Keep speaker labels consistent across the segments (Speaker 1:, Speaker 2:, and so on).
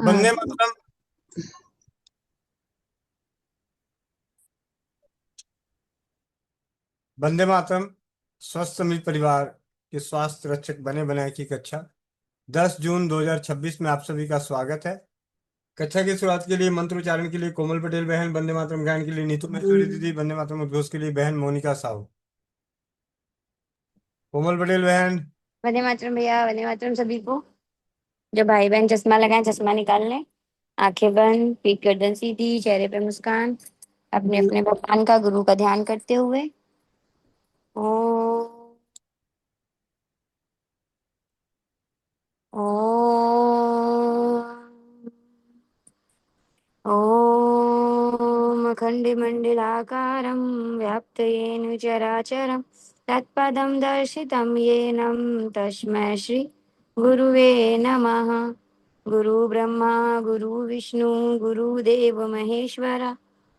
Speaker 1: वंदे
Speaker 2: हाँ।
Speaker 1: मातरम। वंदे मातरम। स्वस्थ समृद्ध परिवार के स्वास्थ्य रक्षक बने बनाए की कक्षा 10 जून 2026 में आप सभी का स्वागत है। कक्षा की शुरुआत के लिए मंत्रोच्चारण के लिए कोमल पटेल बहन, वंदे मातरम गायन के लिए नीतू महेश्वरी दीदी, वंदे मातरम उद्घोष के लिए बहन मोनिका साहू। कोमल पटेल बहन।
Speaker 2: वंदे मातरम भैया, वंदे मातरम सभी को। जो भाई बहन चश्मा लगाए चश्मा निकाल लें। आंखें बंद, पीठ गर्दन सीधी, चेहरे पे मुस्कान। अपने अपने भगवान का, गुरु का ध्यान करते हुए। ओ ओ ॐ अखण्डमण्डलाकारं व्याप्तयेन चराचरं तत्पदं दर्शितं येन तस्मै श्री गुरुवे नमः। गुरु ब्रह्मा गुरु विष्णु गुरुदेव महेश्वर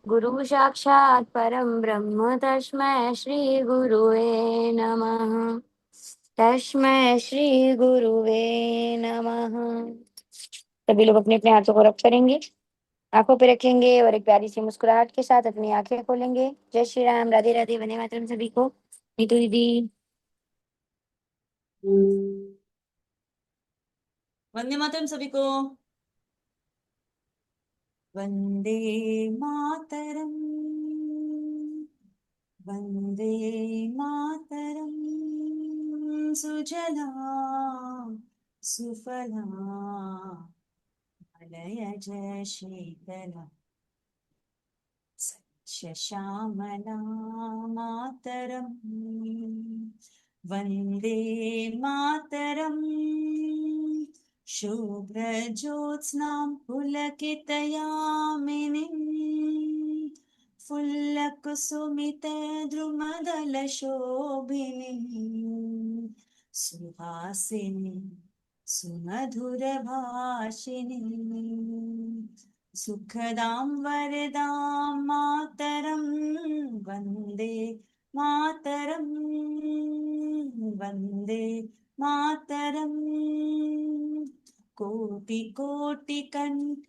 Speaker 2: गुरु साक्षात् परं ब्रह्म तस्मै श्री गुरुवे नमः। तस्मै श्री गुरुवे नमः। सभी लोग अपने अपने हाथों को रब करेंगे, आंखों पे रखेंगे और एक प्यारी सी मुस्कुराहट के साथ अपनी आंखें खोलेंगे। जय श्री राम, राधे राधे, वंदे मातरम सभी को। नीतू दीदी।
Speaker 3: वंदे मातरम सभी को। वंदे मातरम, वंदे मातरम। सुजला सुफला मलयज शीतला सस्यश्यामला मातरम। वंदे मातरम। शुभ्रज्योत्स्नां पुलकितयामिनीं फुल्लकुसुमितद्रुमदलशोभिनीं सुहासिनीं सुमधुरभाषिणीं सुखदां वरदां मातरं वन्दे मातरं। वन्दे मातरम्। कोटि कोटि कंठ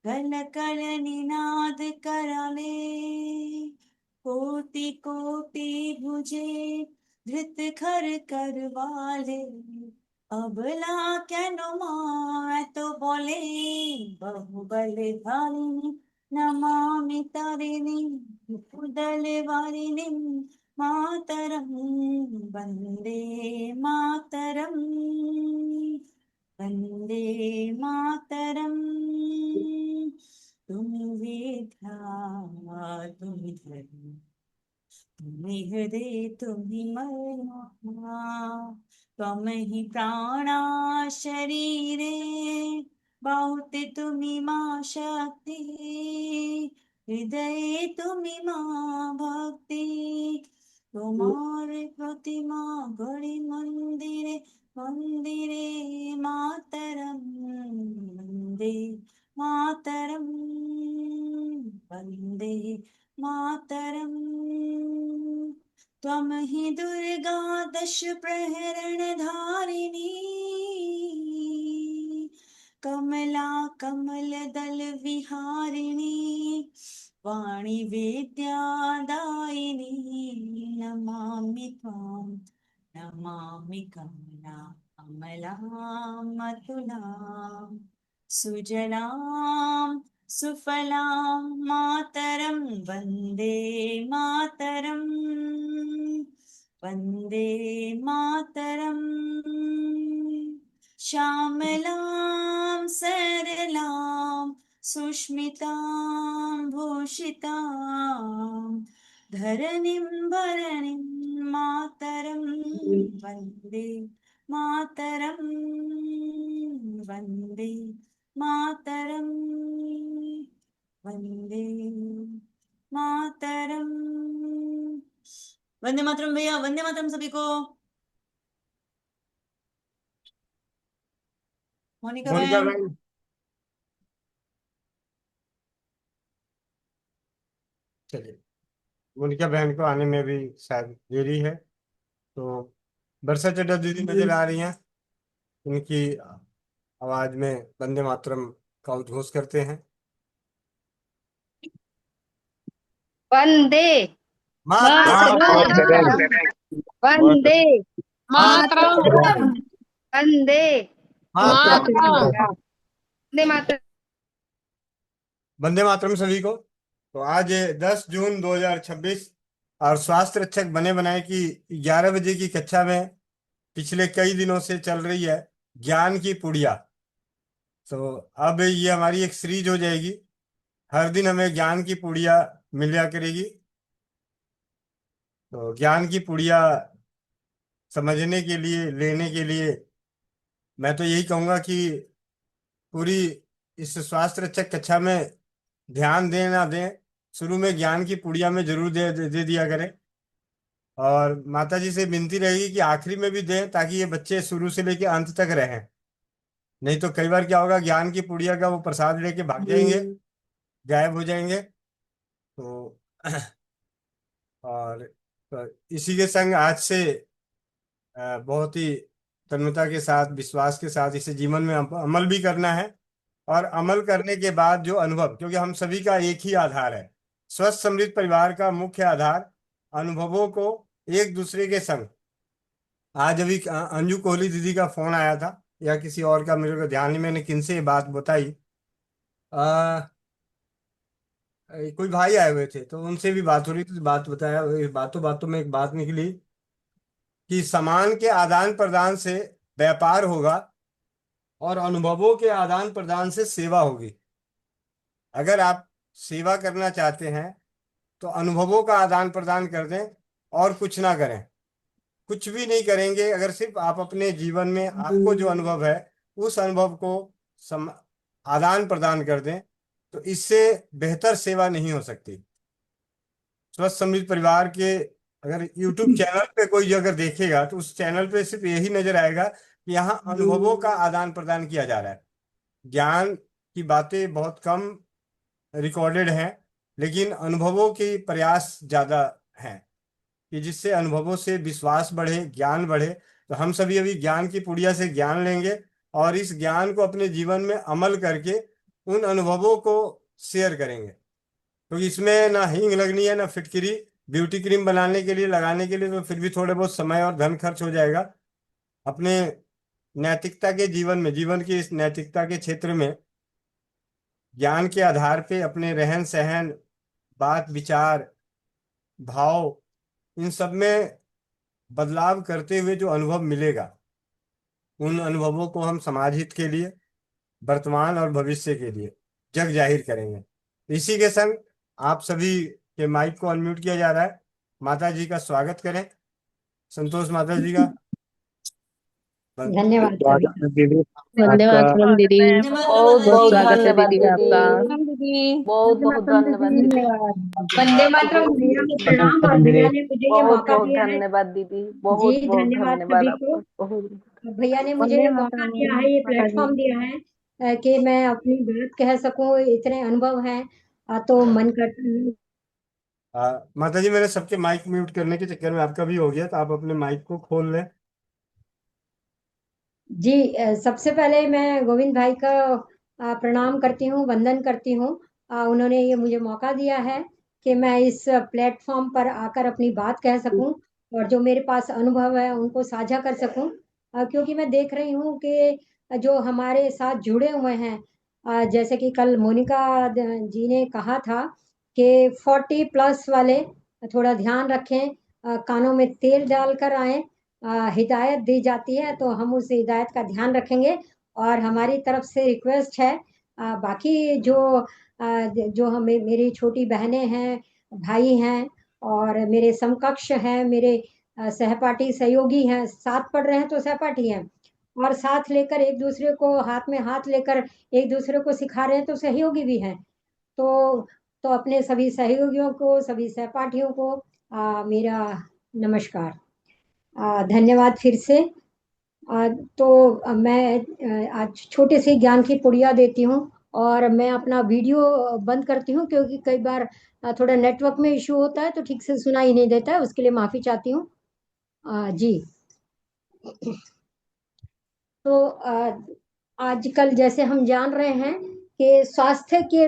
Speaker 3: गलकल निनाद कराले कोटि कोटि भुजे धृत खर करवाले अबला কেন মা এত বলে बहुबलधारिणी नमामि तारिणी उदल वारिणी मातरं वन्दे मातरं। वन्दे मातरं। तुम विद्या तुम धर्म तुम्हि हृदय तुम्हि मरणा त्वमहि प्राणा शरीरे बाहुते तुम्हि मा शक्ति हृदये तुम्हि मा भक्ति তোমার প্রতিমা গড়ি মন্দিরে মন্দিরে মাতরম বন্দে मातरम वन्दे मातरम। त्वं हि दुर्गा दश प्रहरण धारिणी कमला कमल दल विहारिणी वाणी विद्यादायिनी नमामि त्वां नमामि कमला कमलां मतुलां सुजलां सुफलां मातरं वन्दे मातरं। वन्दे मातरं। श्यामलां सरलां सुष्मितां भूषितां धरणीं भरणीं मातरं वन्दे मातरं। वन्दे मातरं। वन्दे मातरं। वंदे मातरम भैया, वंदे मातरम सभी को। मोनिका
Speaker 1: मोनिका
Speaker 3: बहन।
Speaker 1: बहन। चलिए, मोनिका बहन को आने में भी शायद देरी है, तो वर्षा चड्ढा दीदी नजर आ रही हैं। उनकी आवाज में वंदे मातरम का उद्घोष करते हैं।
Speaker 2: वंदे
Speaker 1: मातरम।
Speaker 2: मातरम, वंदे
Speaker 1: मातरम।
Speaker 2: मातरम, वंदे
Speaker 1: मातरम।
Speaker 2: मातरम, वंदे मातरम।
Speaker 1: वंदे मातरम सभी को। तो आज 10 जून 2026 और स्वास्थ्य रक्षक बने बनाए की 11 बजे की कक्षा में पिछले कई दिनों से चल रही है ज्ञान की पुड़िया। तो अब ये हमारी एक सीरीज हो जाएगी। हर दिन हमें ज्ञान की पुड़िया मिला करेगी। तो ज्ञान की पुड़िया समझने के लिए, लेने के लिए मैं तो यही कहूंगा कि पूरी इस स्वास्थ्य रक्षक कक्षा में ध्यान दें ना दें, शुरू में ज्ञान की पुड़िया में जरूर दे दिया करें। और माता जी से विनती रहेगी कि आखिरी में भी दें, ताकि ये बच्चे शुरू से लेकर अंत तक रहें। नहीं तो कई बार क्या होगा, ज्ञान की पुड़िया का वो प्रसाद लेके भाग जाएंगे, गायब हो जाएंगे। तो और तो इसी के संग आज से बहुत ही तन्मयता के साथ, विश्वास के साथ इसे जीवन में अमल भी करना है। और अमल करने के बाद जो अनुभव, क्योंकि हम सभी का एक ही आधार है, स्वस्थ समृद्ध परिवार का मुख्य आधार अनुभवों को एक दूसरे के संग। आज अभी अंजू कोहली दीदी का फोन आया था, या किसी और का, मेरे को ध्यान नहीं, मैंने किनसे ये बात बताई। आ, कोई भाई आए हुए थे तो उनसे भी बात हो रही थी, तो बात बताया, बातों बातों में एक बात निकली कि सामान के आदान प्रदान से व्यापार होगा और अनुभवों के आदान प्रदान से सेवा होगी। अगर आप सेवा करना चाहते हैं तो अनुभवों का आदान प्रदान कर दें और कुछ ना करें। कुछ भी नहीं करेंगे अगर सिर्फ आप अपने जीवन में आपको जो अनुभव है उस अनुभव को सम आदान प्रदान कर दें, तो इससे बेहतर सेवा नहीं हो सकती। स्वस्थ समृद्ध परिवार के अगर यूट्यूब चैनल पे कोई अगर देखेगा तो उस चैनल पे सिर्फ यही नजर आएगा कि यहाँ अनुभवों का आदान प्रदान किया जा रहा है। ज्ञान की बातें बहुत कम रिकॉर्डेड हैं, लेकिन अनुभवों की प्रयास ज्यादा हैं कि जिससे अनुभवों से विश्वास बढ़े, ज्ञान बढ़े। तो हम सभी अभी ज्ञान की पुड़िया से ज्ञान लेंगे और इस ज्ञान को अपने जीवन में अमल करके उन अनुभवों को शेयर करेंगे। क्योंकि इसमें ना हींग लगनी है ना फिटकिरी। ब्यूटी क्रीम बनाने के लिए, लगाने के लिए तो फिर भी थोड़े बहुत समय और धन खर्च हो जाएगा। अपने नैतिकता के जीवन में, जीवन की इस नैतिकता के क्षेत्र में ज्ञान के आधार पे अपने रहन सहन, बात विचार, भाव, इन सब में बदलाव करते हुए जो अनुभव मिलेगा, उन अनुभवों को हम समाज हित के लिए, वर्तमान और भविष्य के लिए जग जाहिर करेंगे। इसी के संग आप सभी के माइक को अनम्यूट किया जा रहा है। माता जी का स्वागत करें, संतोष माता जी का।
Speaker 4: धन्यवाद सभी का।
Speaker 5: दीदी
Speaker 6: वंदे
Speaker 5: आपका
Speaker 6: मातरम दीदी।
Speaker 3: धन्यवाद
Speaker 6: बहुत
Speaker 3: माता
Speaker 6: बहुत
Speaker 3: जी।
Speaker 6: स्वागत है दीदी का आपका।
Speaker 4: दीदी
Speaker 6: बहुत बहुत धन्यवाद दीदी।
Speaker 4: वंदे मातरम भैया को प्रणाम, और भैया ने मुझे ये
Speaker 6: बहुत
Speaker 4: मौका
Speaker 6: बहुत
Speaker 4: दिया है।
Speaker 6: धन्यवाद दीदी,
Speaker 4: जी
Speaker 6: बहुत बहुत
Speaker 4: धन्यवाद
Speaker 6: धन्यवाद
Speaker 4: सभी को।
Speaker 6: आपका। बहुत
Speaker 4: भैया ने मुझे ये मौका दिया है, ये प्लेटफॉर्म दिया है कि मैं अपनी बात कह सकूं। इतने अनुभव हैं तो मन कर।
Speaker 1: माता जी, मैंने सबके माइक म्यूट करने के चक्कर में आपका भी हो गया, तो आप अपने माइक को खोल लें।
Speaker 4: जी सबसे पहले मैं गोविंद भाई का प्रणाम करती हूँ, वंदन करती हूँ। उन्होंने ये मुझे मौका दिया है कि मैं इस प्लेटफॉर्म पर आकर अपनी बात कह सकूं और जो मेरे पास अनुभव है उनको साझा कर सकूं। क्योंकि मैं देख रही हूँ कि जो हमारे साथ जुड़े हुए हैं, जैसे कि कल मोनिका जी ने कहा था कि 40+ वाले थोड़ा ध्यान रखें, कानों में तेल डालकर आए। हिदायत दी जाती है तो हम उस हिदायत का ध्यान रखेंगे। और हमारी तरफ से रिक्वेस्ट है, बाकी जो हमें मेरी छोटी बहनें हैं, भाई हैं और मेरे समकक्ष हैं, मेरे सहपाठी सहयोगी हैं, साथ पढ़ रहे हैं तो सहपाठी हैं, और साथ लेकर एक दूसरे को हाथ में हाथ लेकर एक दूसरे को सिखा रहे हैं तो सहयोगी भी हैं। तो अपने सभी सहयोगियों को, सभी सहपाठियों को मेरा नमस्कार। धन्यवाद फिर से। तो मैं आज छोटे से ज्ञान की पुड़िया देती हूँ और मैं अपना वीडियो बंद करती हूँ, क्योंकि कई बार थोड़ा नेटवर्क में इशू होता है तो ठीक से सुनाई नहीं देता है, उसके लिए माफ़ी चाहती हूँ। जी। तो आजकल जैसे हम जान रहे हैं कि स्वास्थ्य के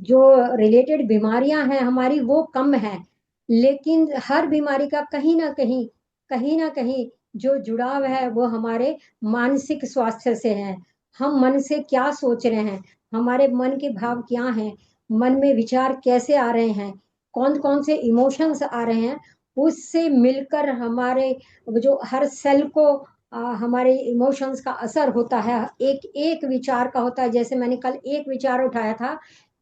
Speaker 4: जो रिलेटेड बीमारियां हैं हमारी वो कम है, लेकिन हर बीमारी का कहीं ना कहीं जो जुड़ाव है वो हमारे मानसिक स्वास्थ्य से है। हम मन से क्या सोच रहे हैं, हमारे मन के भाव क्या हैं, मन में विचार कैसे आ रहे हैं, कौन कौन से इमोशंस आ रहे हैं, उससे मिलकर हमारे जो हर सेल को हमारे इमोशंस का असर होता है। एक एक विचार का होता है। जैसे मैंने कल एक विचार उठाया था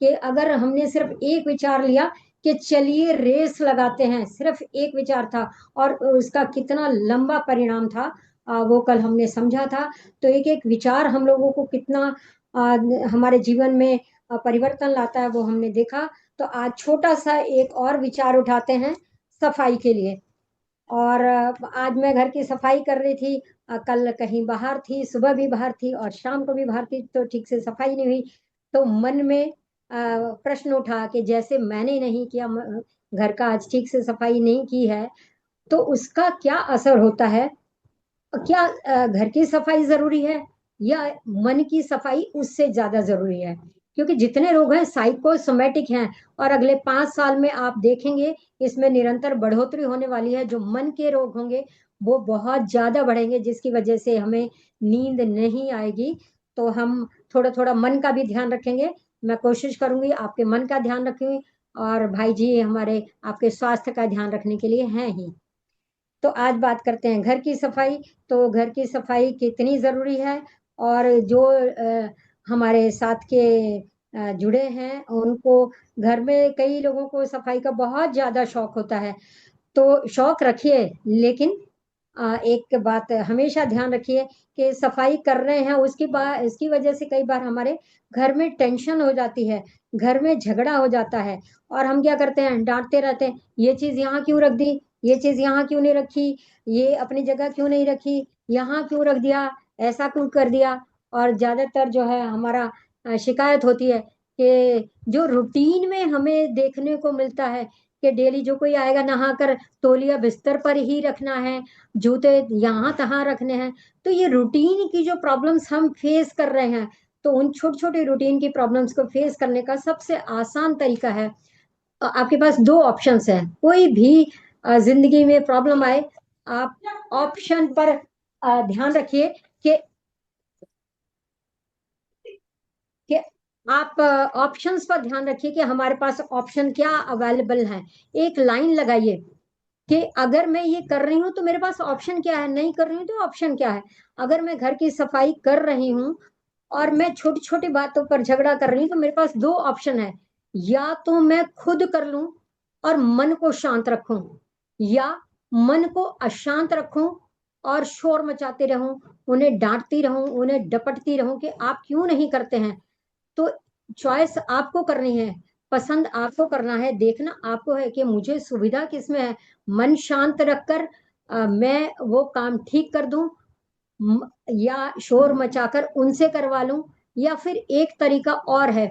Speaker 4: कि अगर हमने सिर्फ एक विचार लिया कि चलिए रेस लगाते हैं, सिर्फ एक विचार था और उसका कितना लंबा परिणाम था, वो कल हमने समझा था। तो एक एक विचार हम लोगों को कितना आ, हमारे जीवन में परिवर्तन लाता है वो हमने देखा। तो आज छोटा सा एक और विचार उठाते हैं सफाई के लिए। और आज मैं घर की सफाई कर रही थी, कल कहीं बाहर थी, सुबह भी बाहर थी और शाम को भी बाहर थी, तो ठीक से सफाई नहीं हुई। तो मन में प्रश्न उठा कि जैसे मैंने नहीं किया, घर का आज ठीक से सफाई नहीं की है, तो उसका क्या असर होता है। क्या घर की सफाई जरूरी है या मन की सफाई उससे ज्यादा जरूरी है। क्योंकि जितने रोग हैं साइकोसोमेटिक हैं और अगले 5 साल में आप देखेंगे इसमें निरंतर बढ़ोतरी होने वाली है। जो मन के रोग होंगे वो बहुत ज्यादा बढ़ेंगे, जिसकी वजह से हमें नींद नहीं आएगी। तो हम थोड़ा थोड़ा मन का भी ध्यान रखेंगे। मैं कोशिश करूंगी आपके मन का ध्यान रखूंगी, और भाई जी हमारे आपके स्वास्थ्य का ध्यान रखने के लिए हैं ही। तो आज बात करते हैं घर की सफाई। तो घर की सफाई कितनी जरूरी है, और जो हमारे साथ के जुड़े हैं उनको, घर में कई लोगों को सफाई का बहुत ज्यादा शौक होता है। तो शौक रखिए, लेकिन एक बात हमेशा ध्यान रखिए कि सफाई कर रहे हैं उसकी बात, इसकी वजह से कई बार हमारे घर में टेंशन हो जाती है, घर में झगड़ा हो जाता है, और हम क्या करते हैं, डांटते रहते हैं, ये चीज यहाँ क्यों रख दी, ये चीज यहाँ क्यों नहीं रखी, ये अपनी जगह क्यों नहीं रखी, यहाँ क्यों रख दिया, ऐसा क्यों कर दिया। और ज्यादातर जो है हमारा शिकायत होती है कि जो रूटीन में हमें देखने को मिलता है कि डेली जो कोई आएगा नहाकर तौलिया बिस्तर पर ही रखना है, जूते यहाँ तहाँ रखने हैं। तो ये रूटीन की जो प्रॉब्लम्स हम फेस कर रहे हैं, तो उन छोटे छोटे रूटीन की प्रॉब्लम्स को फेस करने का सबसे आसान तरीका है, आपके पास दो ऑप्शंस हैं। कोई भी जिंदगी में प्रॉब्लम आए, आप ऑप्शन पर ध्यान रखिए कि कि आप ऑप्शंस पर ध्यान रखिए कि हमारे पास ऑप्शन क्या अवेलेबल है। एक लाइन लगाइए कि अगर मैं ये कर रही हूँ तो मेरे पास ऑप्शन क्या है, नहीं कर रही हूँ तो ऑप्शन क्या है। अगर मैं घर की सफाई कर रही हूँ और मैं छोटी छोटी बातों पर झगड़ा कर रही हूँ, तो मेरे पास दो ऑप्शन है। या तो मैं खुद कर लूं और मन को शांत रखूं, या मन को अशांत रखूं और शोर मचाते रहूं, उन्हें डांटती रहूं, उन्हें डपटती रहूं कि आप क्यों नहीं करते हैं। तो चॉइस आपको करनी है, पसंद आपको करना है, देखना आपको है कि मुझे सुविधा किसमें है। मन शांत रखकर मैं वो काम ठीक कर दूं, या शोर मचाकर उनसे करवा लूं, या फिर एक तरीका और है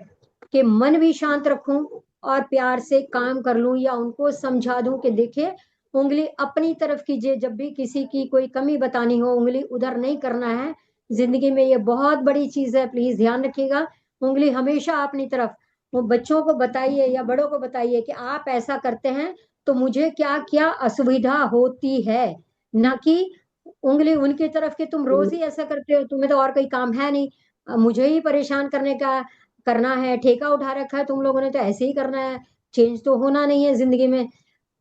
Speaker 4: कि मन भी शांत रखूं और प्यार से काम कर लूं, या उनको समझा दूं कि देखिए उंगली अपनी तरफ कीजिए, जब भी किसी की कोई कमी बतानी हो उंगली उधर नहीं करना है। जिंदगी में ये बहुत बड़ी चीज है, प्लीज ध्यान रखिएगा, उंगली हमेशा अपनी तरफ। वो बच्चों को बताइए या बड़ों को बताइए कि आप ऐसा करते हैं तो मुझे क्या क्या असुविधा होती है, ना कि उंगली उनकी तरफ कि तुम रोज ही ऐसा करते हो, तुम्हें तो और कोई काम है नहीं, मुझे ही परेशान करने का करना है, ठेका उठा रखा है तुम लोगों ने तो ऐसे ही करना है, चेंज तो होना नहीं है जिंदगी में।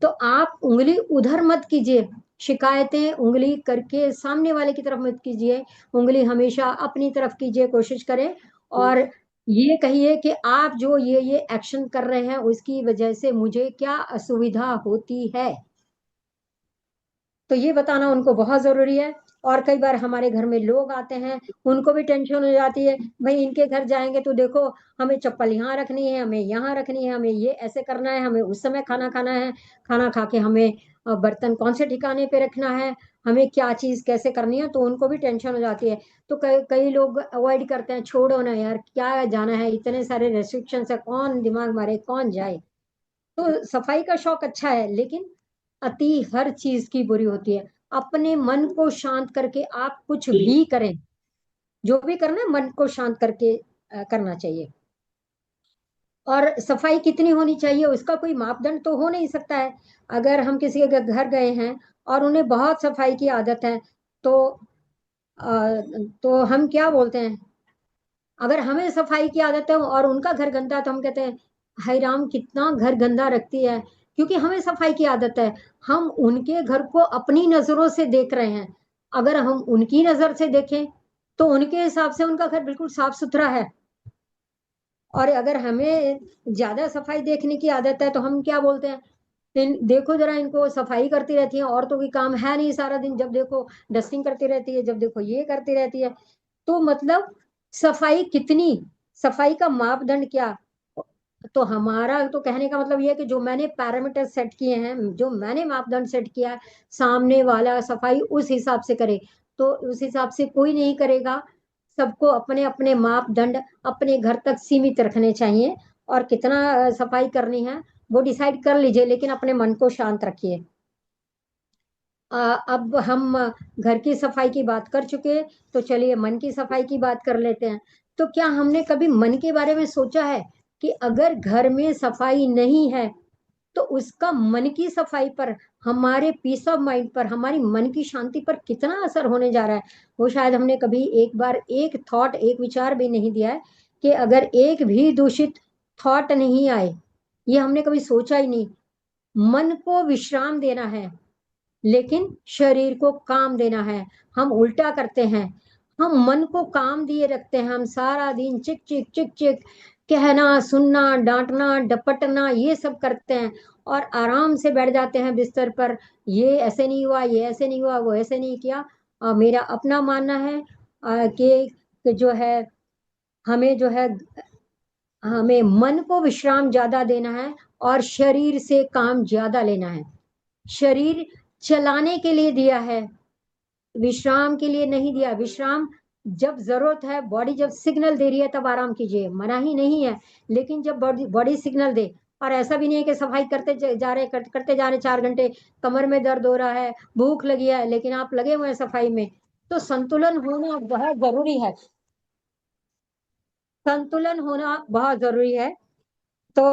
Speaker 4: तो आप उंगली उधर मत कीजिए, शिकायतें उंगली करके सामने वाले की तरफ मत कीजिए, उंगली हमेशा अपनी तरफ कीजिए, कोशिश करें। और ये कहिए कि आप जो ये एक्शन कर रहे हैं उसकी वजह से मुझे क्या असुविधा होती है। तो ये बताना उनको बहुत जरूरी है। और कई बार हमारे घर में लोग आते हैं, उनको भी टेंशन हो जाती है, भाई इनके घर जाएंगे तो देखो हमें चप्पल यहाँ रखनी है, हमें यहाँ रखनी है, हमें ये ऐसे करना है, हमें उस समय खाना खाना है, खाना खा के हमें बर्तन कौन से ठिकाने पे रखना है, हमें क्या चीज कैसे करनी है, तो उनको भी टेंशन हो जाती है। तो कई कई लोग अवॉइड करते हैं, छोड़ो ना यार, क्या जाना है, इतने सारे रेस्ट्रिक्शन है, कौन दिमाग मारे, कौन जाए। तो सफाई का शौक अच्छा है, लेकिन अति हर चीज की बुरी होती है। अपने मन को शांत करके आप कुछ भी करें, जो भी करना है मन को शांत करके करना चाहिए। और सफाई कितनी होनी चाहिए उसका कोई मापदंड तो हो नहीं सकता है। अगर हम किसी के घर गए हैं और उन्हें बहुत सफाई की आदत है, तो तो हम क्या बोलते हैं, अगर हमें सफाई की आदत है और उनका घर गंदा है तो हम कहते हैं हाय राम कितना घर गंदा रखती है, क्योंकि हमें सफाई की आदत है। हम उनके घर को अपनी नजरों से देख रहे हैं। अगर हम उनकी नजर से देखें तो उनके हिसाब से उनका घर बिल्कुल साफ सुथरा है। और अगर हमें ज्यादा सफाई देखने की आदत है तो हम क्या बोलते हैं, देखो जरा इनको सफाई करती रहती है, औरतों की काम है नहीं सारा दिन, जब देखो डस्टिंग करती रहती है, जब देखो ये करती रहती है। तो मतलब सफाई कितनी, सफाई का मापदंड क्या। तो हमारा तो कहने का मतलब ये है कि जो मैंने पैरामीटर सेट किए हैं, जो मैंने मापदंड सेट किया है, सामने वाला सफाई उस हिसाब से करे। तो उस हिसाब से कोई नहीं करेगा। सबको अपने अपने मापदंड अपने घर तक सीमित रखने चाहिए। और कितना सफाई करनी है वो डिसाइड कर लीजिए, लेकिन अपने मन को शांत रखिए। अब हम घर की सफाई की बात कर चुके, तो चलिए मन की सफाई की बात कर लेते हैं। तो क्या हमने कभी मन के बारे में सोचा है कि अगर घर में सफाई नहीं है तो उसका मन की सफाई पर, हमारे पीस ऑफ माइंड पर, हमारी मन की शांति पर कितना असर होने जा रहा है। वो शायद हमने कभी एक बार एक थॉट, एक विचार भी नहीं दिया है कि अगर एक भी दूषित थॉट नहीं आए, ये हमने कभी सोचा ही नहीं। मन को विश्राम देना है लेकिन शरीर को काम देना है। हम उल्टा करते हैं, हम मन को काम दिए रखते हैं, हम सारा दिन चिक चिक चिक चिक कहना सुनना डांटना डपटना ये सब करते हैं, और आराम से बैठ जाते हैं बिस्तर पर। ये ऐसे नहीं हुआ, ये ऐसे नहीं हुआ, वो ऐसे नहीं किया। मेरा अपना मानना है कि जो है हमें जो है हमें मन को विश्राम ज्यादा देना है और शरीर से काम ज्यादा लेना है। शरीर चलाने के लिए दिया है, विश्राम के लिए नहीं दिया। विश्राम जब जरूरत है, बॉडी जब सिग्नल दे रही है तब आराम कीजिए, मना ही नहीं है। लेकिन जब बॉडी बॉडी सिग्नल दे, और ऐसा भी नहीं है कि सफाई करते जा रहे करते जा रहे 4 घंटे, कमर में दर्द हो रहा है, भूख लगी है, लेकिन आप लगे हुए हैं सफाई में। तो संतुलन होना बहुत जरूरी है, संतुलन होना बहुत जरूरी है। तो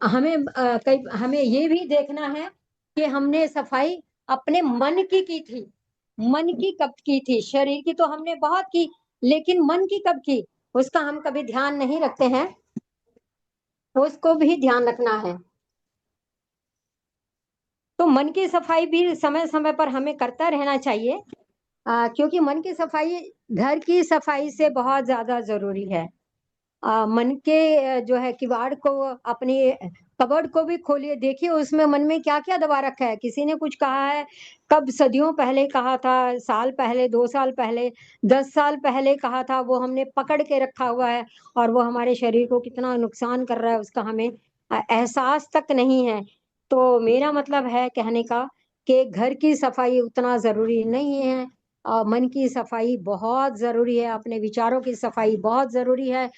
Speaker 4: हमें ये भी देखना है कि हमने सफाई अपने मन की थी। मन की कब की थी, शरीर की तो हमने बहुत की, लेकिन मन की कब की उसका हम कभी ध्यान नहीं रखते हैं। उसको भी ध्यान रखना है। तो मन की सफाई भी समय समय पर हमें करता रहना चाहिए, क्योंकि मन की सफाई घर की सफाई से बहुत ज्यादा जरूरी है। मन के जो है किवाड़ को, अपनी कबर्ड को भी खोलिए, देखिए उसमें मन में क्या क्या दबा रखा है। किसी ने कुछ कहा है, कब सदियों पहले कहा था, साल पहले, 2 साल पहले, 10 साल पहले कहा था, वो हमने पकड़ के रखा हुआ है। और वो हमारे शरीर को कितना नुकसान कर रहा है उसका हमें एहसास तक नहीं है। तो मेरा मतलब है कहने का कि घर की सफाई उतना जरूरी नहीं है, मन की सफाई बहुत जरूरी है, अपने विचारों की सफाई बहुत जरूरी है।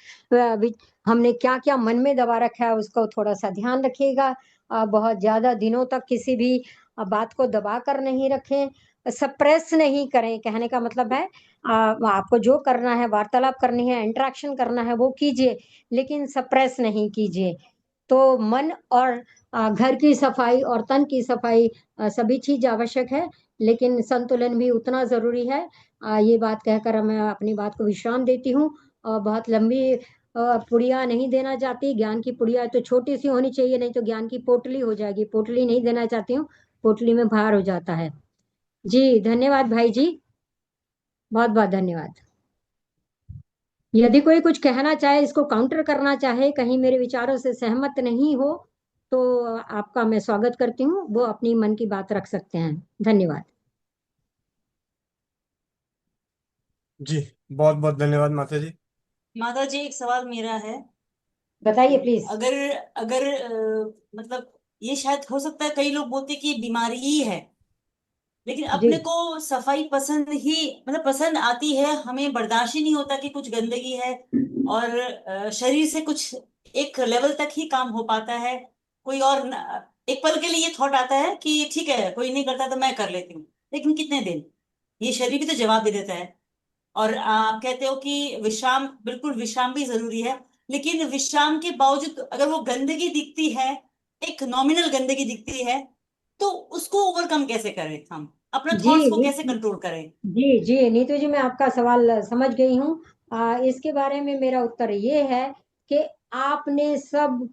Speaker 4: हमने क्या क्या मन में दबा रखा है उसको थोड़ा सा ध्यान रखिएगा। बहुत ज्यादा दिनों तक किसी भी बात को दबा कर नहीं रखें, सप्रेस नहीं करें। कहने का मतलब है आपको जो करना है, वार्तालाप करनी है, इंटरेक्शन करना है, वो कीजिए, लेकिन सप्रेस नहीं कीजिए। तो मन और घर की सफाई और तन की सफाई, सभी चीज आवश्यक है, लेकिन संतुलन भी उतना जरूरी है। ये बात कहकर मैं अपनी बात को विश्राम देती हूँ। और बहुत लंबी पुड़िया नहीं देना चाहती, ज्ञान की पुड़िया तो छोटी सी होनी चाहिए, नहीं तो ज्ञान की पोटली हो जाएगी। पोटली नहीं देना चाहती हूँ, पोटली में भार हो जाता है। जी धन्यवाद भाई जी, बहुत बहुत धन्यवाद। यदि कोई कुछ कहना चाहे, इसको काउंटर करना चाहे, कहीं मेरे विचारों से सहमत नहीं हो, तो आपका मैं स्वागत करती हूँ, वो अपनी मन की बात रख सकते हैं। धन्यवाद।
Speaker 1: जी बहुत बहुत धन्यवाद माता जी।
Speaker 3: माता जी, एक सवाल मेरा है।
Speaker 4: बताइए प्लीज।
Speaker 3: अगर अगर मतलब ये शायद हो सकता है, कई लोग बोलते हैं कि ये बीमारी ही है, लेकिन
Speaker 4: जी
Speaker 3: अपने को सफाई पसंद ही, मतलब पसंद आती है, हमें बर्दाश्त ही नहीं होता कि कुछ गंदगी है। और शरीर से कुछ एक लेवल तक ही काम हो पाता है। कोई और एक पल के लिए ये थॉट आता है कि ठीक है कोई नहीं करता तो मैं कर लेती हूँ, लेकिन कितने दिन, ये शरीर भी तो जवाब दे देता है। और आप कहते हो कि विश्राम, बिल्कुल विश्राम भी जरूरी है, लेकिन विश्राम के बावजूद अगर वो गंदगी दिखती है, एक नॉमिनल गंदगी दिखती है, तो उसको ओवरकम कैसे करें, हम अपने
Speaker 4: जी
Speaker 3: थॉट्स को कैसे
Speaker 4: नी-
Speaker 3: कंट्रोल करें?
Speaker 4: जी जी नीतू जी, मैं आपका सवाल समझ गई हूँ। इसके बारे में मेरा उत्तर ये है कि आपने सब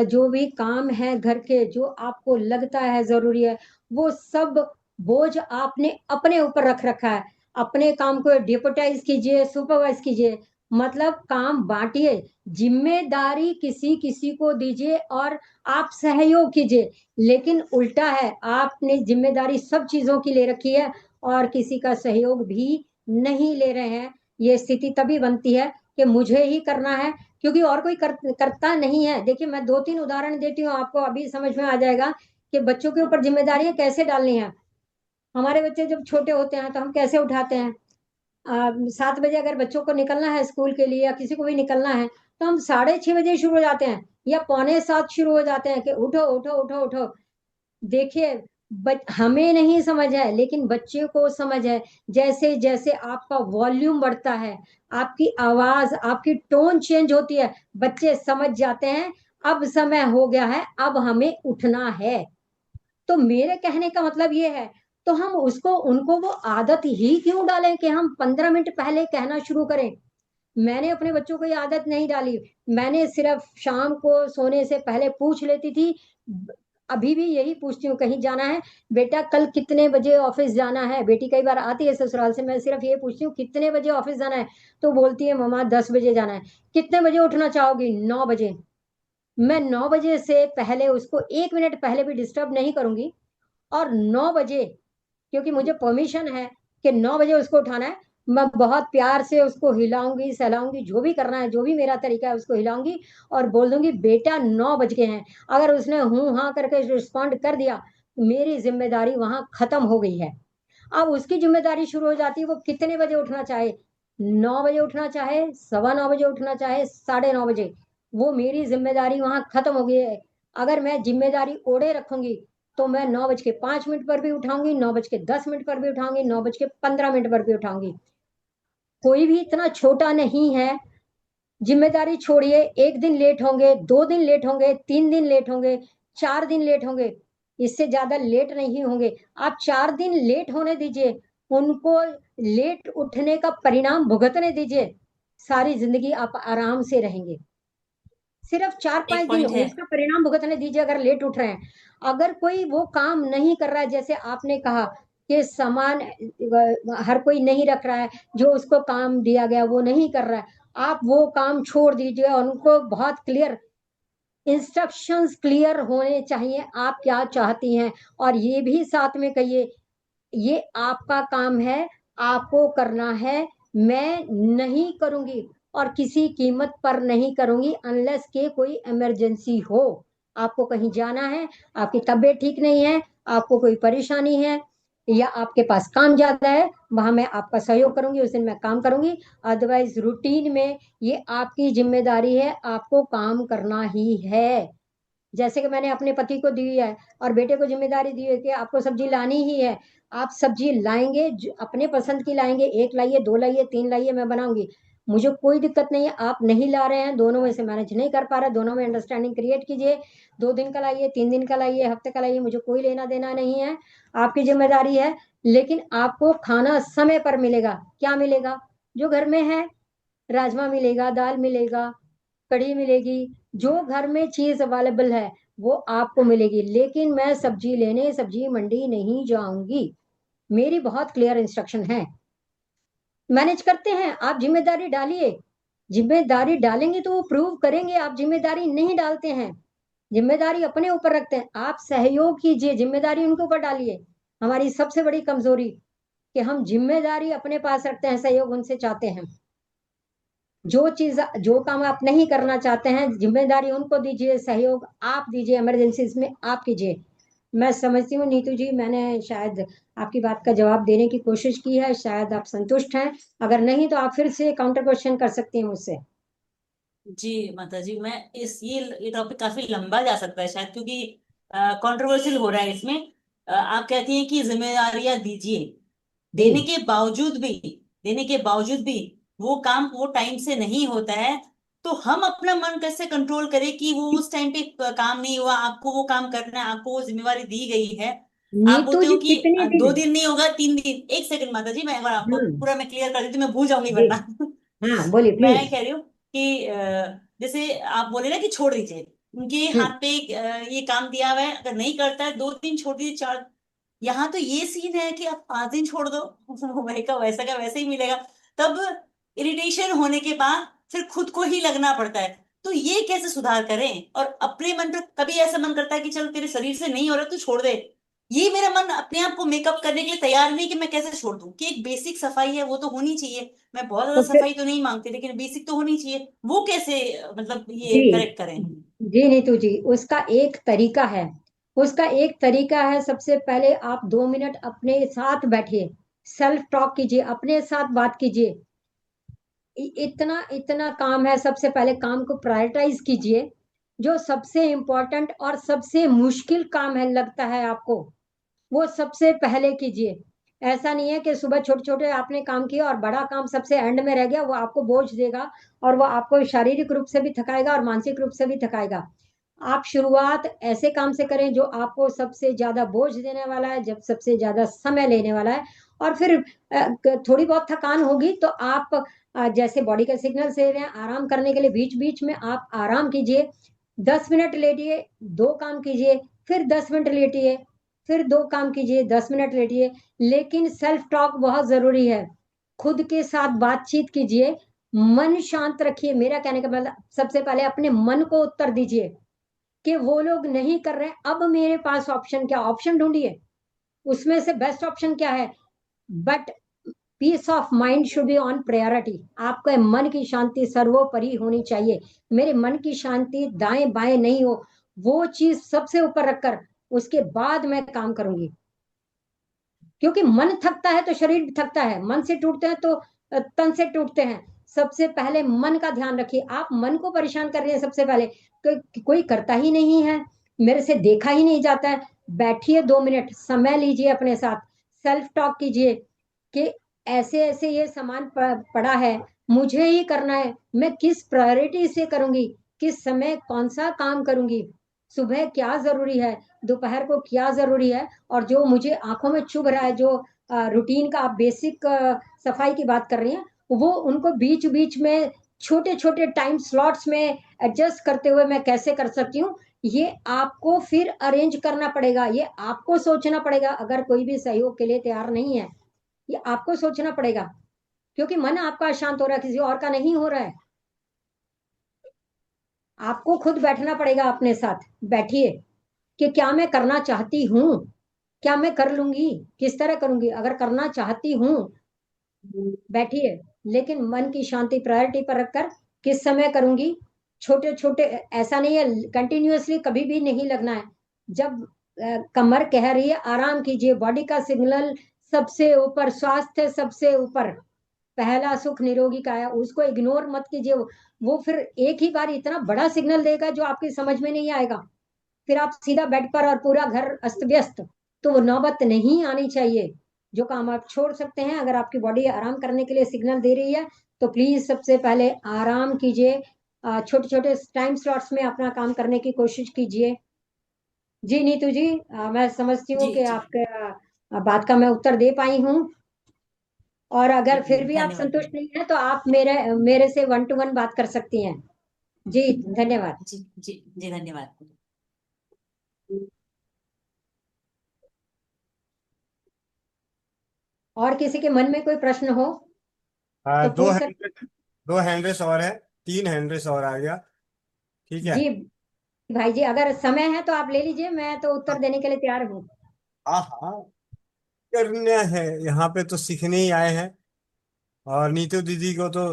Speaker 4: जो भी काम है घर के, जो आपको लगता है जरूरी है, वो सब बोझ आपने अपने ऊपर रख रखा है। अपने काम को डिपोटाइज कीजिए, सुपरवाइज कीजिए, मतलब काम बांटिए, जिम्मेदारी किसी किसी को दीजिए और आप सहयोग कीजिए। लेकिन उल्टा है, आपने जिम्मेदारी सब चीजों की ले रखी है और किसी का सहयोग भी नहीं ले रहे हैं। ये स्थिति तभी बनती है कि मुझे ही करना है, क्योंकि और कोई करता नहीं है। देखिए, मैं दो तीन उदाहरण देती हूँ, आपको अभी समझ में आ जाएगा कि बच्चों के ऊपर जिम्मेदारियां कैसे डालनी है। हमारे बच्चे जब छोटे होते हैं तो हम कैसे उठाते हैं? 7 बजे अगर बच्चों को निकलना है स्कूल के लिए या किसी को भी निकलना है, तो हम 6:30 बजे शुरू हो जाते हैं या 6:45 शुरू हो जाते हैं कि उठो उठो उठो उठो। देखिए, हमें नहीं समझ है लेकिन बच्चे को समझ है। जैसे जैसे आपका वॉल्यूम बढ़ता है, आपकी आवाज, आपकी टोन चेंज होती है, बच्चे समझ जाते हैं अब समय हो गया है, अब हमें उठना है। तो मेरे कहने का मतलब ये है, तो हम उसको उनको वो आदत ही क्यों डालें कि हम 15 मिनट पहले कहना शुरू करें। मैंने अपने बच्चों को ये आदत नहीं डाली। मैंने सिर्फ शाम को सोने से पहले पूछ लेती थी। अभी भी यही पूछती हूँ, कहीं जाना है बेटा, कल कितने बजे ऑफिस जाना है? बेटी कई बार आती है ससुराल से, मैं सिर्फ ये पूछती हूँ कितने बजे ऑफिस जाना है? तो बोलती है मम्मा 10 बजे जाना है। कितने बजे उठना चाहोगी? 9 बजे। मैं 9 बजे से पहले उसको 1 मिनट पहले भी डिस्टर्ब नहीं करूंगी। और 9 बजे, क्योंकि मुझे परमिशन है कि 9 बजे उसको उठाना है, मैं बहुत प्यार से उसको हिलाऊंगी, सहलाऊंगी, जो भी करना है, जो भी मेरा तरीका है उसको हिलाऊंगी और बोल दूंगी बेटा 9 बज गए हैं। अगर उसने हूं हाँ करके रिस्पॉन्ड कर दिया, मेरी जिम्मेदारी वहां खत्म हो गई है। अब उसकी जिम्मेदारी शुरू हो जाती है, वो कितने बजे उठना चाहे, 9 बजे उठना चाहे, 9:15 बजे उठना चाहे, 9:30 बजे, वो मेरी जिम्मेदारी वहां खत्म हो गई है। अगर मैं जिम्मेदारी ओढ़े रखूंगी तो मैं 9:05 पर भी उठाऊंगी, 9:10 पर भी उठाऊंगी, 9:15 पर भी उठाऊंगी। कोई भी इतना छोटा नहीं है। जिम्मेदारी छोड़िए, एक दिन लेट होंगे, 2 दिन लेट होंगे, 3 दिन लेट होंगे, 4 दिन लेट होंगे, इससे ज्यादा लेट नहीं होंगे। आप 4 दिन लेट होने दीजिए, उनको लेट उठने का परिणाम भुगतने दीजिए, सारी जिंदगी आप आराम से रहेंगे। सिर्फ चार
Speaker 3: एक
Speaker 4: पांच दिन
Speaker 3: पॉइंट है।
Speaker 4: उसका परिणाम भुगतने दीजिए अगर लेट उठ रहे हैं। अगर कोई वो काम नहीं कर रहा है, जैसे आपने कहा कि सामान हर कोई नहीं रख रहा है, जो उसको काम दिया गया वो नहीं कर रहा है, आप वो काम छोड़ दीजिए और उनको बहुत क्लियर इंस्ट्रक्शंस क्लियर होने चाहिए आप क्या चाहती हैं। और ये भी साथ में कहिए, ये आपका काम है, आपको करना है, मैं नहीं करूंगी और किसी कीमत पर नहीं करूंगी अनलेस के कोई इमरजेंसी हो। आपको कहीं जाना है, आपकी तबीयत ठीक नहीं है, आपको कोई परेशानी है या आपके पास काम ज्यादा है, वहां मैं आपका सहयोग करूंगी, उस दिन मैं काम करूंगी। अदरवाइज रूटीन में ये आपकी जिम्मेदारी है, आपको काम करना ही है। जैसे कि मैंने अपने पति को दी है और बेटे को जिम्मेदारी दी है कि आपको सब्जी लानी ही है। आप सब्जी लाएंगे, अपने पसंद की लाएंगे, एक लाइए, दो लाइए, तीन लाइए, मैं बनाऊंगी, मुझे कोई दिक्कत नहीं है। आप नहीं ला रहे हैं, दोनों में से मैनेज नहीं कर पा रहे, दोनों में अंडरस्टैंडिंग क्रिएट कीजिए। 2 दिन का लाइए, 3 दिन का लाइए, हफ्ते का लाइए, मुझे कोई लेना देना नहीं है, आपकी जिम्मेदारी है। लेकिन आपको खाना समय पर मिलेगा। क्या मिलेगा? जो घर में है, राजमा मिलेगा, दाल मिलेगा, कढ़ी मिलेगी, जो घर में चीज अवेलेबल है वो आपको मिलेगी। लेकिन मैं सब्जी लेने सब्जी मंडी नहीं जाऊंगी। मेरी बहुत क्लियर इंस्ट्रक्शन है। मैनेज करते हैं, आप जिम्मेदारी डालिए। जिम्मेदारी डालेंगे तो वो प्रूव करेंगे। आप जिम्मेदारी नहीं डालते हैं, जिम्मेदारी अपने ऊपर रखते हैं, आप सहयोग कीजिए, जिम्मेदारी उनके ऊपर डालिए। हमारी सबसे बड़ी कमजोरी कि हम जिम्मेदारी अपने पास रखते हैं, सहयोग उनसे चाहते हैं। जो चीज, जो काम आप नहीं करना चाहते हैं, जिम्मेदारी उनको दीजिए, सहयोग आप दीजिए, इमरजेंसीज में आप कीजिए। मैं समझती हूँ नीतू जी, मैंने शायद आपकी बात का जवाब देने की कोशिश की है, शायद आप संतुष्ट हैं। अगर नहीं तो आप फिर से काउंटर क्वेश्चन कर सकती हैं मुझसे।
Speaker 3: जी माता जी, मैं इस ये टॉपिक काफी लंबा जा सकता है शायद, क्योंकि कंट्रोवर्शियल हो रहा है इसमें। आप कहती हैं कि जिम्मेदारियां दीजिए, देने
Speaker 4: जी
Speaker 3: के बावजूद भी देने के बावजूद भी वो काम वो टाइम से नहीं होता है, तो हम अपना मन कैसे कंट्रोल करें कि वो उस टाइम पे काम नहीं हुआ, आपको वो काम करना है, आपको वो जिम्मेवारी दी गई है। आप
Speaker 4: नीतू
Speaker 3: बोलते हो
Speaker 4: जी
Speaker 3: कि
Speaker 4: कितने
Speaker 3: 2 दिन
Speaker 4: दिन।
Speaker 3: नहीं होगा, 3 दिन। एक सेकंड माता जी, मैं एक बार आपको
Speaker 4: हम्म।
Speaker 3: पूरा मैं क्लियर कर देती हूँ, मैं भूल जाऊंगी
Speaker 4: जी।
Speaker 3: वरना।
Speaker 4: हाँ बोलिए
Speaker 3: मैं
Speaker 4: प्लीज।
Speaker 3: कह रही हूँ कि जैसे आप बोले ना कि छोड़ दीजिए, उनके
Speaker 4: हम्म।
Speaker 3: हाथ पे ये काम दिया हुआ है, अगर नहीं करता है 2 दिन छोड़ दीजिए, 4। यहाँ तो ये सीन है कि आप 5 दिन छोड़ दो, वही का वैसा का वैसे ही मिलेगा। तब इरिटेशन होने के बाद फिर खुद को ही लगना पड़ता है। तो ये कैसे सुधार करें? और अपने मन पे कभी ऐसा मन करता है कि चल तेरे शरीर से नहीं हो रहा तो छोड़ दे, ये मेरा मन अपने आप को मेकअप करने के लिए तैयार नहीं कि मैं कैसे छोड़ दूं, कि एक बेसिक सफाई है वो तो होनी चाहिए। मैं बहुत ज्यादा
Speaker 4: तो फिर
Speaker 3: सफाई तो नहीं मांगती, लेकिन बेसिक तो होनी चाहिए, वो कैसे मतलब
Speaker 4: जी,
Speaker 3: ये करेक्ट करें?
Speaker 4: जी नीतू जी, उसका एक तरीका है। उसका एक तरीका है, सबसे पहले आप 2 मिनट अपने साथ बैठिए, सेल्फ टॉक कीजिए, अपने साथ बात कीजिए। इतना इतना काम है, सबसे पहले काम को प्रायोरिटाइज कीजिए। जो सबसे इम्पोर्टेंट और सबसे मुश्किल काम है लगता है आपको, वो सबसे पहले कीजिए। ऐसा नहीं है कि सुबह छोटे छोटे आपने काम किया और बड़ा काम सबसे एंड में रह गया, वो आपको बोझ देगा और वो आपको शारीरिक रूप से भी थकाएगा और मानसिक रूप से भी थकाएगा। आप शुरुआत ऐसे काम से करें जो आपको सबसे ज्यादा बोझ देने वाला है, जब सबसे ज्यादा समय लेने वाला है। और फिर थोड़ी बहुत थकान होगी तो आप जैसे बॉडी का सिग्नल दे रहे हैं, आराम करने के लिए बीच बीच में आप आराम कीजिए। 10 मिनट लेटिए, 2 काम कीजिए, फिर 10 मिनट लेटिए, फिर 2 काम कीजिए, 10 मिनट लेटिए। लेकिन सेल्फ टॉक बहुत जरूरी है। खुद के साथ बातचीत कीजिए, मन शांत रखिए। मेरा कहने का मतलब, सबसे पहले अपने मन को उत्तर दीजिए कि वो लोग नहीं कर रहे, अब मेरे पास ऑप्शन क्या, ऑप्शन ढूंढिए, उसमें से बेस्ट ऑप्शन क्या है। But peace of mind should be on priority. आपके मन की शांति सर्वोपरि होनी चाहिए। मेरे मन की शांति दाएं बाएं नहीं हो, वो चीज सबसे ऊपर रखकर उसके बाद मैं काम करूंगी। क्योंकि मन थकता है तो शरीर भी थकता है, मन से टूटते हैं तो तन से टूटते हैं। सबसे पहले मन का ध्यान रखिए। आप मन को परेशान कर रहे हैं सबसे पहले, कोई करता ही नहीं है, मेरे से देखा ही नहीं जाता है। बैठिए, 2 मिनट समय लीजिए, अपने साथ सेल्फ टॉक कीजिए कि ऐसे ऐसे ये सामान पड़ा है, मुझे ही करना है, मैं किस प्रायोरिटी से करूंगी, किस समय कौन सा काम करूंगी, सुबह क्या जरूरी है, दोपहर को क्या जरूरी है। और जो मुझे आंखों में चुभ रहा है, जो रूटीन का आप बेसिक सफाई की बात कर रही हैं, वो उनको बीच बीच में छोटे छोटे टाइम स्लॉट्स में एडजस्ट करते हुए मैं कैसे कर सकती हूँ, ये आपको फिर अरेंज करना पड़ेगा, ये आपको सोचना पड़ेगा। अगर कोई भी सहयोग के लिए तैयार नहीं है, ये आपको सोचना पड़ेगा, क्योंकि मन आपका अशांत हो रहा है, किसी और का नहीं हो रहा है। आपको खुद बैठना पड़ेगा, अपने साथ बैठिए कि क्या मैं करना चाहती हूँ, क्या मैं कर लूंगी, किस तरह करूंगी। अगर करना चाहती हूँ, बैठिए, लेकिन मन की शांति प्रायोरिटी पर रखकर किस समय करूंगी। छोटे छोटे, ऐसा नहीं है कंटिन्यूअसली कभी भी नहीं लगना है। जब कमर कह रही है आराम कीजिए, बॉडी का सिग्नल सबसे ऊपर, स्वास्थ्य सबसे ऊपर, पहला सुख निरोगी काया, उसको इग्नोर मत कीजिए। वो फिर एक ही बार इतना बड़ा सिग्नल देगा जो आपकी समझ में नहीं आएगा, फिर आप सीधा बेड पर और पूरा घर अस्त व्यस्त। तो वो नौबत नहीं आनी चाहिए। जो काम आप छोड़ सकते हैं, अगर आपकी बॉडी आराम करने के लिए सिग्नल दे रही है, तो प्लीज सबसे पहले आराम कीजिए। छोटे छोटे टाइम स्लॉट्स में अपना काम करने की कोशिश कीजिए। जी नीतू जी, मैं समझती हूँ
Speaker 3: जी
Speaker 4: कि
Speaker 3: जी
Speaker 4: आपके बात का मैं उत्तर दे पाई हूँ। और
Speaker 3: जी
Speaker 4: अगर
Speaker 3: जी,
Speaker 4: फिर भी आप
Speaker 3: धन्यवाद।
Speaker 4: संतुष्ट नहीं है तो आप मेरे मेरे से 1 to 1 बात कर सकती हैं। जी धन्यवाद।
Speaker 3: जी जी जी, धन्यवाद।
Speaker 4: और किसी के मन में कोई प्रश्न हो तो
Speaker 1: दो
Speaker 4: पूछ सकते।
Speaker 1: हैंड दो हैंड रेस और है, 3 हैंड रेस और आ गया। ठीक है।
Speaker 4: जी भाई जी, अगर समय है तो आप ले लीजिए, मैं तो उत्तर देने के लिए तैयार हूँ।
Speaker 1: हाँ हाँ, करना है, यहाँ पे तो सीखने ही आए हैं। और नीतू दीदी को तो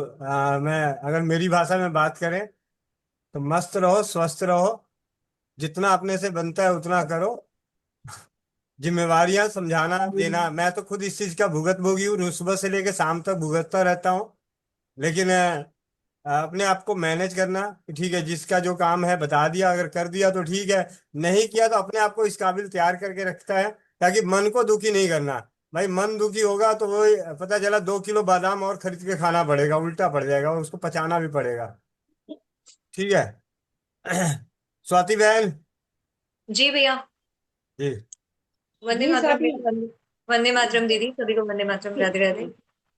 Speaker 1: मैं, अगर मेरी भाषा में बात करें तो मस्त रहो, स्वस्थ रहो, जितना अपने से बनता है उतना करो। जिम्मेवारियां समझाना देना, मैं तो खुद इस चीज का भुगत भोगी हूँ, सुबह से लेकर शाम तक भुगतता रहता हूँ। लेकिन अपने आप को मैनेज करना कि ठीक है, जिसका जो काम है बता दिया, अगर कर दिया तो ठीक है, नहीं किया तो अपने आप को इस काबिल तैयार करके रखता है, ताकि मन को दुखी नहीं करना। भाई मन दुखी होगा तो वो पता चला 2 किलो बादाम और खरीद के खाना पड़ेगा, उल्टा पड़ जाएगा और उसको पचाना भी पड़ेगा। ठीक है। स्वाति बहन।
Speaker 5: जी भैया।
Speaker 1: जी।
Speaker 5: वंदे
Speaker 4: जी
Speaker 5: मातरम
Speaker 4: स्वाति।
Speaker 5: भैया, वंदे मातरम दीदी, सभी को वंदे मातरम, राधे राधे।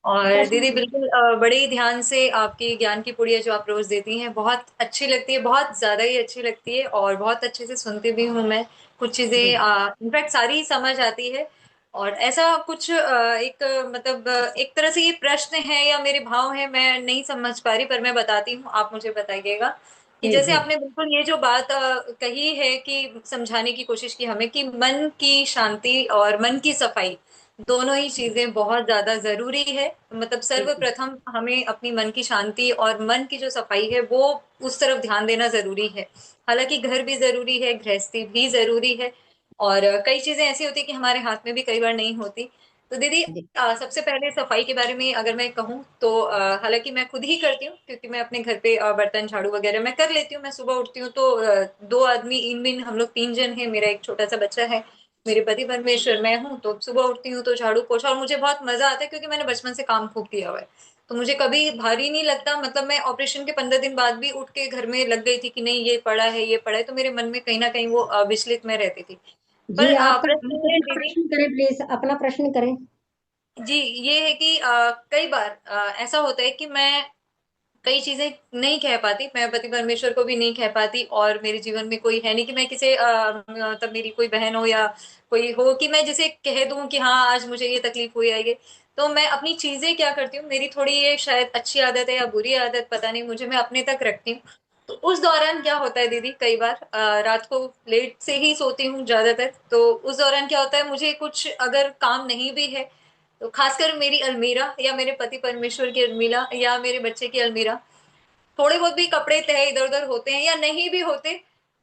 Speaker 5: और
Speaker 4: प्रश्न
Speaker 5: दीदी बिल्कुल बड़े ही ध्यान से आपकी ज्ञान की पुड़िया जो आप रोज देती हैं बहुत अच्छी लगती है, बहुत ज्यादा ही अच्छी लगती है और बहुत अच्छे से सुनती भी हूँ मैं। कुछ चीजें
Speaker 4: जी
Speaker 5: इनफैक्ट सारी ही समझ आती है। और ऐसा कुछ एक मतलब एक तरह से ये प्रश्न है या मेरे भाव है, मैं नहीं समझ पा रही, पर मैं बताती हूँ, आप मुझे बताइएगा कि
Speaker 4: जी
Speaker 5: जैसे
Speaker 4: जी
Speaker 5: आपने बिल्कुल ये जो बात कही है कि समझाने की कोशिश की हमें कि मन की शांति और मन की सफाई दोनों ही चीजें बहुत ज्यादा जरूरी है। मतलब
Speaker 4: बिल्कुल
Speaker 5: सर्वप्रथम हमें अपनी मन की शांति और मन की जो सफाई है वो उस तरफ ध्यान देना जरूरी है। हालांकि घर भी जरूरी है, गृहस्थी भी जरूरी है और कई चीजें ऐसी होती है कि हमारे हाथ में भी कई बार नहीं होती। तो दीदी
Speaker 4: जी
Speaker 5: सबसे पहले सफाई के बारे में अगर मैं कहूँ तो हालांकि मैं खुद ही करती हूँ क्योंकि मैं अपने घर पे बर्तन झाड़ू वगैरह मैं कर लेती हूँ। मैं सुबह उठती हूँ तो दो आदमी इन बिन हम लोग 3 जन हैं, मेरा एक छोटा सा बच्चा है, मेरे पति परमेश्वर, मैं हूँ। तो सुबह उठती हूँ तो झाड़ू पोछा, और मुझे बहुत मजा आता है क्योंकि मैंने बचपन से काम खूब किया हुआ है। तो मुझे कभी भारी नहीं लगता। मतलब मैं ऑपरेशन के 15 दिन बाद भी उठ के घर में लग गई थी कि नहीं ये पड़ा है ये पड़ा है, तो मेरे मन में कहीं ना कहीं वो विचलित में रहती थी।
Speaker 4: जी
Speaker 5: पर
Speaker 4: आपका
Speaker 5: प्रश्न
Speaker 4: आप
Speaker 5: ये है
Speaker 4: अपना
Speaker 5: दीदी,
Speaker 4: प्रश्न करें प्लीज, अपना प्रश्न करें।
Speaker 5: जी ये है कि कई बार ऐसा होता है कि मैं कई चीजें नहीं कह पाती, मैं पति परमेश्वर को भी नहीं कह पाती और मेरे जीवन में कोई है नहीं कि मैं किसी मतलब मेरी कोई बहन हो या कोई हो कि मैं जिसे कह दूं कि हाँ आज मुझे ये तकलीफ हुई है ये। तो मैं अपनी चीजें क्या करती हूँ, मेरी थोड़ी ये शायद अच्छी आदत है या बुरी आदत पता नहीं मुझे, मैं अपने तक रखती हूँ। तो उस दौरान क्या होता है दीदी, कई बार रात को लेट से ही सोती हूँ ज्यादातर, तो उस दौरान क्या होता है मुझे कुछ अगर काम नहीं भी है तो खासकर मेरी अलमीरा या मेरे पति परमेश्वर की अलमीरा या मेरे बच्चे की अलमीरा, थोड़े बहुत भी कपड़े तय इधर उधर होते हैं या नहीं भी होते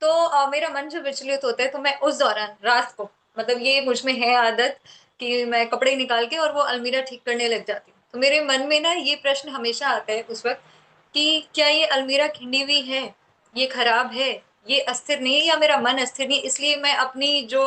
Speaker 5: तो मेरा मन जो विचलित होता है तो मैं उस दौरान रात को, मतलब ये मुझ में है आदत कि मैं कपड़े निकाल के और वो अलमीरा ठीक करने लग जाती हूँ। तो मेरे मन में ना ये प्रश्न हमेशा आता है उस वक्त कि क्या ये अलमीरा खिंडी हुई है, ये खराब है, ये अस्थिर नहीं है, या मेरा मन अस्थिर नहीं है, इसलिए मैं अपनी जो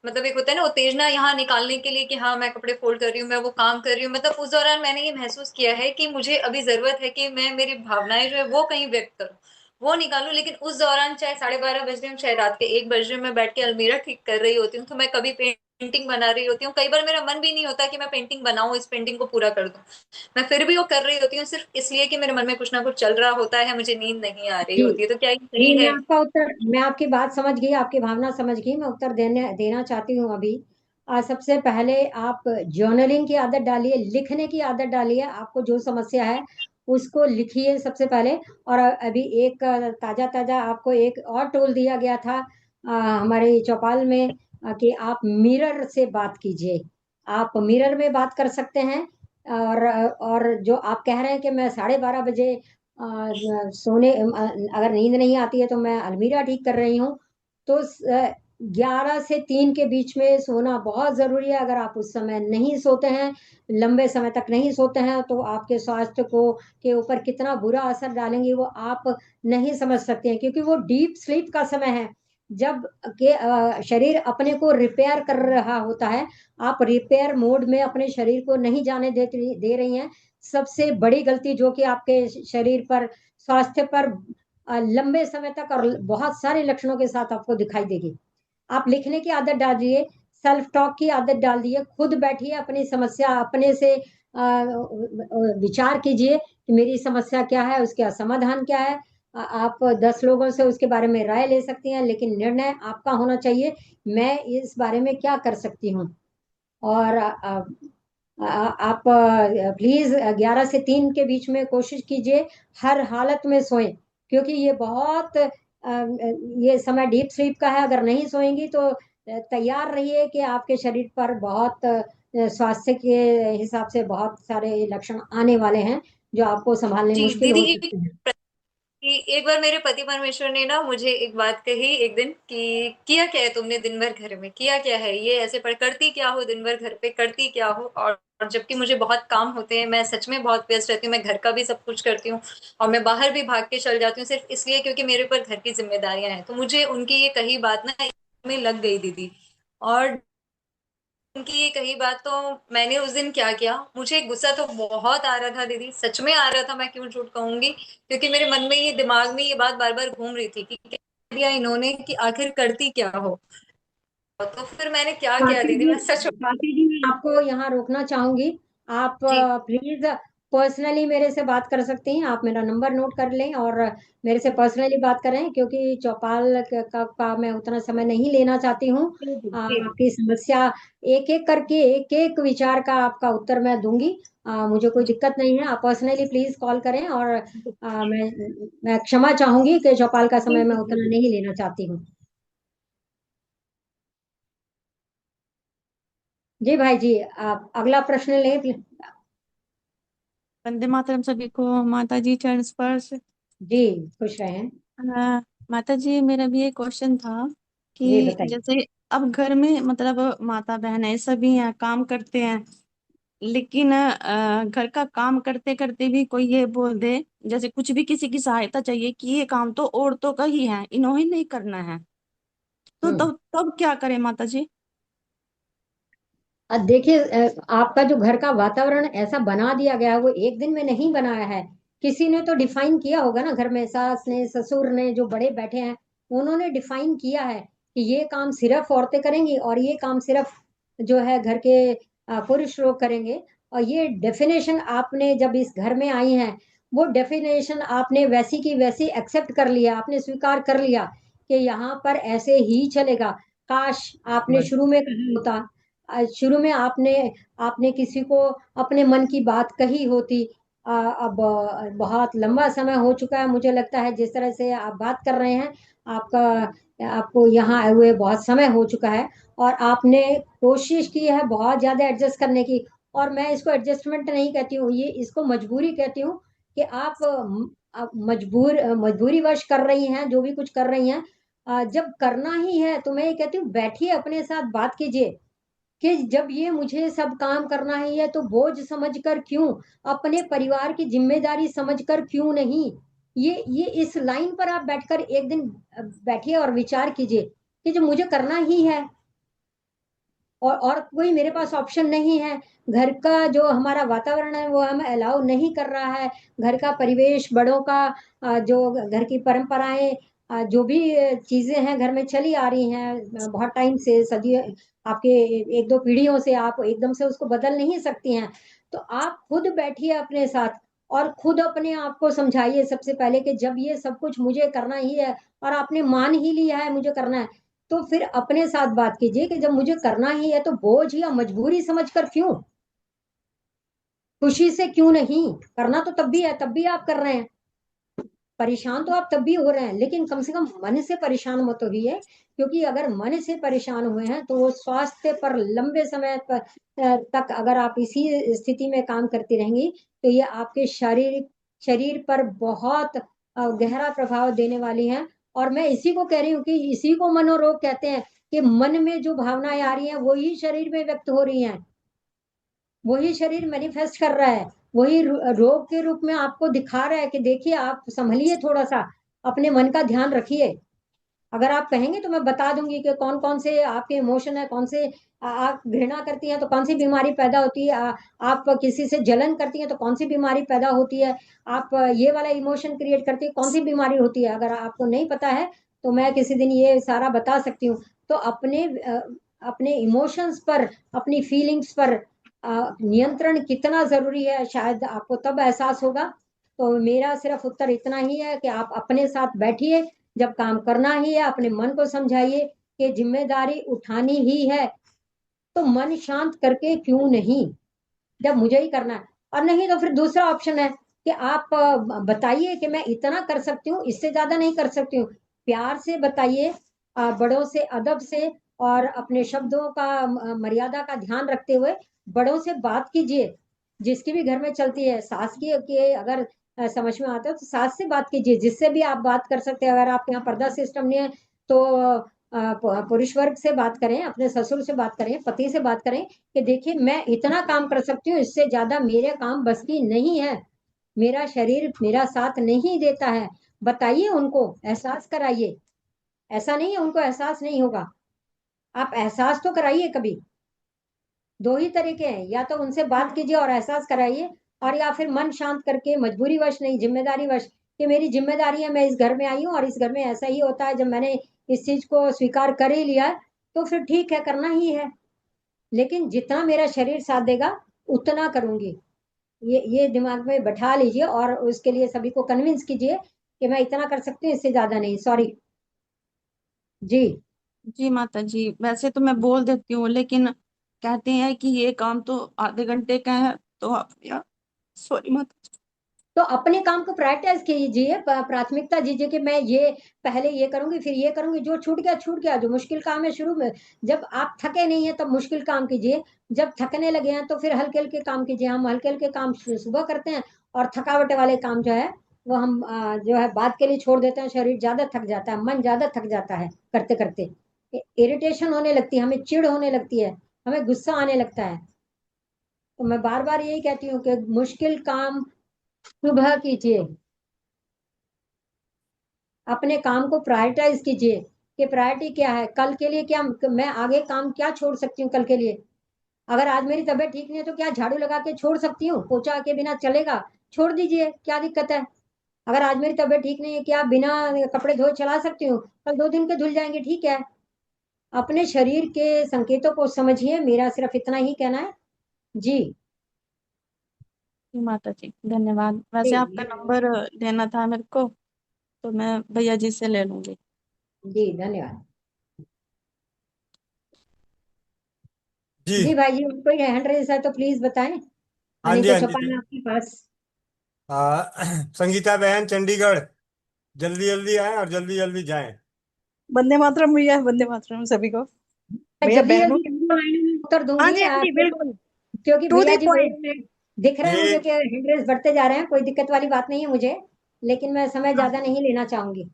Speaker 5: मतलब एक होता है ना उत्तेजना यहाँ निकालने के लिए कि हाँ मैं कपड़े फोल्ड कर रही हूँ, मैं वो काम कर रही हूँ, मतलब उस दौरान मैंने ये महसूस किया है कि मुझे अभी जरूरत है कि मैं मेरी भावनाएं जो है वो कहीं व्यक्त करूँ, वो निकालूं। लेकिन उस दौरान चाहे 12:30 बज रहे हो चाहे रात के 1 बज रहे हो, मैं बैठ के अलमीरा ठीक कर रही होती हूँ, तो मैं कभी पेंटिंग बना रही होती हूँ, कई बार मेरा मन भी नहीं होता कि मैं पेंटिंग बनाऊं, इस पेंटिंग को पूरा कर दूं, मैं फिर भी वो कर रही होती हूँ सिर्फ इसलिए कि मेरे मन में कुछ ना कुछ चल रहा होता है, मुझे नींद नहीं आ रही
Speaker 4: जी
Speaker 5: होती है। तो क्या ये
Speaker 4: जी
Speaker 5: सही
Speaker 4: मैं
Speaker 5: है?
Speaker 4: आपका उत्तर, मैं आपकी बात समझ गई, आपकी भावना समझ गई, मैं उत्तर देने देना चाहती हूँ अभी। सबसे पहले आप जर्नलिंग की आदत डालिए, लिखने की आदत डालिए, आपको जो समस्या है उसको लिखिए सबसे पहले। और अभी एक ताजा ताजा आपको एक और टूल दिया गया था हमारे चौपाल में, कि आप मिरर से बात कीजिए। आप मिरर में बात कर सकते हैं। और जो आप कह रहे हैं कि मैं 12:30 बजे सोने अगर नींद नहीं आती है तो मैं अलमीरा ठीक कर रही हूँ, तो 11 से 3 के बीच में सोना बहुत जरूरी है। अगर आप उस समय नहीं सोते हैं, लंबे समय तक नहीं सोते हैं, तो आपके स्वास्थ्य को के ऊपर कितना बुरा असर डालेंगे वो आप नहीं समझ सकते हैं, क्योंकि वो डीप स्लीप का समय है जब के शरीर अपने को रिपेयर कर रहा होता है। आप रिपेयर मोड में अपने शरीर को नहीं जाने दे रही हैं। सबसे बड़ी गलती जो कि आपके शरीर पर, स्वास्थ्य पर लंबे समय तक और बहुत सारे लक्षणों के साथ आपको दिखाई देगी। आप लिखने की आदत डालिए, सेल्फ टॉक की आदत डाल दिए, खुद बैठिए, अपनी समस्या अपने से विचार कीजिए कि मेरी समस्या क्या है, उसका समाधान क्या है। आप 10 लोगों से उसके बारे में राय ले सकती हैं, लेकिन निर्णय आपका होना चाहिए, मैं इस बारे में क्या कर सकती हूँ। और आप प्लीज 11 से 3 के बीच में कोशिश कीजिए, हर हालत में सोएं, क्योंकि ये बहुत ये समय डीप स्लीप का है। अगर नहीं सोएंगी तो तैयार रहिए कि आपके शरीर पर बहुत स्वास्थ्य के हिसाब से बहुत सारे लक्षण आने वाले हैं जो आपको संभालने
Speaker 5: जी
Speaker 4: मुश्किल हो
Speaker 5: दीदी,
Speaker 4: सकते हैं।
Speaker 5: कि एक बार मेरे पति परमेश्वर ने ना मुझे एक बात कही एक दिन कि किया क्या है तुमने दिन भर घर में, किया क्या है ये, ऐसे पर करती क्या हो दिन भर घर पे, करती क्या हो। और जबकि मुझे बहुत काम होते हैं, मैं सच में बहुत व्यस्त रहती हूँ, मैं घर का भी सब कुछ करती हूँ और मैं बाहर भी भाग के चल जाती हूँ सिर्फ इसलिए क्योंकि मेरे ऊपर घर की जिम्मेदारियां हैं। तो मुझे उनकी ये कही बात ना में लग गई दीदी। और उनकी ये कही बात, तो मैंने उस दिन क्या किया, मुझे गुस्सा तो बहुत आ रहा था दीदी, सच में आ रहा था, मैं क्यों झूठ कहूंगी, क्योंकि मेरे मन में ये दिमाग में ये बात बार बार घूम रही थी कि क्या दिया इन्होंने, कि आखिर करती क्या हो। तो फिर मैंने क्या किया
Speaker 4: स्वाति
Speaker 5: दीदी,
Speaker 4: जी,
Speaker 5: मैं सच।
Speaker 4: स्वाति जी, मैं आपको यहाँ रोकना चाहूंगी। आप
Speaker 5: जी
Speaker 4: प्लीज पर्सनली मेरे से बात कर सकती हैं। आप मेरा नंबर नोट कर लें और मेरे से पर्सनली बात करें, क्योंकि चौपाल का मैं उतना समय नहीं लेना चाहती हूँ।
Speaker 5: जी जी जी
Speaker 4: आपकी समस्या एक एक करके, एक एक विचार का आपका उत्तर मैं दूंगी। मुझे कोई
Speaker 5: जी
Speaker 4: दिक्कत नहीं है। आप पर्सनली प्लीज कॉल करें। और
Speaker 5: जी
Speaker 4: मैं क्षमा चाहूंगी कि चौपाल का
Speaker 5: जी
Speaker 4: समय मैं
Speaker 5: जी
Speaker 4: उतना
Speaker 5: जी।
Speaker 4: नहीं लेना चाहती हूँ। जी भाई जी, आप अगला प्रश्न लें।
Speaker 7: वंदे मातरम सभी को। माता जी चरण स्पर्श।
Speaker 4: जी, खुश रहें।
Speaker 7: माता जी, मेरा भी एक क्वेश्चन था
Speaker 4: जी
Speaker 7: कि
Speaker 4: बताइए।
Speaker 7: जैसे अब घर में मतलब माता बहन है सभी हैं, काम करते हैं, लेकिन घर का काम करते करते भी कोई ये बोल दे, जैसे कुछ भी किसी की सहायता चाहिए कि ये काम तो औरतों का ही है, इन्होंने नहीं करना है, तो
Speaker 4: हम्म।
Speaker 7: तब तब क्या करें माता जी?
Speaker 4: अब देखिए, आपका जो घर का वातावरण ऐसा बना दिया गया है, वो एक दिन में नहीं बनाया है। किसी ने तो डिफाइन किया होगा ना, घर में सास ने, ससुर ने, जो बड़े बैठे हैं, उन्होंने डिफाइन किया है कि ये काम सिर्फ औरतें करेंगी और ये काम सिर्फ जो है घर के पुरुष लोग करेंगे। और ये डेफिनेशन आपने जब इस घर में आई हैं, वो डेफिनेशन आपने वैसी की वैसी एक्सेप्ट कर लिया, आपने स्वीकार कर लिया कि यहाँ पर ऐसे ही चलेगा। काश आपने शुरू में कहा होता, शुरू में आपने आपने किसी को अपने मन की बात कही होती। अब बहुत लंबा समय हो चुका है, मुझे लगता है जिस तरह से आप बात कर रहे हैं, आपका आपको यहाँ आए हुए बहुत समय हो चुका है। और आपने कोशिश की है बहुत ज्यादा एडजस्ट करने की। और मैं इसको एडजस्टमेंट नहीं कहती हूँ, ये इसको मजबूरी कहती हूँ कि आप मजबूरी वश कर रही हैं जो भी कुछ कर रही हैं। जब करना ही है तो मैं ये कहती हूँ, बैठिए अपने साथ बात कीजिए कि जब ये मुझे सब काम करना ही है तो बोझ समझकर क्यों, अपने परिवार की जिम्मेदारी समझकर क्यों नहीं। ये इस लाइन पर आप बैठकर एक दिन बैठिए और विचार कीजिए कि जो मुझे करना ही है, और कोई मेरे पास ऑप्शन नहीं है। घर का जो हमारा वातावरण है वो हमें अलाउ नहीं कर रहा है। घर का परिवेश, बड़ों का जो घर की परंपराएं, जो भी चीजें हैं घर में चली आ रही हैं बहुत टाइम से, सदी आपके एक दो पीढ़ियों से, आप एकदम से उसको बदल नहीं सकती हैं। तो आप खुद बैठिए अपने साथ और खुद अपने आप को समझाइए सबसे पहले कि जब ये सब कुछ मुझे करना ही है और आपने मान ही लिया है मुझे करना है, तो फिर अपने साथ बात कीजिए कि जब मुझे करना ही है तो बोझ या मजबूरी समझकर क्यों, खुशी से क्यों नहीं। करना तो तब भी है, तब भी आप कर रहे हैं। परेशान तो आप तब भी हो रहे हैं, लेकिन कम से कम मन से परेशान मत होइए। क्योंकि अगर मन से परेशान हुए हैं तो वो स्वास्थ्य पर लंबे समय पर तक अगर आप इसी स्थिति में काम करती रहेंगी तो ये आपके शरीर पर बहुत गहरा प्रभाव देने वाली हैं। और मैं इसी को कह रही हूँ कि इसी को मनोरोग कहते हैं, कि मन में जो भावनाएं आ रही हैं वही शरीर में व्यक्त हो रही हैं, वही शरीर मैनिफेस्ट कर रहा है, वही रोग के रूप में आपको दिखा रहा है कि देखिए आप संभलिए, थोड़ा सा अपने मन का ध्यान रखिए। अगर आप कहेंगे तो मैं बता दूंगी कि कौन कौन से आपके इमोशन है, कौन से आप घृणा करती हैं तो कौन सी बीमारी पैदा होती है, आप किसी से जलन करती हैं तो कौन सी बीमारी पैदा होती है, आप ये वाला इमोशन क्रिएट करती है कौन सी बीमारी होती है। अगर आपको नहीं पता है तो मैं किसी दिन ये सारा बता सकती हूँ। तो अपने इमोशंस पर, अपनी फीलिंग्स पर नियंत्रण कितना जरूरी है शायद आपको तब एहसास होगा। तो मेरा सिर्फ उत्तर इतना ही है कि आप अपने साथ बैठिए, जब काम करना ही है अपने मन को समझाइए कि जिम्मेदारी उठानी ही है, तो मन शांत करके क्यों नहीं, जब मुझे ही करना है। और नहीं तो फिर दूसरा ऑप्शन है कि आप बताइए कि मैं इतना कर सकती हूँ, इससे ज्यादा नहीं कर सकती हूँ। प्यार से बताइए, बड़ों से अदब से और अपने शब्दों का मर्यादा का ध्यान रखते हुए बड़ों से बात कीजिए। जिसकी भी घर में चलती है, सास की के अगर समझ में आता है तो सास से बात कीजिए, जिससे भी आप बात कर सकते हैं। अगर आपके यहाँ पर्दा सिस्टम नहीं है तो पुरुष वर्ग से बात करें, अपने ससुर से बात करें, पति से बात करें कि देखिए मैं इतना काम कर सकती हूँ, इससे ज्यादा मेरे काम बस की नहीं है, मेरा शरीर मेरा साथ नहीं देता है। बताइए, उनको एहसास कराइए। ऐसा नहीं है उनको एहसास नहीं होगा, आप एहसास तो कराइए कभी। दो ही तरीके हैं, या तो उनसे बात कीजिए और एहसास कराइए, और या फिर मन शांत करके मजबूरी वश नहीं, जिम्मेदारी वश, कि मेरी जिम्मेदारी है, मैं इस घर में आई हूँ और इस घर में ऐसा ही होता है, जब मैंने इस चीज को स्वीकार कर ही लिया है, तो फिर ठीक है, करना ही है। लेकिन जितना मेरा शरीर साथ देगा उतना करूंगी। ये दिमाग में बैठा लीजिए और उसके लिए सभी को कन्विंस कीजिए कि मैं इतना कर सकती हूँ, इससे ज्यादा नहीं। सॉरी जी।
Speaker 7: जी माता जी, वैसे तो मैं बोल देती हूँ, लेकिन कहते हैं कि ये काम तो आधे घंटे का है, तो आप यार, सॉरी माता जी।
Speaker 4: तो अपने काम को प्रायोरिटाइज कीजिए, प्राथमिकता दीजिए कि मैं ये पहले ये करूंगी, फिर ये करूंगी, जो छूट गया छूट गया, जो मुश्किल काम है शुरू में, जब आप थके नहीं है तब मुश्किल काम कीजिए, जब थकने लगे हैं तो फिर हल्के हल्के काम कीजिए। हम हल्के हल्के काम सुबह करते हैं, और थकावट वाले काम जो है वो हम जो है बाद के लिए छोड़ देते हैं। शरीर ज्यादा थक जाता है, मन ज्यादा थक जाता है करते करते, इरिटेशन होने लगती है, हमें चिढ़ होने लगती है, हमें गुस्सा आने लगता है। तो मैं बार बार यही कहती हूँ कि मुश्किल काम सुबह कीजिए, अपने काम को प्रायोरिटाइज कीजिए कि प्रायोरिटी क्या है, कल के लिए क्या, मैं आगे काम क्या छोड़ सकती हूँ कल के लिए। अगर आज मेरी तबीयत ठीक नहीं है तो क्या झाड़ू लगा के छोड़ सकती हूँ, पोछा के बिना चलेगा, छोड़ दीजिए, क्या दिक्कत है। अगर आज मेरी तबीयत ठीक नहीं है, क्या बिना कपड़े धोए चला सकती हूँ, कल 2 दिन के धुल जाएंगे, ठीक है। अपने शरीर के संकेतों को समझिए, मेरा सिर्फ इतना ही कहना है जी।
Speaker 7: जी माता जी, धन्यवाद। वैसे आपका
Speaker 4: जी
Speaker 7: नंबर लेना था मेरे को, तो मैं भैया जी से ले लूंगी।
Speaker 4: जी धन्यवाद।
Speaker 1: जी।
Speaker 4: जी भाई जी, कोई हैंड रेस है तो प्लीज बताएं,
Speaker 1: हाँ
Speaker 4: नहीं
Speaker 1: जी,
Speaker 4: तो
Speaker 1: हाँ जी,
Speaker 4: छुपा है आपके पास।
Speaker 1: संगीता बहन चंडीगढ़, जल्दी जल्दी आए और जल्दी जल्दी जाएं।
Speaker 6: वंदे मातरम भैया, वंदे मातरम सभी को।
Speaker 4: मैं
Speaker 6: भैया
Speaker 4: जल्दी
Speaker 6: बहनों
Speaker 4: जल्दी
Speaker 6: के,
Speaker 4: दोनों लाइनों में उत्तर
Speaker 6: हाँ
Speaker 4: दूंगी,
Speaker 6: जी हाँ जी बिल्कुल,
Speaker 4: क्योंकि
Speaker 6: टू
Speaker 4: भैया
Speaker 6: द
Speaker 4: जी
Speaker 6: पॉइंट।
Speaker 4: में दिख रहा है मुझे
Speaker 1: ये
Speaker 4: कि हिंड्रेस बढ़ते जा रहे हैं, कोई दिक्कत वाली बात नहीं है मुझे, लेकिन मैं समय ज्यादा नहीं लेना चाहूंगी।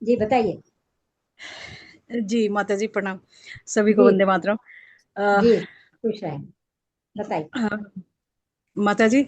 Speaker 4: जी बताइए।
Speaker 6: जी माता जी प्रणाम, सभी को
Speaker 4: जी
Speaker 6: वंदे मातरम। अ,
Speaker 4: जी खुश रहें, बताइए।
Speaker 6: हाँ, माता जी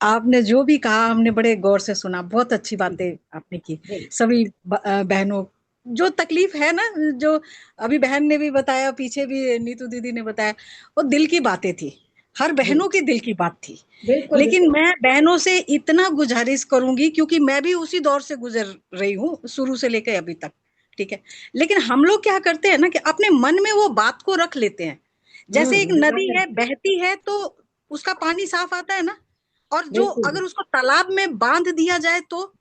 Speaker 6: आपने जो भी कहा हमने बड़े गौर से सुना, बहुत अच्छी बातें आपने की।
Speaker 4: जी
Speaker 6: सभी बहनों जो तकलीफ है ना, जो अभी बहन ने भी बताया, पीछे भी नीतू दीदी ने बताया, वो दिल की बातें थी, हर
Speaker 4: जी
Speaker 6: बहनों की दिल की बात थी।
Speaker 4: बिल्कुल
Speaker 6: लेकिन
Speaker 4: बिल्कुल।
Speaker 6: मैं बहनों से इतना गुजारिश करूंगी, क्योंकि मैं भी उसी दौर से गुजर रही हूँ शुरू से लेकर अभी तक, ठीक है। लेकिन हम लोग क्या करते हैं ना कि अपने मन में वो बात को रख लेते हैं। जैसे एक नदी है,
Speaker 4: बिल्कुल
Speaker 6: बहती है तो उसका पानी साफ आता है ना, और जो
Speaker 4: बिल्कुल।
Speaker 6: अगर उसको तालाब में बांध दिया जाए तो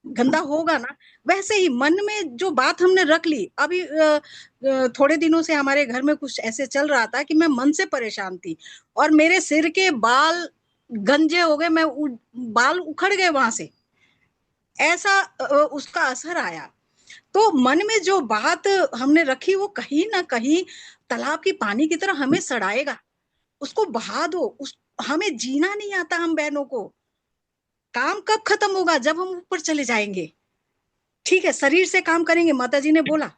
Speaker 6: गंदा होगा ना। वैसे ही मन में जो बात हमने रख ली, अभी थोड़े दिनों से हमारे घर में कुछ ऐसे चल रहा था कि मैं मन से परेशान थी, और मेरे सिर के बाल गंजे हो गए, बाल उखड़ गए वहां से, ऐसा उसका असर आया। तो मन में जो बात हमने रखी वो कहीं ना कहीं तालाब की पानी की तरह हमें सड़ाएगा। उसको बहा दो, उस हमें जीना नहीं आता हम बहनों को। काम कब खत्म होगा, जब हम ऊपर चले जाएंगे, ठीक है, शरीर से काम करेंगे, माता जी ने बोला।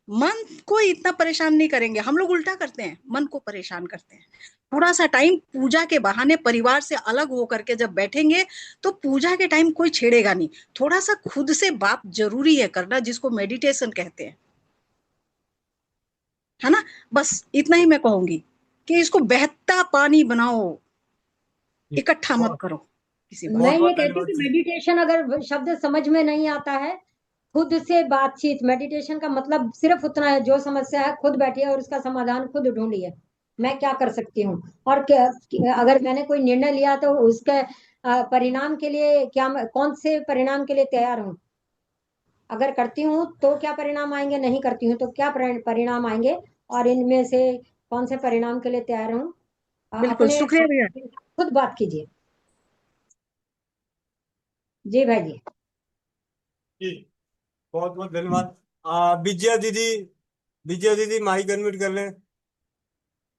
Speaker 6: मन को इतना परेशान नहीं करेंगे, हम लोग उल्टा करते हैं, मन को परेशान करते हैं। थोड़ा सा टाइम पूजा के बहाने परिवार से अलग होकर के जब बैठेंगे, तो पूजा के टाइम कोई छेड़ेगा नहीं। थोड़ा सा खुद से बात जरूरी है करना, जिसको मेडिटेशन कहते हैं, है ना। बस इतना ही मैं कहूंगी कि इसको बहता पानी बनाओ, इकट्ठा मत
Speaker 1: बहुत
Speaker 6: करो किसी
Speaker 4: मैं
Speaker 6: बात।
Speaker 1: बहुत
Speaker 4: ये
Speaker 1: बहुत
Speaker 4: कहती हूँ
Speaker 1: धन्यवाद
Speaker 4: कि
Speaker 1: जी।
Speaker 4: मेडिटेशन अगर शब्द समझ में नहीं आता है, खुद से बातचीत, मेडिटेशन का मतलब सिर्फ उतना है, जो समस्या है खुद बैठिए और उसका समाधान खुद ढूंढिए। मैं क्या कर सकती हूँ, और अगर मैंने कोई निर्णय लिया तो उसके परिणाम के लिए क्या, कौन से परिणाम के लिए तैयार हूँ। अगर करती हूँ तो क्या परिणाम आएंगे, नहीं करती हूँ तो क्या परिणाम आएंगे, और इनमें से कौन से परिणाम के लिए तैयार हूँ।
Speaker 6: बिल्कुल,
Speaker 4: अपने
Speaker 6: शुक्रिया भैया।
Speaker 4: खुद बात कीजिए। जी भाई जी।
Speaker 1: जी, बहुत बहुत धन्यवाद। विजया दीदी, विजया दीदी माइक अनम्यूट कर लें।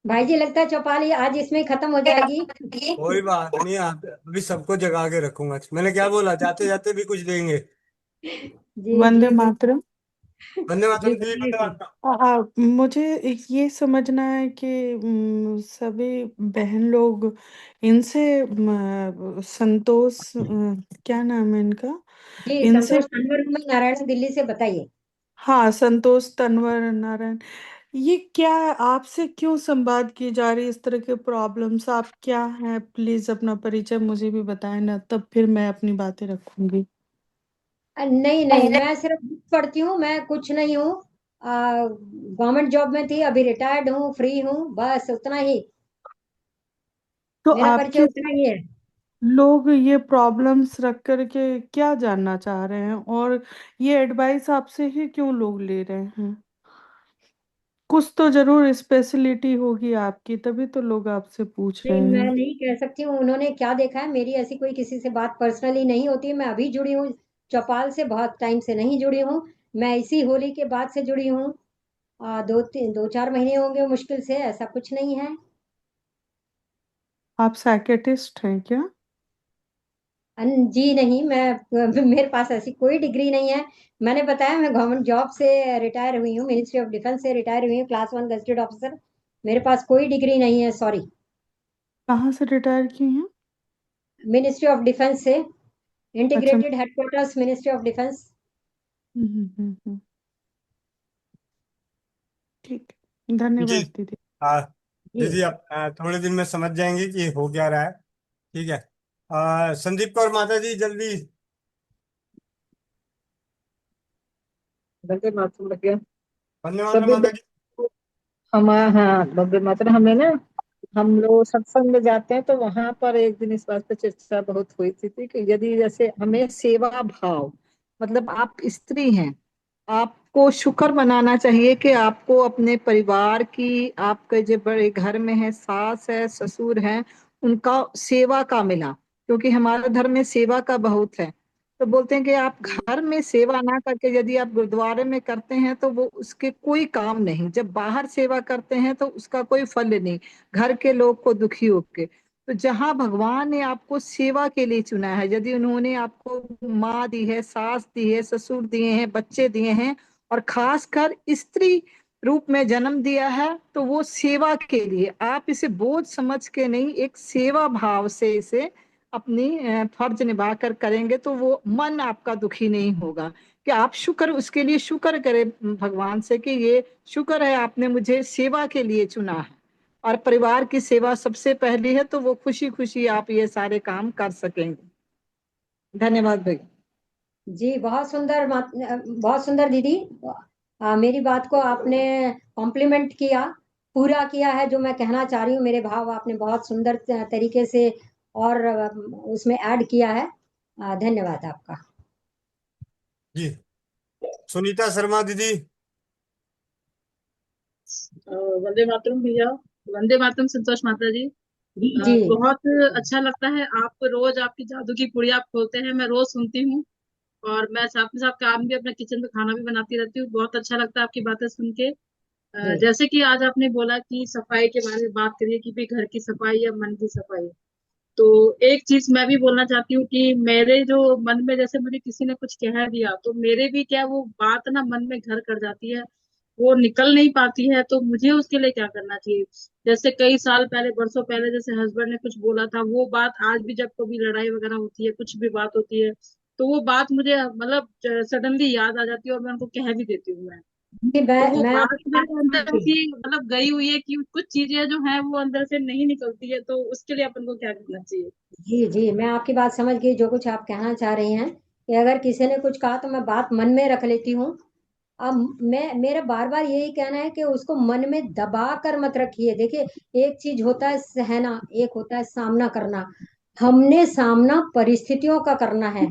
Speaker 4: भाई जी लगता है चौपाली आज इसमें ही खत्म हो जाएगी।
Speaker 1: कोई बात नहीं, आप अभी सबको जगा के रखूंगा। मैंने क्या बोला, जाते जाते भी कुछ देंगे।
Speaker 4: जी
Speaker 8: वंदे
Speaker 4: जी जी।
Speaker 8: मातरम।
Speaker 1: वंदे
Speaker 4: जी
Speaker 1: मातरम जी,
Speaker 4: बताइए
Speaker 1: वंदे
Speaker 4: जी।
Speaker 1: मातरम।
Speaker 8: मुझे ये समझना है कि सभी बहन लोग इनसे संतोष, क्या नाम है इनका,
Speaker 4: जी
Speaker 8: इनसे,
Speaker 4: संतोष तंवर नारायण दिल्ली से, बताइए।
Speaker 8: हाँ, संतोष तनवर नारायण, ये क्या है, आपसे क्यों संवाद की जा रही है इस तरह के प्रॉब्लम्स? आप क्या हैं? प्लीज अपना परिचय मुझे भी बताएं ना, तब फिर मैं अपनी बातें रखूंगी।
Speaker 4: नहीं नहीं, मैं सिर्फ बुक पढ़ती हूँ, मैं कुछ नहीं हूँ। गवर्नमेंट जॉब में थी, अभी रिटायर्ड हूँ, फ्री हूँ, बस उतना ही।
Speaker 8: तो
Speaker 4: मेरा परिचय
Speaker 8: आपके
Speaker 4: उतना ही है।
Speaker 8: लोग ये प्रॉब्लम्स रख करके क्या जानना चाह रहे हैं, और ये एडवाइस आपसे ही क्यों लोग ले रहे हैं? कुछ तो जरूर स्पेशलिटी होगी आपकी, तभी तो लोग आपसे पूछ
Speaker 4: नहीं,
Speaker 8: रहे
Speaker 4: मैं
Speaker 8: हैं।
Speaker 4: नहीं कह सकती हूँ उन्होंने क्या देखा है। मेरी ऐसी कोई किसी से बात पर्सनली नहीं होती है। मैं अभी जुड़ी हूँ चौपाल से, बहुत टाइम से नहीं जुड़ी हूँ। मैं इसी होली के बाद से जुड़ी हूँ। 2-4 महीने होंगे मुश्किल से, ऐसा कुछ नहीं है।
Speaker 8: आप साइकेटिस्ट हैं क्या?
Speaker 4: जी नहीं, मैं मेरे पास ऐसी कोई डिग्री नहीं है। मैंने बताया, मैं गवर्नमेंट जॉब से रिटायर हुई हूँ, मिनिस्ट्री ऑफ डिफेंस से रिटायर हुई हूँ, क्लास 1 गजेटेड ऑफिसर। मेरे पास कोई डिग्री नहीं है, सॉरी।
Speaker 8: कहाँ से रिटायर की हैं?
Speaker 4: मिनिस्ट्री ऑफ डिफेंस से,
Speaker 8: अच्छा।
Speaker 4: Integrated headquarters ministry of defence.
Speaker 8: ठीक है,
Speaker 1: जी।
Speaker 8: धन्यवाद दीदी।
Speaker 1: हाँ
Speaker 4: जी
Speaker 1: दीदी, आप थोड़े दिन में समझ जाएंगे कि हो क्या रहा है। ठीक है। संदीप कौर माता जी, जल्दी।
Speaker 9: वंदे मातरम लग गया।
Speaker 1: वंदे मातरम
Speaker 9: सभी
Speaker 1: माता जी।
Speaker 9: हम हाँ वंदे मातरम। हमें ना, हम लोग सत्संग में जाते हैं तो वहां पर एक दिन इस बात पे चर्चा बहुत हुई थी कि यदि जैसे हमें सेवा भाव, मतलब आप स्त्री हैं, आपको शुक्र मनाना चाहिए कि आपको अपने परिवार की, आपके जो बड़े घर में है, सास है, ससुर हैं, उनका सेवा का मिला, क्योंकि हमारे धर्म में सेवा का बहुत है। तो बोलते हैं कि आप घर में सेवा ना करके यदि आप गुरुद्वारे में करते हैं तो वो उसके कोई काम नहीं, जब बाहर सेवा करते हैं तो उसका कोई फल नहीं, घर के लोग को दुखी होके। तो जहां भगवान ने आपको सेवा के लिए चुना है, यदि उन्होंने आपको माँ दी है, सास दी है, ससुर दिए हैं, बच्चे दिए हैं, और खासकर स्त्री रूप में जन्म दिया है, तो वो सेवा के लिए, आप इसे बोझ समझ के नहीं, एक सेवा भाव से इसे अपनी फर्ज निभा कर करेंगे तो वो मन आपका दुखी नहीं होगा। कि आप शुक्र, उसके लिए शुक्र करें भगवान से कि ये शुक्र है आपने मुझे सेवा के लिए चुना है, और परिवार की सेवा सबसे पहली है, तो वो खुशी खुशी आप ये सारे काम कर सकेंगे। धन्यवाद भैया।
Speaker 4: जी, बहुत सुंदर दीदी। मेरी बात को आपने कॉम्प्लीमेंट किया, पूरा किया है जो मैं कहना चाह रही हूँ। मेरे भाव आपने बहुत सुंदर तरीके से और उसमें ऐड किया है। धन्यवाद आपका।
Speaker 1: जी। सुनीता शर्मा दीदी।
Speaker 10: वंदे मातरम भैया। वंदे मातरम संतोष माता जी।
Speaker 4: जी
Speaker 10: बहुत अच्छा लगता है, आप रोज आपकी जादू की पुड़िया आप खोलते हैं, मैं रोज सुनती हूँ। और मैं साथ में साथ काम भी, अपने किचन में खाना भी बनाती रहती हूँ। बहुत अच्छा लगता है आपकी बातें सुन के।
Speaker 4: जी
Speaker 10: जैसे कि आज आपने बोला कि सफाई के बारे में बात करिए कि भी घर की सफाई या मन की सफाई। तो एक चीज मैं भी बोलना चाहती हूँ कि मेरे जो मन में, जैसे मुझे किसी ने कुछ कह दिया तो मेरे भी क्या वो बात ना मन में घर कर जाती है, वो निकल नहीं पाती है। तो मुझे उसके लिए क्या करना चाहिए? जैसे कई साल पहले, बरसों पहले, जैसे हस्बैंड ने कुछ बोला था, वो बात आज भी जब कभी लड़ाई वगैरह होती है, कुछ भी बात होती है, तो वो बात मुझे मतलब सडनली याद आ जाती है और मैं उनको कह भी देती हूँ मैं।
Speaker 4: जी,
Speaker 10: तो वो
Speaker 4: मैं
Speaker 10: बात
Speaker 4: आपकी बात
Speaker 10: मेरे अंदर
Speaker 4: जी
Speaker 10: ऐसी मतलब गई हुई है कि कुछ चीजें जो है वो अंदर से नहीं निकलती है, तो उसके लिए अपन को क्या करना चाहिए?
Speaker 4: जी जी, मैं आपकी बात समझ गई, जो कुछ आप कहना चाह रही हैं कि अगर किसी ने कुछ कहा तो मैं बात मन में रख लेती हूँ। अब मैं, मेरा बार बार यही कहना है कि उसको मन में दबा कर मत रखिए। देखिए, एक चीज होता है सहना, एक होता है सामना करना। हमने सामना परिस्थितियों का करना है,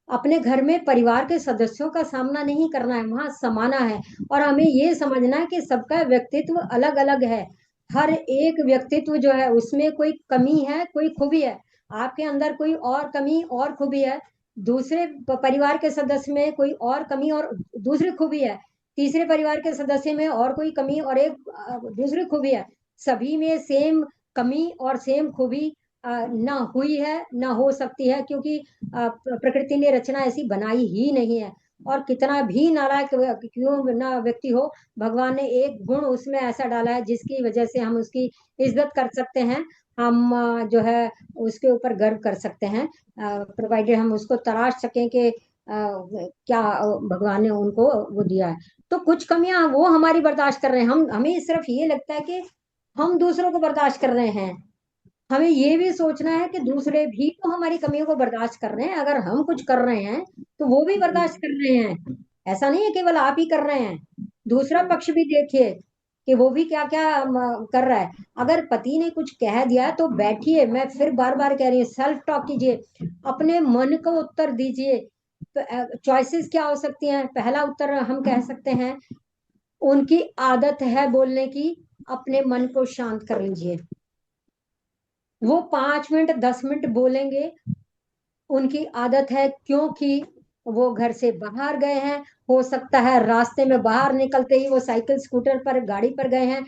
Speaker 4: अपने घर में परिवार के सदस्यों का सामना नहीं करना है, वहां समाना है। और हमें ये समझना है कि सबका व्यक्तित्व अलग अलग है। हर एक व्यक्तित्व जो है उसमें कोई कमी है, कोई खूबी है। आपके अंदर कोई और कमी और खूबी है, दूसरे परिवार के सदस्य में कोई और कमी और दूसरी खूबी है, तीसरे परिवार के सदस्य में और कोई कमी और एक दूसरी खूबी है। सभी में सेम कमी और सेम खूबी ना हुई है, ना हो सकती है, क्योंकि प्रकृति ने रचना ऐसी बनाई ही नहीं है। और कितना भी नालायक क्यों ना व्यक्ति हो, भगवान ने एक गुण उसमें ऐसा डाला है जिसकी वजह से हम उसकी इज्जत कर सकते हैं। हम जो है उसके ऊपर गर्व कर सकते हैं, प्रोवाइडेड हम उसको तराश सकें कि क्या भगवान ने उनको वो दिया है। तो कुछ कमियां वो हमारी बर्दाश्त कर रहे हैं, हम हमें सिर्फ ये लगता है कि हम दूसरों को बर्दाश्त कर रहे हैं। हमें ये भी सोचना है कि दूसरे भी तो हमारी कमियों को बर्दाश्त कर रहे हैं, अगर हम कुछ कर रहे हैं तो वो भी बर्दाश्त कर रहे हैं। ऐसा नहीं है केवल आप ही कर रहे हैं, दूसरा पक्ष भी देखिए कि वो भी क्या क्या कर रहा है। अगर पति ने कुछ कह दिया तो बैठिए, मैं फिर बार बार कह रही हूँ, सेल्फ टॉक कीजिए, अपने मन को उत्तर दीजिए। तो चॉइसेस क्या हो सकती हैं? पहला उत्तर हम कह सकते हैं, उनकी आदत है बोलने की, अपने मन को शांत कर लीजिए। वो 5 मिनट 10 मिनट बोलेंगे, उनकी आदत है, क्योंकि वो घर से बाहर गए हैं। हो सकता है रास्ते में बाहर निकलते ही वो साइकिल स्कूटर पर गाड़ी पर गए हैं,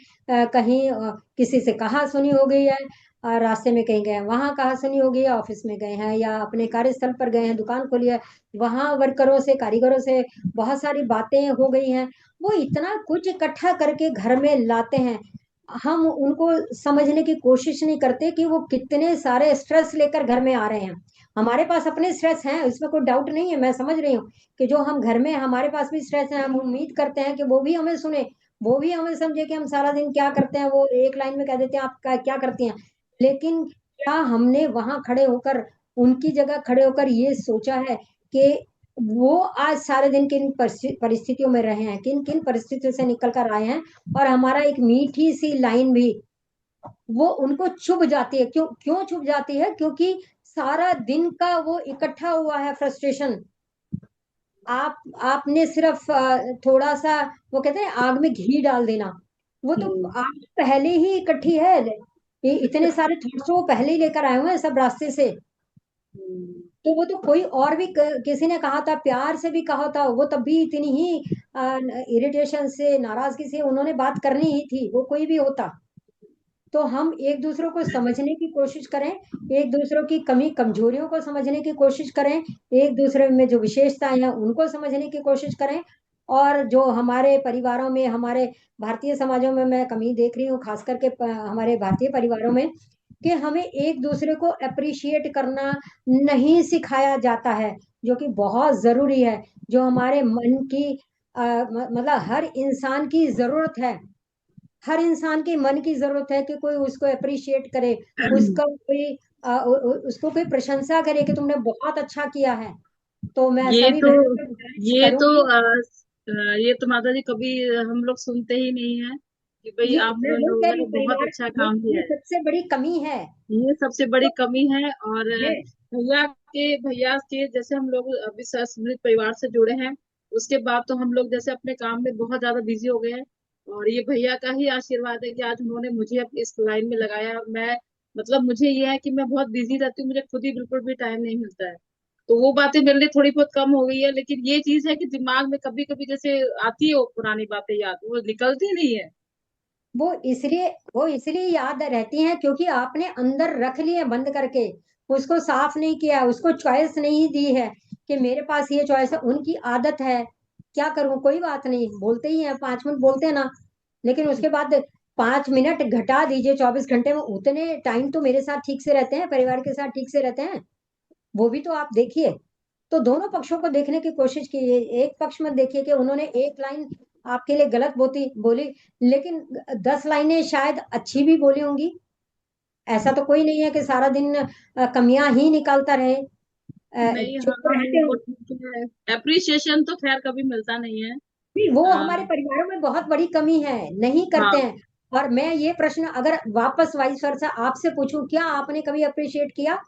Speaker 4: कहीं किसी से कहा सुनी हो गई है, रास्ते में कहीं गए हैं वहां कहा सुनी हो गई है, ऑफिस में गए हैं या अपने कार्यस्थल पर गए हैं, दुकान खोली है, वहां वर्करों से कारीगरों से बहुत सारी बातें हो गई हैं। वो इतना कुछ इकट्ठा करके घर में लाते हैं, हम उनको समझने की कोशिश नहीं करते कि वो कितने सारे स्ट्रेस लेकर घर में आ रहे हैं। हमारे पास अपने स्ट्रेस हैं, इसमें कोई डाउट नहीं है, मैं समझ रही हूँ कि जो हम घर में हमारे पास भी स्ट्रेस है, हम उम्मीद करते हैं कि वो भी हमें सुने, वो भी हमें समझे कि हम सारा दिन क्या करते हैं। वो एक लाइन में कह देते हैं आप क्या करती हैं, लेकिन क्या हमने वहां खड़े होकर, उनकी जगह खड़े होकर ये सोचा है कि वो आज सारे दिन किन परिस्थितियों में रहे हैं, किन किन परिस्थितियों से निकल कर आए हैं, और हमारा एक मीठी सी लाइन भी वो उनको चुभ जाती है। क्यों क्यों चुभ जाती है? क्योंकि सारा दिन का वो इकट्ठा हुआ है फ्रस्ट्रेशन। आपने सिर्फ थोड़ा सा, वो कहते हैं आग में घी डाल देना, वो तो आग पहले ही इकट्ठी है, ये इतने सारे थॉट्स वो पहले ही लेकर आए हुए हैं सब रास्ते से। तो वो तो कोई और भी किसी ने कहा था, प्यार से भी कहा था, वो तब भी इतनी ही इरिटेशन से, नाराजगी से उन्होंने बात करनी ही थी, वो कोई भी होता। तो हम एक दूसरों को समझने की कोशिश करें, एक दूसरों की कमी कमजोरियों को समझने की कोशिश करें, एक दूसरे में जो विशेषताएं हैं उनको समझने की कोशिश करें। और जो हमारे परिवारों में, हमारे भारतीय समाजों में मैं कमी देख रही हूँ, खास करके हमारे भारतीय परिवारों में, कि हमें एक दूसरे को अप्रिशिएट करना नहीं सिखाया जाता है, जो कि बहुत जरूरी है। जो हमारे मन की मतलब हर इंसान की जरूरत है, हर इंसान के मन की जरूरत है कि कोई उसको अप्रिशिएट करे, उसका कोई उसको कोई प्रशंसा करे कि तुमने बहुत अच्छा किया है। तो मैं
Speaker 10: ये
Speaker 4: सभी
Speaker 10: तो
Speaker 4: बहनों से गुजारिश
Speaker 10: ये तो
Speaker 4: करूंगी,
Speaker 10: ये तो माता जी कभी हम लोग सुनते ही नहीं है कि भाई
Speaker 4: ये
Speaker 10: आप
Speaker 4: मैं वो कह
Speaker 10: लोगों
Speaker 4: रही
Speaker 10: ने
Speaker 4: हूँ,
Speaker 10: बहुत
Speaker 4: परिवार
Speaker 10: अच्छा
Speaker 4: ये,
Speaker 10: काम किया
Speaker 4: ये
Speaker 10: है।
Speaker 4: सबसे बड़ी कमी है।
Speaker 10: ये सबसे बड़ी
Speaker 4: तो
Speaker 10: कमी है। और
Speaker 4: ये
Speaker 10: भैया के जैसे हम लोग अभी समृद्ध परिवार से जुड़े हैं, उसके बाद तो हम लोग जैसे अपने काम में बहुत ज्यादा बिजी हो गए हैं। और ये भैया का ही आशीर्वाद है कि आज उन्होंने मुझे इस लाइन में लगाया। और मैं मतलब मुझे ये है कि मैं बहुत बिजी रहती हूँ, मुझे खुद ही बिल्कुल भी टाइम नहीं मिलता है। तो वो बातें मेरे लिए थोड़ी बहुत कम हो गई है, लेकिन ये चीज है कि दिमाग में कभी कभी जैसे आती है वो पुरानी बातें याद, वो निकलती नहीं है।
Speaker 4: वो इसलिए वो इसलिए याद रहती हैं क्योंकि आपने अंदर रख लिए बंद करके, उसको साफ नहीं किया, उसको चॉइस नहीं दी है कि मेरे पास ये चॉइस है। उनकी आदत है, क्या करूं, कोई बात नहीं, बोलते ही हैं 5 मिनट बोलते हैं ना, लेकिन उसके बाद 5 मिनट घटा दीजिए 24 घंटे में, उतने टाइम तो मेरे साथ ठीक से रहते हैं, परिवार के साथ ठीक से रहते हैं, वो भी तो आप देखिए। तो दोनों पक्षों को देखने की कोशिश कीजिए, एक पक्ष मत देखिए कि उन्होंने एक लाइन आपके लिए गलत बोली, लेकिन 10 लाइनें शायद अच्छी भी बोली होंगी। ऐसा तो कोई नहीं है कि सारा दिन कमियां ही निकालता रहे,
Speaker 10: नहीं,
Speaker 4: चुप
Speaker 10: हाँ
Speaker 4: रहते
Speaker 10: वो
Speaker 4: हो।
Speaker 10: ठीक है। अप्रिसिएशन तो खैर कभी मिलता नहीं है।
Speaker 4: नहीं, वो हमारे
Speaker 10: आ,
Speaker 4: परिवारों में बहुत बड़ी कमी है, नहीं करते
Speaker 10: हाँ।
Speaker 4: हैं। और मैं ये प्रश्न अगर वापस वाइस वर्सा आपसे पूछूं, क्या आपने कभी अप्रिशिएट किया?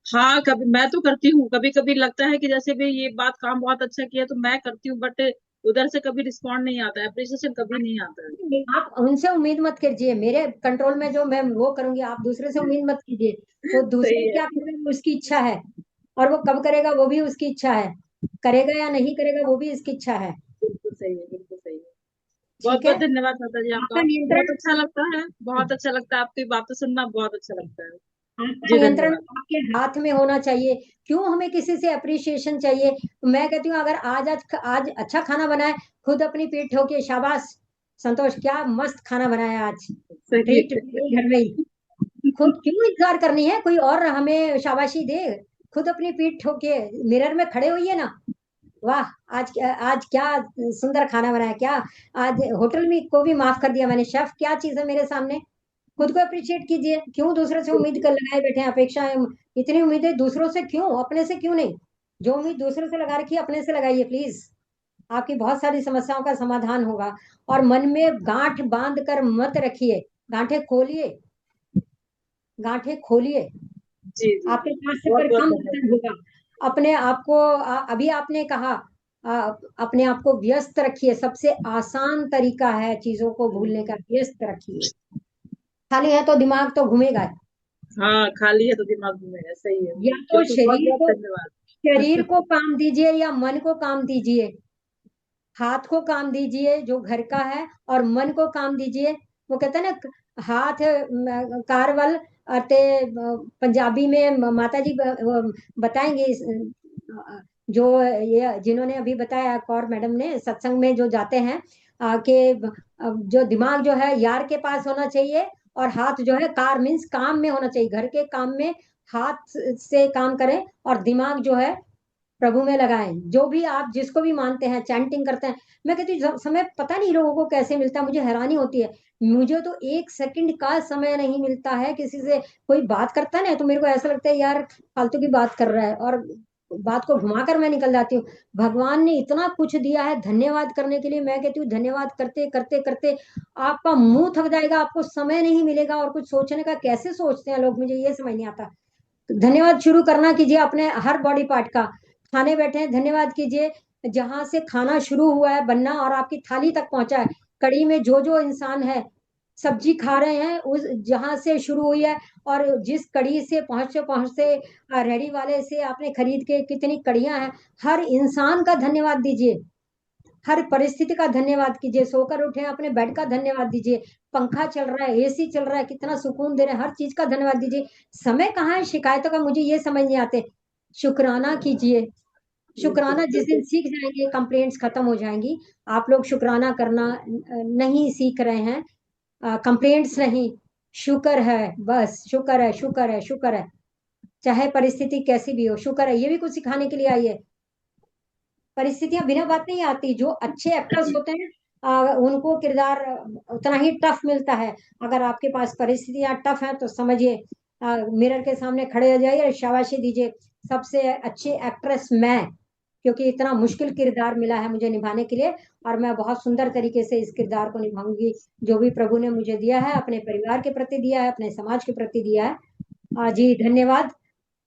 Speaker 10: हाँ, कभी मैं तो करती हूँ, कभी कभी लगता है कि जैसे भी ये बात काम बहुत अच्छा किया तो मैं करती हूँ, बट उधर से कभी रिस्पॉन्ड नहीं आता है, अप्रिसिएशन कभी नहीं आता है।
Speaker 4: आप उनसे उम्मीद मत कीजिए, मेरे कंट्रोल में जो मैं वो करूंगी, आप दूसरे से उम्मीद मत कीजिए। वो दूसरे
Speaker 10: सही है।
Speaker 4: क्या करेगा वो उसकी इच्छा है, और वो कब करेगा वो भी उसकी इच्छा है, करेगा या नहीं करेगा वो भी इसकी इच्छा है।
Speaker 10: बिल्कुल सही है, बिल्कुल सही है। बहुत
Speaker 4: ठीक है,
Speaker 10: बहुत धन्यवाद माता जी
Speaker 4: आपका
Speaker 10: आपका। बहुत
Speaker 4: नियंत्रण,
Speaker 10: अच्छा लगता है, बहुत अच्छा लगता है, आपकी बातें सुनना बहुत अच्छा लगता है।
Speaker 4: आपका
Speaker 10: जी
Speaker 4: नियंत्रण
Speaker 10: धन्यवाद।
Speaker 4: आपके हाथ में होना चाहिए। क्यों हमें किसी से अप्रिशिएशन चाहिए? मैं कहती हूँ अगर आज आज आज अच्छा खाना बनाए, खुद अपनी पीठ ठोके, शाबाश संतोष क्या मस्त खाना बनाया आज,
Speaker 10: सही
Speaker 4: ट्रीट
Speaker 10: है।
Speaker 4: घर में ही। खुद क्यों इंतजार करनी है कोई और हमें शाबाशी दे? खुद अपनी पीठ ठोकिए, मिरर में खड़े होइए ना, वाह आज क्या सुंदर खाना बनाया, क्या आज होटल में को भी माफ कर दिया मैंने, शेफ क्या चीज है मेरे सामने। खुद को अप्रिशिएट कीजिए। क्यों दूसरे से उम्मीद कर लगाए बैठे हैं, अपेक्षाएं, इतनी उम्मीदें दूसरों से क्यों, अपने से क्यों नहीं। जो उम्मीद दूसरों से लगा रखी है अपने से लगाइए प्लीज, आपकी बहुत सारी समस्याओं का समाधान होगा। और मन में गांठ बांध कर मत रखिए, गांठें खोलिए, गांठें खोलिए,
Speaker 10: जी जी
Speaker 4: आपके
Speaker 10: जी,
Speaker 4: पास से
Speaker 10: बहुत
Speaker 4: पर
Speaker 10: बहुत
Speaker 4: कम
Speaker 10: धन्यवाद।
Speaker 4: वजन होगा। अपने आप को अभी आपने कहा, अपने आप को व्यस्त रखिए, सबसे आसान तरीका है चीजों को भूलने का, व्यस्त रखिए। खाली है तो दिमाग तो घूमेगा,
Speaker 10: हाँ, खाली है तो दिमाग घूमेगा, सही है,
Speaker 4: या तो
Speaker 10: बिल्कुल, बहुत बहुत
Speaker 4: शरीर
Speaker 10: धन्यवाद।
Speaker 4: को काम दीजिए या मन को काम दीजिए। हाथ को काम दीजिए जो घर का है, और मन को काम दीजिए। वो कहते हैं ना, हाथ कारवल अते पंजाबी में माता जी बताएंगे जो ये जिन्होंने अभी बताया, कौर मैडम ने सत्संग में जो जाते हैं, कि जो दिमाग जो है यार के पास होना चाहिए, और हाथ जो है कार मीन्स काम में होना चाहिए, घर के काम में हाथ से काम करें, और दिमाग जो है प्रभु में लगाएं। जो भी आप जिसको भी मानते हैं, चैंटिंग करते हैं। मैं कहती हूँ समय पता नहीं लोगों को कैसे मिलता है, मुझे हैरानी होती है। मुझे तो 1 सेकंड का समय नहीं मिलता है, किसी से कोई बात करता है ना तो मेरे को ऐसा लगता है यार फालतू की बात कर रहा है, और बात को घुमाकर मैं निकल जाती हूँ। भगवान ने इतना कुछ दिया है धन्यवाद करने के लिए। मैं कहती हूँ धन्यवाद करते करते करते आपका मुंह थक जाएगा, आपको समय नहीं मिलेगा, और कुछ सोचने का कैसे सोचते हैं लोग, मुझे ये समझ नहीं आता। धन्यवाद शुरू करना कीजिए अपने हर बॉडी पार्ट का। खाने बैठे हैं, धन्यवाद कीजिए जहां से खाना शुरू हुआ है बनना और आपकी थाली तक पहुंचा है। कड़ी में जो जो इंसान है सब्जी खा रहे हैं, उस जहां से शुरू हुई है, और जिस कड़ी से पहुंचते पहुंचते रेडी वाले से आपने खरीद के कितनी कड़ियां हैं, हर इंसान का धन्यवाद दीजिए। हर परिस्थिति का धन्यवाद कीजिए। सोकर उठे अपने बेड का धन्यवाद दीजिए, पंखा चल रहा है, एसी चल रहा है, कितना सुकून दे रहे हैं, हर चीज का धन्यवाद दीजिए। समय कहाँ है शिकायतों का, मुझे ये समझ नहीं आते। शुक्राना कीजिए। शुक्राना जिस दिन सीख जाएंगे कंप्लेंट्स खत्म हो जाएंगी। आप लोग शुक्राना करना नहीं सीख रहे हैं, कंप्लेंट्स नहीं, शुक्र है, बस शुक्र है, शुक्र है, शुक्र है। चाहे परिस्थिति कैसी भी हो, शुक्र है। ये भी कुछ सिखाने के लिए आई है। परिस्थितियां बिना बात नहीं आती। जो अच्छे एक्टर्स होते हैं उनको किरदार उतना ही टफ मिलता है। अगर आपके पास परिस्थितियां टफ हैं तो समझिए, मिरर के सामने खड़े हो जाइए और शाबाशी दीजिए, सबसे अच्छी एक्ट्रेस मैं, क्योंकि इतना मुश्किल किरदार मिला है मुझे निभाने के लिए, और मैं बहुत सुंदर तरीके से इस किरदार को निभाऊंगी। जो भी प्रभु ने मुझे दिया है, अपने परिवार के प्रति दिया है, अपने समाज के प्रति दिया है। जी धन्यवाद।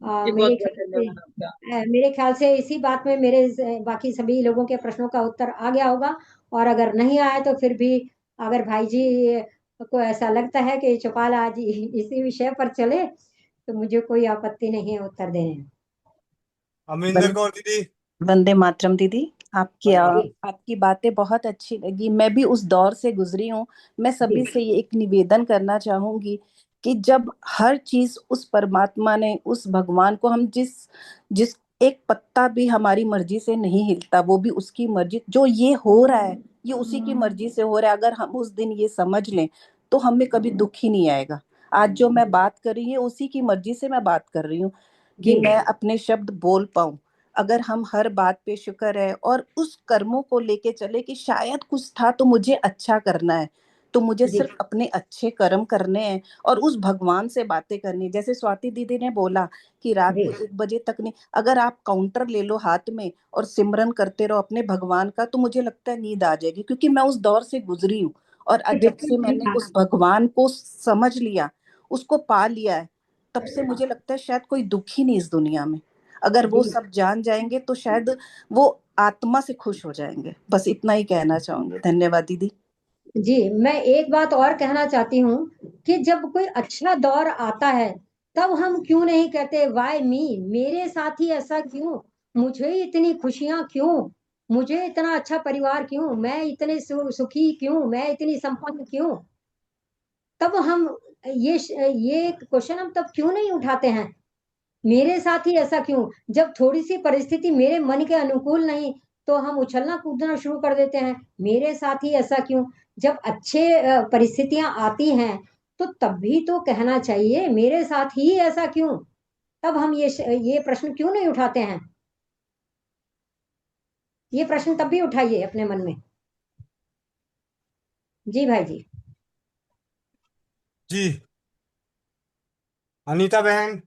Speaker 10: जी,
Speaker 4: मेरे
Speaker 10: बहुत बहुत
Speaker 4: ख्याल से
Speaker 10: धन्यवाद आपका।
Speaker 4: मेरे ख्याल से इसी बात में बाकी सभी लोगों के प्रश्नों का उत्तर आ गया होगा। और अगर नहीं आया तो फिर भी, अगर भाई जी को ऐसा लगता है कि चौपाल आज इसी विषय पर चले, तो मुझे कोई आपत्ति नहीं है उत्तर देने में।
Speaker 1: अमरिंदर कौर दीदी।
Speaker 11: वंदे मातरम दीदी। आपकी
Speaker 1: वंदे मातरम।
Speaker 11: आपकी बातें बहुत अच्छी लगी। मैं भी उस दौर से गुजरी हूँ। मैं सभी से ये एक निवेदन करना चाहूंगी कि जब हर चीज उस परमात्मा ने, उस भगवान को, हम जिस जिस एक पत्ता भी हमारी मर्जी से नहीं हिलता, वो भी उसकी मर्जी, जो ये हो रहा है ये उसी की मर्जी से हो रहा है। अगर हम उस दिन ये समझ लें तो हमें कभी दुख ही नहीं आएगा। आज जो मैं बात कर रही हूँ उसी की मर्जी से मैं बात कर रही हूँ कि मैं अपने शब्द बोल पाऊं। अगर हम हर बात पे शुक्र है और उस कर्मों को लेके चले कि शायद कुछ था तो मुझे अच्छा करना है, तो मुझे सिर्फ अपने अच्छे कर्म करने हैं और उस भगवान से बातें करनी। जैसे स्वाति दीदी ने बोला कि रात को 1 बजे तक नहीं, अगर आप काउंटर ले लो हाथ में और सिमरन करते रहो अपने भगवान का, तो मुझे लगता है नींद आ जाएगी। क्योंकि मैं उस दौर से गुजरी हूँ और जब से मैंने उस भगवान को समझ लिया, उसको पा लिया है, तब से मुझे लगता है शायद कोई दुख ही नहीं इस दुनिया में। अगर वो सब जान जाएंगे तो शायद वो आत्मा से खुश हो जाएंगे। बस इतना ही कहना चाहूंगी। धन्यवाद दीदी।
Speaker 4: जी, मैं एक बात और कहना चाहती हूँ कि जब कोई अच्छा दौर आता है, तब हम क्यों नहीं कहते वाई मी, मेरे साथ ही ऐसा क्यों, मुझे इतनी खुशियां क्यों, मुझे इतना अच्छा परिवार क्यों, मैं इतने सुखी क्यों, मैं इतनी संपन्न क्यों। तब हम ये क्वेश्चन हम तब क्यों नहीं उठाते हैं, मेरे साथ ही ऐसा क्यों। जब थोड़ी सी परिस्थिति मेरे मन के अनुकूल नहीं, तो हम उछलना कूदना शुरू कर देते हैं, मेरे साथ ही ऐसा क्यों। जब अच्छे परिस्थितियां आती हैं, तो तब भी तो कहना चाहिए मेरे साथ ही ऐसा क्यों। तब हम ये प्रश्न क्यों नहीं उठाते हैं? ये प्रश्न तब भी उठाइए अपने मन में। जी भाई जी।
Speaker 1: जी अनीता बहन।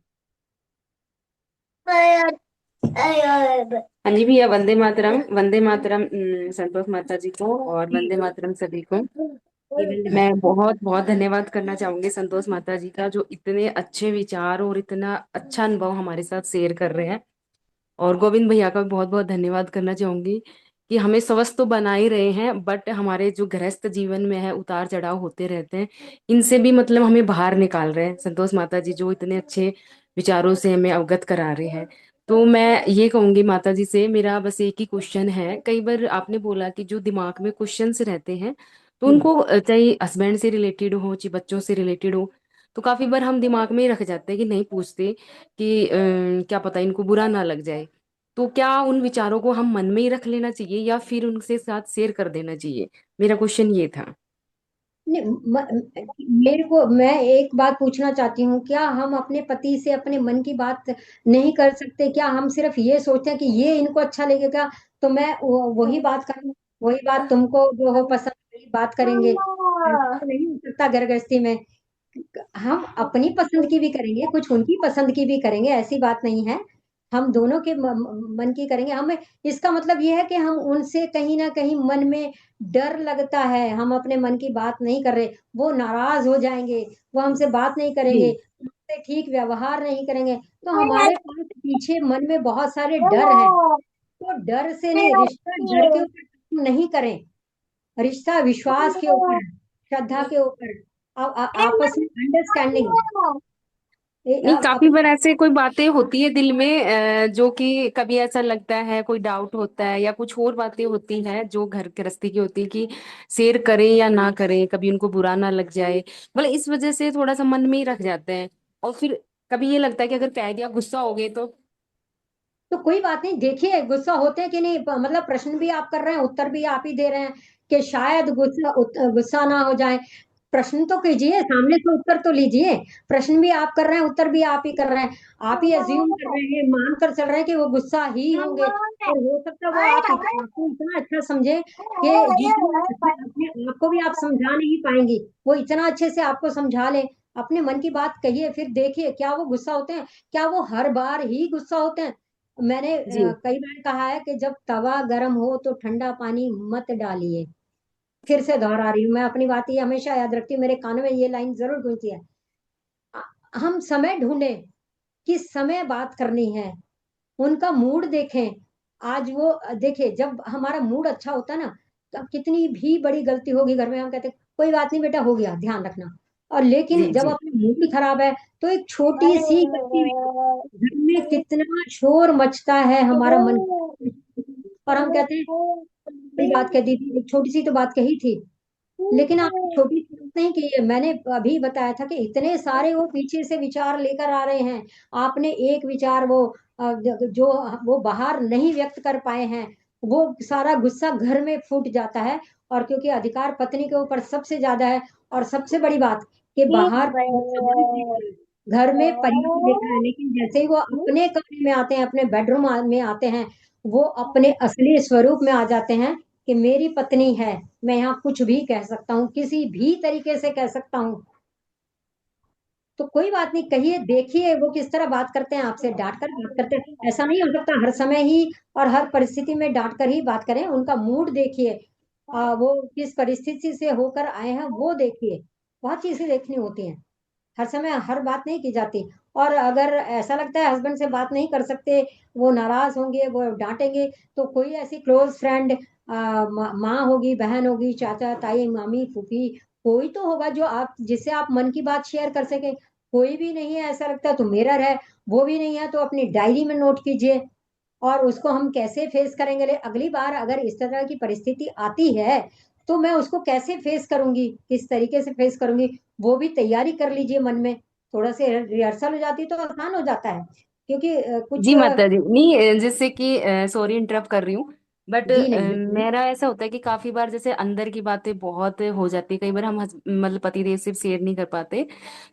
Speaker 12: हाँ जी भैया, वंदे मातरम, वंदे मातरम संतोष माता जी को, और वंदे मातरम सभी को। मैं बहुत बहुत धन्यवाद करना चाहूंगी संतोष माता जी का, जो इतने अच्छे विचार और इतना अच्छा अनुभव हमारे साथ शेयर कर रहे हैं। और गोविंद भैया का भी बहुत बहुत धन्यवाद करना चाहूंगी कि हमें स्वस्थ तो बना ही रहे हैं, बट हमारे जो गृहस्थ जीवन में है उतार चढ़ाव होते रहते हैं, इनसे भी मतलब हमें बाहर निकाल रहे हैं संतोष माता जी, जो इतने अच्छे विचारों से हमें अवगत करा रहे हैं। तो मैं ये कहूंगी माता जी से, मेरा बस एक ही क्वेश्चन है। कई बार आपने बोला कि जो दिमाग में क्वेश्चंस रहते हैं, तो उनको चाहे हस्बैंड से रिलेटेड हो चाहे बच्चों से रिलेटेड हो, तो काफी बार हम दिमाग में ही रख जाते हैं कि नहीं पूछते कि क्या पता इनको बुरा ना लग जाए। तो क्या उन विचारों को हम मन में ही रख लेना चाहिए या फिर उनसे साथ शेयर कर देना चाहिए? मेरा क्वेश्चन ये था।
Speaker 4: नहीं, मेरे को, मैं एक बात पूछना चाहती हूँ, क्या हम अपने पति से अपने मन की बात नहीं कर सकते? क्या हम सिर्फ ये सोचते हैं कि ये इनको अच्छा लगेगा तो मैं वही बात करूँ, वही बात तुमको जो हो पसंद वही बात करेंगे? ऐसा तो नहीं हो सकता घर गृहस्थी में। हम अपनी पसंद की भी करेंगे, कुछ उनकी पसंद की भी करेंगे, ऐसी बात नहीं है। हम दोनों के मन की करेंगे। हमें इसका मतलब ये है कि हम उनसे कहीं ना कहीं मन में डर लगता है, हम अपने मन की बात नहीं कर रहे, वो नाराज हो जाएंगे, वो हमसे बात नहीं
Speaker 12: जी
Speaker 4: करेंगे, हमसे ठीक व्यवहार नहीं करेंगे, तो हमारे पास पीछे मन में बहुत सारे डर हैं। तो डर से नहीं, रिश्ता डर के ऊपर नहीं करें, रिश्ता विश्वास के ऊपर है, श्रद्धा के ऊपर, आपस में अंडरस्टैंडिंग।
Speaker 12: नहीं,
Speaker 4: अब
Speaker 12: काफी बार ऐसे कोई बातें होती है दिल में, जो कि कभी ऐसा लगता है कोई डाउट होता है या कुछ और बातें होती हैं जो घर गृहस्थी की होती है कि शेयर करें या ना करें, कभी उनको बुरा ना लग जाए, मतलब इस वजह से थोड़ा सा मन में ही रख जाते हैं। और फिर कभी ये लगता है कि अगर कह दिया गुस्सा हो गए तो।
Speaker 4: तो कोई बात नहीं, देखिए गुस्सा होते हैं कि नहीं, मतलब प्रश्न भी आप कर रहे हैं, उत्तर भी आप ही दे रहे हैं, कि शायद गुस्सा ना हो जाए। प्रश्न तो कीजिए, सामने से उत्तर तो लीजिए। प्रश्न भी आप कर रहे हैं, उत्तर भी आप ही कर रहे हैं। आप ही अज्यूम कर रहे हैं, मान कर चल रहे हैं कि वो गुस्सा ही होंगे, और हो सकता है वो आपको इतना अच्छा समझे कि जितना अच्छा अपने आप को भी आप समझा नहीं पाएंगी, वो इतना अच्छे से आपको समझा ले। अपने मन की बात कहिए, फिर देखिए क्या वो गुस्सा होते हैं, क्या वो हर बार ही गुस्सा होते हैं? मैंने
Speaker 12: जी
Speaker 4: कई बार कहा है कि जब तवा गर्म हो तो ठंडा पानी मत डालिए। फिर से दोहरा रही हूँ, मैं अपनी बात ये हमेशा याद रखती हूँ, मेरे कानों में ये लाइन जरूर गूंजती है। हम समय ढूंढें, किस समय बात करनी है, उनका मूड देखें। आज वो देखिए, जब हमारा मूड अच्छा होता है ना, तो कितनी भी बड़ी गलती होगी घर में हम कहते हैं कोई बात नहीं बेटा, हो गया, ध्यान रखना। और लेकिन
Speaker 12: जी
Speaker 4: जब
Speaker 12: जी
Speaker 4: अपना मूड ही खराब है, तो एक छोटी सी गलती घर में कितना शोर मचता है, हमारा मन, और हम कहते हैं बड़ी बात कह दी थी, एक छोटी सी तो बात कही थी। लेकिन आपने छोटी सी बात नहीं की है, मैंने अभी बताया था कि इतने सारे वो पीछे से विचार लेकर आ रहे हैं। आपने एक विचार वो जो वो बाहर नहीं व्यक्त कर पाए हैं, वो सारा गुस्सा घर में फूट जाता है। और क्योंकि अधिकार पत्नी के ऊपर सबसे ज्यादा है, और सबसे बड़ी बात कि बाहर संबंध देता है, घर में परिवार देता है, लेकिन जैसे ही वो अपने कमरे में आते हैं, अपने बेडरूम में आते हैं, वो अपने असली स्वरूप में आ जाते हैं कि मेरी पत्नी है, मैं यहाँ कुछ भी कह सकता हूँ, किसी भी तरीके से कह सकता हूँ। तो कोई बात नहीं, कहिए, देखिए वो किस तरह बात करते हैं आपसे, डांट कर बात करते हैं, ऐसा नहीं हो सकता हर समय ही और हर परिस्थिति में डांट कर ही बात करें। उनका मूड देखिए, वो किस परिस्थिति से होकर आए हैं वो देखिए। बहुत चीजें देखनी होती हैं, हर समय हर बात नहीं की जाती। और अगर ऐसा लगता है हस्बैंड से बात नहीं कर सकते, वो नाराज होंगे, वो डांटेंगे, तो कोई ऐसी क्लोज फ्रेंड, माँ होगी, बहन होगी, चाचा ताई मामी फूफी, कोई तो होगा जो आप, जिससे आप मन की बात शेयर कर सके। कोई भी नहीं है ऐसा लगता है तो मिरर है, वो भी नहीं है तो अपनी डायरी में नोट कीजिए। और उसको हम कैसे फेस करेंगे, अगली बार अगर इस तरह की परिस्थिति आती है तो मैं उसको कैसे फेस करूंगी, किस तरीके से फेस करूंगी, वो भी तैयारी कर लीजिए मन में। थोड़ा से रिहर्सल हो जाती तो आसान हो जाता है, क्योंकि कुछ
Speaker 12: जी माता जी, नहीं जैसे कि सॉरी इंटरप्ट कर रही हूँ, बट
Speaker 4: जी नहीं बिल्कुल
Speaker 12: मेरा ऐसा होता है कि काफी बार जैसे अंदर की बातें बहुत हो जाती है, कई बार हम मतलब पतिदेव से शेयर नहीं कर पाते,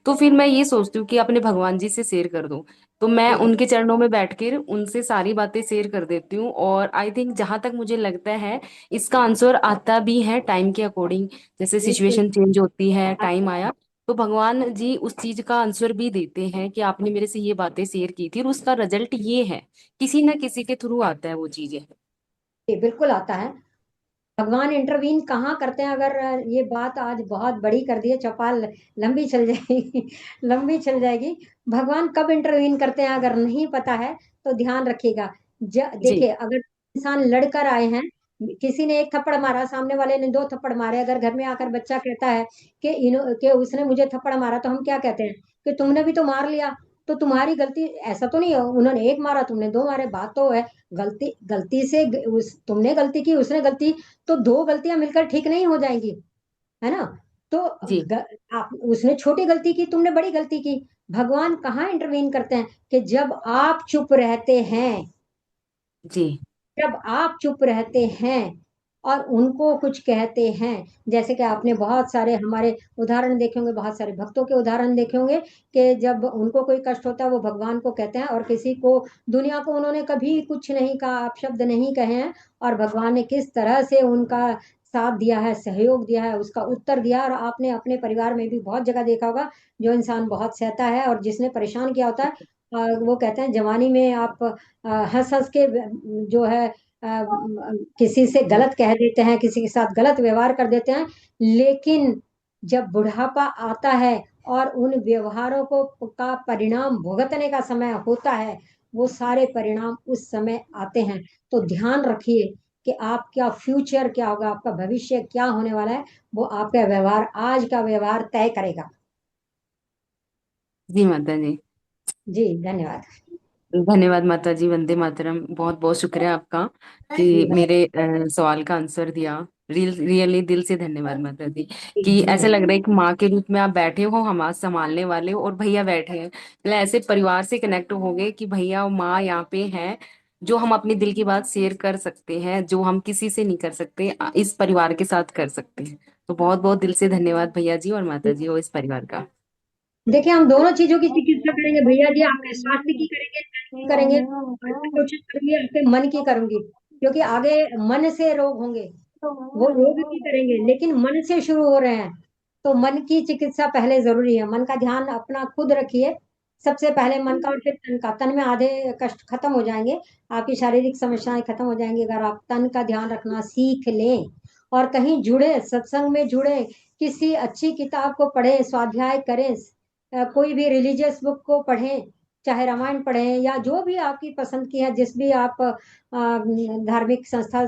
Speaker 12: तो फिर मैं ये सोचती हूँ कि अपने भगवान जी से शेयर कर दूं। तो मैं
Speaker 4: जी
Speaker 12: उनके चरणों में बैठकर उनसे सारी बातें शेयर कर देती हूँ, और आई थिंक जहां तक मुझे लगता है इसका आंसर आता भी है टाइम के अकॉर्डिंग। जैसे
Speaker 4: बिल्कुल
Speaker 12: सिचुएशन चेंज होती है,
Speaker 4: आप
Speaker 12: टाइम आया, तो भगवान जी उस चीज का आंसर भी देते हैं कि आपने मेरे से ये बातें शेयर की थी और उसका रिजल्ट ये है। किसी ना किसी के थ्रू आता है वो चीजें।
Speaker 4: जी, बिल्कुल आता है। भगवान इंटरवीन कहाँ करते हैं? अगर ये बात आज बहुत बड़ी कर दी है, चौपाल लंबी चल जाएगी लंबी चल जाएगी। भगवान कब इंटरवीन करते हैं अगर नहीं पता है तो ध्यान रखिएगा।
Speaker 12: जी
Speaker 4: देखिए, अगर इंसान लड़कर आए हैं, किसी ने एक थप्पड़ मारा, सामने वाले ने दो थप्पड़ मारे, अगर घर में आकर बच्चा कहता है कि उसने मुझे थप्पड़ मारा, तो हम क्या कहते हैं कि तुमने भी तो मार लिया, तो तुम्हारी गलती ऐसा तो नहीं है, उन्होंने एक मारा तुमने दो मारे, बात तो है गलती गलती से तुमने गलती की, उसने गलती, तो दो गलतियां मिलकर ठीक नहीं हो जाएंगी, है ना? तो
Speaker 12: जी
Speaker 4: उसने छोटी गलती की, तुमने बड़ी गलती की। भगवान कहाँ इंटरवीन करते हैं? कि जब आप चुप रहते हैं,
Speaker 12: जी
Speaker 4: जब आप चुप रहते हैं और उनको कुछ कहते हैं। जैसे कि आपने बहुत सारे हमारे उदाहरण देखे होंगे, बहुत सारे भक्तों के उदाहरण देखे होंगे कि जब उनको कोई कष्ट होता है वो भगवान को कहते हैं, और किसी को, दुनिया को उन्होंने कभी कुछ नहीं कहा, अपशब्द नहीं कहे हैं, और भगवान ने किस तरह से उनका साथ दिया है, सहयोग दिया है, उसका उत्तर दिया। और आपने अपने परिवार में भी बहुत जगह देखा होगा, जो इंसान बहुत सहता है और जिसने परेशान किया होता है, वो कहते हैं जवानी में आप हंस हंस के जो है किसी से गलत कह देते हैं, किसी के साथ गलत व्यवहार कर देते हैं, लेकिन जब बुढ़ापा आता है और उन व्यवहारों को का परिणाम भुगतने का समय होता है, वो सारे परिणाम उस समय आते हैं। तो ध्यान रखिए कि आपका फ्यूचर क्या होगा, आपका भविष्य क्या होने वाला है, वो आपका व्यवहार, आज का व्यवहार तय करेगा।
Speaker 12: जी माता जी।
Speaker 4: जी धन्यवाद।
Speaker 12: धन्यवाद माता जी, वंदे मातरम। बहुत बहुत शुक्रिया आपका
Speaker 4: जी
Speaker 12: कि
Speaker 4: धन्यवाद।
Speaker 12: मेरे सवाल का आंसर दिया। रियली दिल से धन्यवाद माता जी। कि
Speaker 4: जी
Speaker 12: ऐसे
Speaker 4: धन्यवाद।
Speaker 12: लग रहा है कि माँ के रूप में आप बैठे हो, हम आज संभालने वाले हो, और भैया बैठे हैं, मतलब ऐसे परिवार से कनेक्ट हो गए कि भैया और माँ यहाँ पे हैं, जो हम अपनी दिल की बात शेयर कर सकते हैं, जो हम किसी से नहीं कर सकते, इस परिवार के साथ कर सकते हैं। तो बहुत बहुत दिल से धन्यवाद भैया जी और माता जी और इस परिवार का।
Speaker 4: देखिए, हम दोनों चीजों की चिकित्सा करेंगे भैया जी, आपके स्वास्थ्य की करेंगे, तन की करेंगे, और मैं कोशिश करूंगी आपके मन की करूंगी, क्योंकि आगे मन से रोग होंगे। वो योग की करेंगे लेकिन मन से शुरू हो रहे हैं, तो मन की चिकित्सा पहले जरूरी है। मन का ध्यान अपना खुद रखिए, सबसे पहले मन का, और फिर तन का। तन में आधे कष्ट खत्म हो जाएंगे, आपकी शारीरिक समस्याएं खत्म हो जाएंगी अगर आप तन का ध्यान रखना सीख लें। और कहीं जुड़े, सत्संग में जुड़े, किसी अच्छी किताब को पढ़ें, स्वाध्याय करें, कोई भी रिलीजियस बुक को पढ़ें, चाहे रामायण पढ़ें या जो भी आपकी पसंद की है, जिस भी आप धार्मिक संस्था,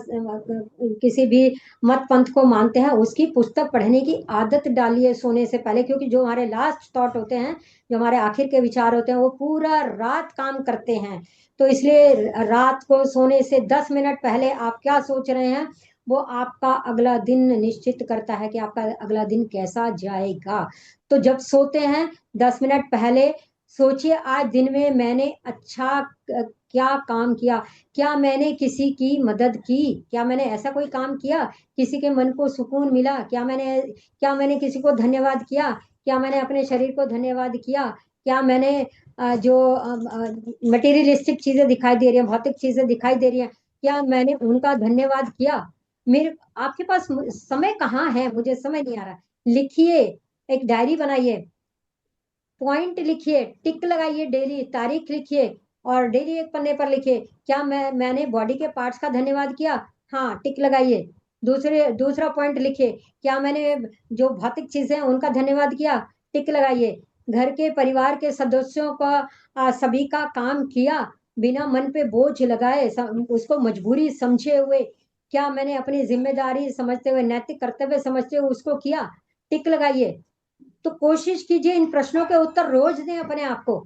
Speaker 4: किसी भी मत पंथ को मानते हैं, उसकी पुस्तक पढ़ने की आदत डालिए सोने से पहले, क्योंकि जो हमारे लास्ट थॉट होते हैं, जो हमारे आखिर के विचार होते हैं, वो पूरा रात काम करते हैं। तो इसलिए रात को सोने से 10 मिनट पहले आप क्या सोच रहे हैं, वो आपका अगला दिन निश्चित करता है कि आपका अगला दिन कैसा जाएगा। तो जब सोते हैं 10 मिनट पहले सोचिए, आज दिन में मैंने अच्छा क्या काम किया, क्या मैंने किसी की मदद की, क्या मैंने ऐसा कोई काम किया किसी के मन को सुकून मिला, क्या मैंने किसी को धन्यवाद किया, क्या मैंने अपने शरीर को धन्यवाद किया, क्या मैंने जो मटेरियलिस्टिक चीजें दिखाई दे रही हैं, भौतिक चीजें दिखाई दे रही हैं, क्या मैंने उनका धन्यवाद किया। मेरे आपके पास समय कहाँ है, मुझे समझ नहीं आ रहा। लिखिए, एक डायरी बनाइए, पॉइंट लिखिए, टिक लगाइए, डेली तारीख लिखिए, और डेली एक पन्ने पर लिखिए, क्या मैंने बॉडी के पार्ट्स का धन्यवाद किया, हाँ टिक लगाइए। दूसरा पॉइंट लिखिए, क्या मैंने जो भौतिक चीजें हैं उनका धन्यवाद किया, टिक लगाइए। घर के परिवार के सदस्यों का सभी का काम किया, बिना मन पे बोझ लगाए, उसको मजबूरी समझे हुए, क्या मैंने अपनी जिम्मेदारी समझते हुए, नैतिक कर्तव्य समझते हुए उसको किया, टिक लगाइए। तो कोशिश कीजिए इन प्रश्नों के उत्तर रोज दें अपने आप को,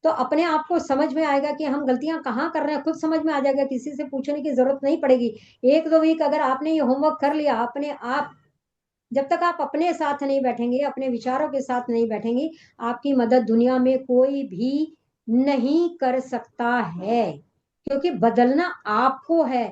Speaker 4: तो अपने आप को समझ में आएगा कि हम गलतियां कहाँ कर रहे हैं, खुद समझ में आ जाएगा, किसी से पूछने की जरूरत नहीं पड़ेगी। 1-2 वीक अगर आपने ये होमवर्क कर लिया अपने आप, जब तक आप अपने साथ नहीं बैठेंगे, अपने विचारों के साथ नहीं बैठेंगी, आपकी मदद दुनिया में कोई भी नहीं कर सकता है, क्योंकि बदलना आपको है।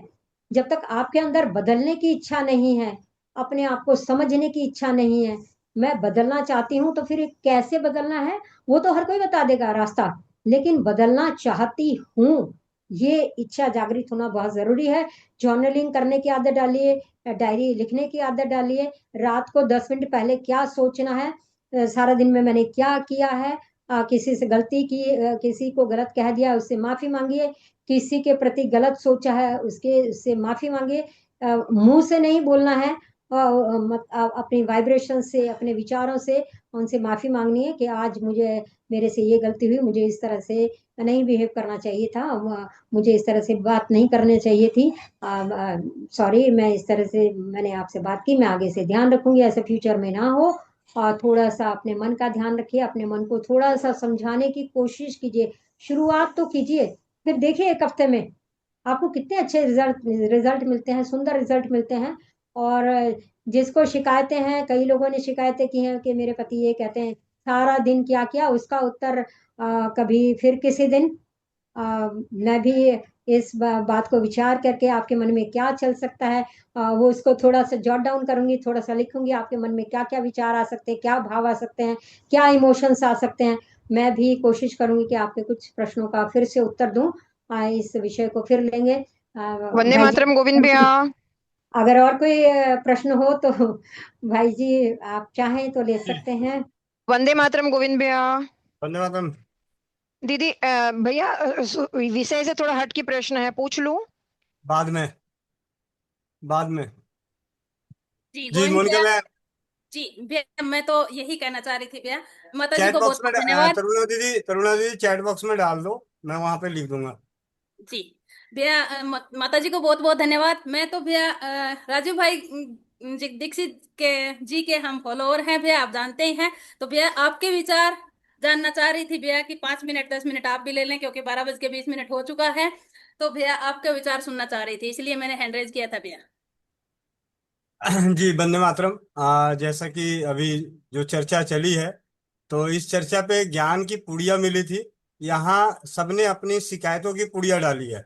Speaker 4: जब तक आपके अंदर बदलने की इच्छा नहीं है, अपने आप को समझने की इच्छा नहीं है, मैं बदलना चाहती हूँ तो फिर कैसे बदलना है वो तो हर कोई बता देगा रास्ता, लेकिन बदलना चाहती हूँ ये इच्छा जागृत होना बहुत जरूरी है। जर्नलिंग करने की आदत डालिए, डायरी लिखने की आदत डालिए, रात को 10 मिनट पहले क्या सोचना है, सारा दिन में मैंने क्या किया है, किसी से गलती की, किसी को गलत कह दिया उससे माफी मांगिए, किसी के प्रति गलत सोचा है उसके उससे माफी मांगिए। मुंह से नहीं बोलना है, अपनी वाइब्रेशन से, अपने विचारों से उनसे माफी मांगनी है कि आज मेरे से ये गलती हुई, मुझे इस तरह से नहीं बिहेव करना चाहिए था, मुझे इस तरह से बात नहीं करनी चाहिए थी, सॉरी, मैं इस तरह से मैंने आपसे बात की, मैं आगे से ध्यान रखूंगी ऐसे फ्यूचर में ना हो। और थोड़ा सा अपने मन का ध्यान रखिए, अपने मन को थोड़ा सा समझाने की कोशिश कीजिए, शुरुआत तो कीजिए, फिर देखिए 1 हफ्ते में आपको कितने अच्छे रिजल्ट मिलते हैं, सुंदर रिजल्ट मिलते हैं। और जिसको शिकायतें हैं, कई लोगों ने शिकायतें की हैं कि मेरे पति ये कहते हैं सारा दिन क्या किया, उसका उत्तर कभी फिर किसी दिन। मैं भी इस बात को विचार करके आपके मन में क्या चल सकता है, वो उसको थोड़ा सा जॉट डाउन करूंगी, थोड़ा सा लिखूंगी, आपके मन में क्या क्या विचार आ सकते हैं, क्या भाव आ सकते हैं, क्या इमोशंस आ सकते हैं। मैं भी कोशिश करूंगी कि आपके कुछ प्रश्नों का फिर से उत्तर दूं। इस विषय को फिर लेंगे।
Speaker 13: वंदे
Speaker 4: भाई
Speaker 13: मातरम गोविंद
Speaker 4: जी,
Speaker 13: भैया।
Speaker 4: अगर और कोई प्रश्न हो तो भाई जी आप चाहें तो ले
Speaker 1: जी,
Speaker 4: सकते हैं।
Speaker 13: वंदे मातरम गोविंद भैया।
Speaker 1: वंदे मातरम।
Speaker 13: दीदी भैया विषय से थोड़ा हट के प्रश्न है, पूछ लूं?
Speaker 1: बाद में, बाद में।
Speaker 14: जी
Speaker 1: जी
Speaker 14: गोविंद
Speaker 1: मोनिका
Speaker 14: भैया।
Speaker 1: मैं
Speaker 14: जी भैया, मैं तो यही कहना चाह रही थी भैया, माता जी
Speaker 1: चैट
Speaker 14: को बहुत
Speaker 1: बॉक्स में
Speaker 14: बहुत धन्यवाद।
Speaker 1: तरुणा दीदी चैट बॉक्स में डाल दो, मैं वहां पे लिख दूंगा।
Speaker 14: जी भैया, माता जी को बहुत बहुत धन्यवाद। मैं तो भैया राजू भाई दीक्षित के जी के हम फॉलोअर हैं भैया, आप जानते ही हैं। तो भैया आपके विचार जानना चाह रही थी भैया कि 5 मिनट 10 मिनट आप भी ले लें, क्योंकि 12:20 हो चुका है। तो भैया आपके विचार सुनना चाह रही थी, इसलिए मैंने हैंड रेज किया था भैया।
Speaker 1: जी वंदे मातरम। जैसा कि अभी जो चर्चा चली है, तो इस चर्चा पे ज्ञान की पुड़िया मिली थी। यहाँ सबने अपनी शिकायतों की पुड़िया डाली है।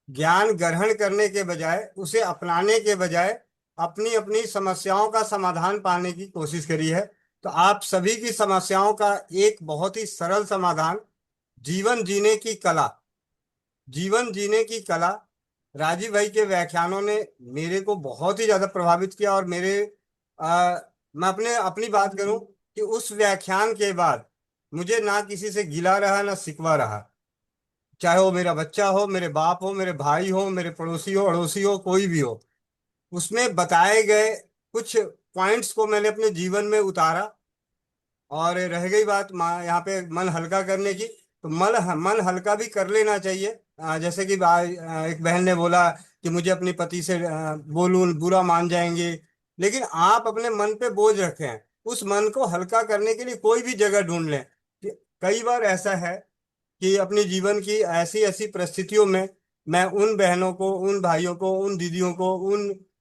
Speaker 1: ज्ञान ग्रहण करने के बजाय, उसे अपनाने के बजाय अपनी अपनी समस्याओं का समाधान पाने की कोशिश करी है। तो आप सभी की समस्याओं का एक बहुत ही सरल समाधान, जीवन जीने की कला। जीवन जीने की कला राजीव भाई के व्याख्यानों ने मेरे को बहुत ही ज्यादा प्रभावित किया। और मैं अपने अपनी बात करूं कि उस व्याख्यान के बाद मुझे ना किसी से गिला रहा ना शिकवा रहा। चाहे वो मेरा बच्चा हो, मेरे बाप हो, मेरे भाई हो, मेरे पड़ोसी हो, अड़ोसी हो, कोई भी हो, उसमें बताए गए कुछ पॉइंट्स को मैंने अपने जीवन में उतारा। और रह गई बात यहाँ पे मन हल्का करने की, तो मन हल्का भी कर लेना चाहिए। जैसे कि एक बहन ने बोला कि मुझे अपने पति से बोलूं बुरा मान जाएंगे, लेकिन आप अपने मन पे बोझ रखें। उस मन को हल्का करने के लिए कोई भी जगह ढूंढ लें। कई बार ऐसा है कि अपने जीवन की ऐसी ऐसी परिस्थितियों में मैं उन बहनों को, उन भाइयों को, उन दीदियों को,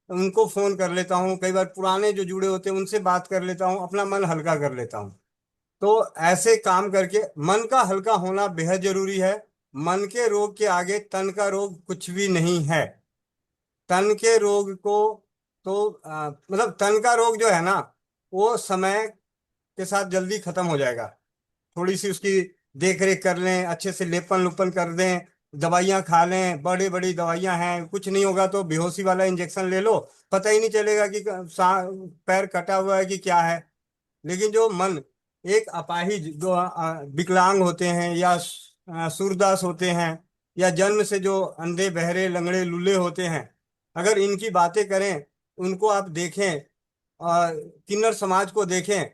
Speaker 1: उनको फोन कर लेता हूँ। कई बार पुराने जो जुड़े होते हैं उनसे बात कर लेता हूँ, अपना मन हल्का कर लेता हूँ। तो ऐसे काम करके मन का हल्का होना बेहद जरूरी है। मन के रोग के आगे तन का रोग कुछ भी नहीं है। तन के रोग को तो मतलब तन का रोग जो है ना, वो समय के साथ जल्दी खत्म हो जाएगा। थोड़ी सी उसकी देख रेख कर लें, अच्छे से लेपन लुपन कर दें, दवाइयाँ खा लें, बड़ी बड़ी दवाइयाँ हैं, कुछ नहीं होगा तो बेहोशी वाला इंजेक्शन ले लो, पता ही नहीं चलेगा कि पैर कटा हुआ है कि क्या है। लेकिन जो मन, एक अपाहिज जो विकलांग होते हैं या सूरदास होते हैं, या जन्म से जो अंधे बहरे लंगड़े लूले होते हैं, अगर इनकी बातें करें, उनको आप देखें, किन्नर समाज को देखें,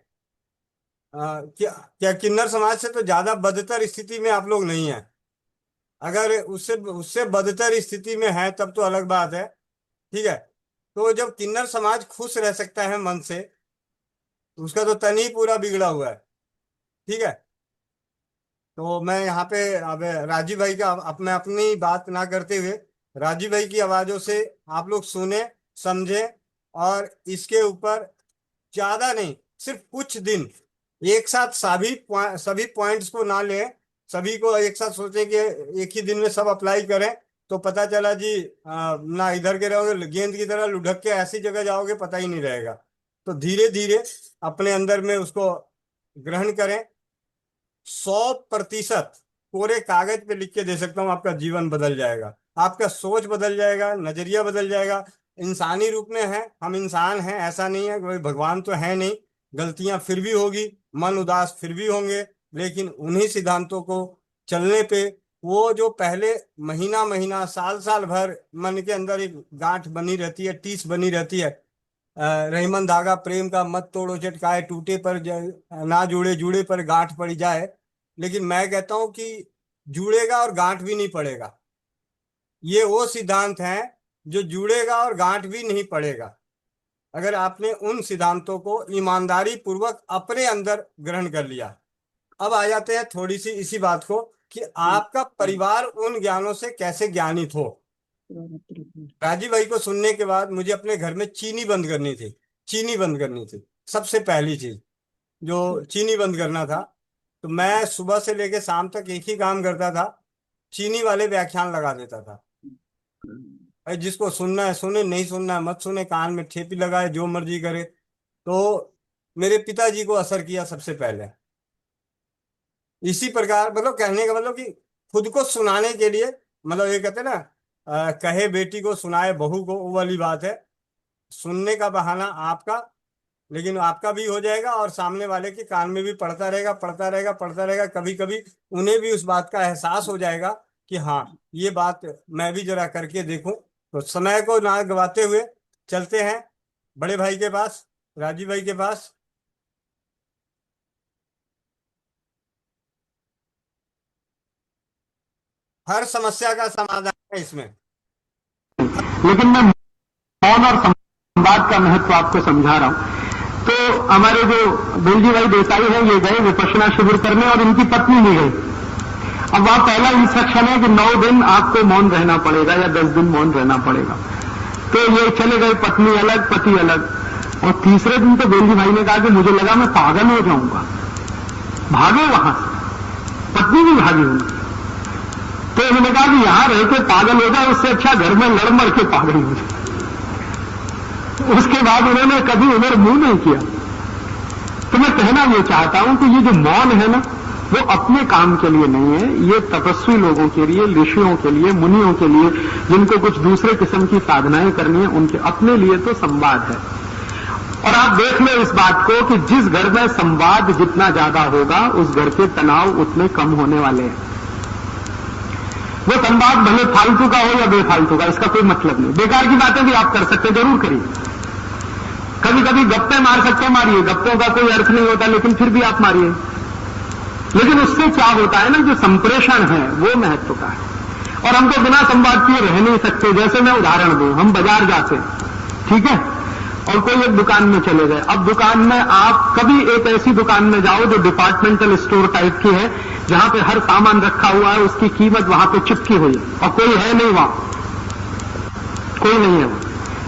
Speaker 1: क्या क्या किन्नर समाज से तो ज्यादा बदतर स्थिति में आप लोग नहीं हैं। अगर उससे उससे बदतर स्थिति में है तब तो अलग बात है, ठीक है। तो जब किन्नर समाज खुश रह सकता है मन से, तो उसका तो तन ही पूरा बिगड़ा हुआ है, ठीक है। तो मैं यहाँ पे अब राजीव भाई का, अब मैं अपनी बात ना करते हुए राजीव भाई की आवाजों से आप लोग सुने, समझे, और इसके ऊपर ज्यादा नहीं, सिर्फ कुछ दिन एक साथ सभी पॉइंट्स को ना लें, सभी को एक साथ सोचें कि एक ही दिन में सब अप्लाई करें। तो पता चला जी ना इधर के रहोगे, गेंद की तरह लुढ़क के ऐसी जगह जाओगे पता ही नहीं रहेगा। तो धीरे धीरे अपने अंदर में उसको ग्रहण करें। 100% कोरे कागज पे लिख के दे सकता हूँ, आपका जीवन बदल जाएगा, आपका सोच बदल जाएगा, नजरिया बदल जाएगा। इंसानी रूप में है, हम इंसान हैं, ऐसा नहीं है कोई भगवान तो है नहीं, गलतियां फिर भी होगी, मन उदास फिर भी होंगे, लेकिन उन्हीं सिद्धांतों को चलने पे वो जो पहले महीना महीना साल साल भर मन के अंदर एक गांठ बनी रहती है, टीस बनी रहती है, रहीमन धागा प्रेम का मत तोड़ो चटकाए, टूटे पर ना जुड़े जुड़े पर गांठ पड़ी जाए। लेकिन मैं कहता हूं कि जुड़ेगा और गांठ भी नहीं पड़ेगा। ये वो सिद्धांत हैं जो जुड़ेगा और गांठ भी नहीं पड़ेगा, अगर आपने उन सिद्धांतों को ईमानदारी पूर्वक अपने अंदर ग्रहण कर लिया। अब आ जाते हैं थोड़ी सी इसी बात को कि आपका परिवार उन ज्ञानों से कैसे ज्ञानित हो। राजीव भाई को सुनने के बाद मुझे अपने घर में चीनी बंद करनी थी, चीनी बंद करनी थी, सबसे पहली चीज जो चीनी बंद करना था। तो मैं सुबह से लेकर शाम तक एक ही काम करता था, चीनी वाले व्याख्यान लगा देता था। भाई जिसको सुनना है सुने, नहीं सुनना है मत सुने, कान में ठेपी लगाए, जो मर्जी करे। तो मेरे पिताजी को असर किया सबसे पहले। इसी प्रकार मतलब कहने का मतलब कि खुद को सुनाने के लिए, मतलब ये कहते हैं ना कहे बेटी को सुनाए बहू को, वो वाली बात है। सुनने का बहाना आपका, लेकिन आपका भी हो जाएगा और सामने वाले के कान में भी पड़ता रहेगा, पड़ता रहेगा, पड़ता रहेगा। कभी कभी उन्हें भी उस बात का एहसास हो जाएगा कि हाँ ये बात मैं भी जरा करके देखूं। तो समय को ना गवाते हुए चलते हैं बड़े भाई के पास, राजीव भाई के पास। हर समस्या का समाधान है इसमें।
Speaker 15: लेकिन मैं मौन और संवाद का महत्व आपको समझा रहा हूं। तो हमारे जो बेलजी भाई देसाई हैं, ये गए विपश्यना शिविर करने और इनकी पत्नी भी गई। अब वहां पहला इंस्ट्रक्शन है कि 9 दिन आपको मौन रहना पड़ेगा या 10 दिन मौन रहना पड़ेगा। तो ये चले गए, पत्नी अलग पति अलग। और तीसरे दिन तो बेलजी भाई ने कहा कि मुझे लगा मैं पागल हो जाऊंगा, भागे वहां से, पत्नी भी भागी उनकी। तो उन्होंने कहा कि यहां रह के पागल हो जाए, उससे अच्छा घर में लड़ मर के पागल हो जाए। उसके बाद उन्होंने कभी उधर मुंह नहीं किया। तो मैं कहना ये चाहता हूं कि ये जो मौन है ना, वो अपने काम के लिए नहीं है, ये तपस्वी लोगों के लिए, ऋषियों के लिए, मुनियों के लिए, जिनको कुछ दूसरे किस्म की साधनाएं करनी है, उनके अपने लिए तो संवाद है। और आप देख लो इस बात को कि जिस घर में संवाद जितना ज्यादा होगा, उस घर के तनाव उतने कम होने वाले हैं। वो संवाद भले फालतू का हो या बेफालतू का, इसका कोई मतलब नहीं। बेकार की बातें भी आप कर सकते हैं, जरूर करिए। कभी कभी गप्पे मार सकते हैं, मारिए, गप्पों का कोई अर्थ नहीं होता, लेकिन फिर भी आप मारिए। लेकिन उससे क्या होता है ना, जो संप्रेषण है वो महत्व का है। और हम तो बिना संवाद किए रह नहीं सकते। जैसे मैं उदाहरण दूं, हम बाजार जाते हैं, ठीक है, और कोई एक दुकान में चले गए। अब दुकान में आप कभी एक ऐसी दुकान में जाओ जो डिपार्टमेंटल स्टोर टाइप की है, जहां पे हर सामान रखा हुआ है, उसकी कीमत वहां पे चिपकी हुई है और कोई है नहीं वहां, कोई नहीं है वहां,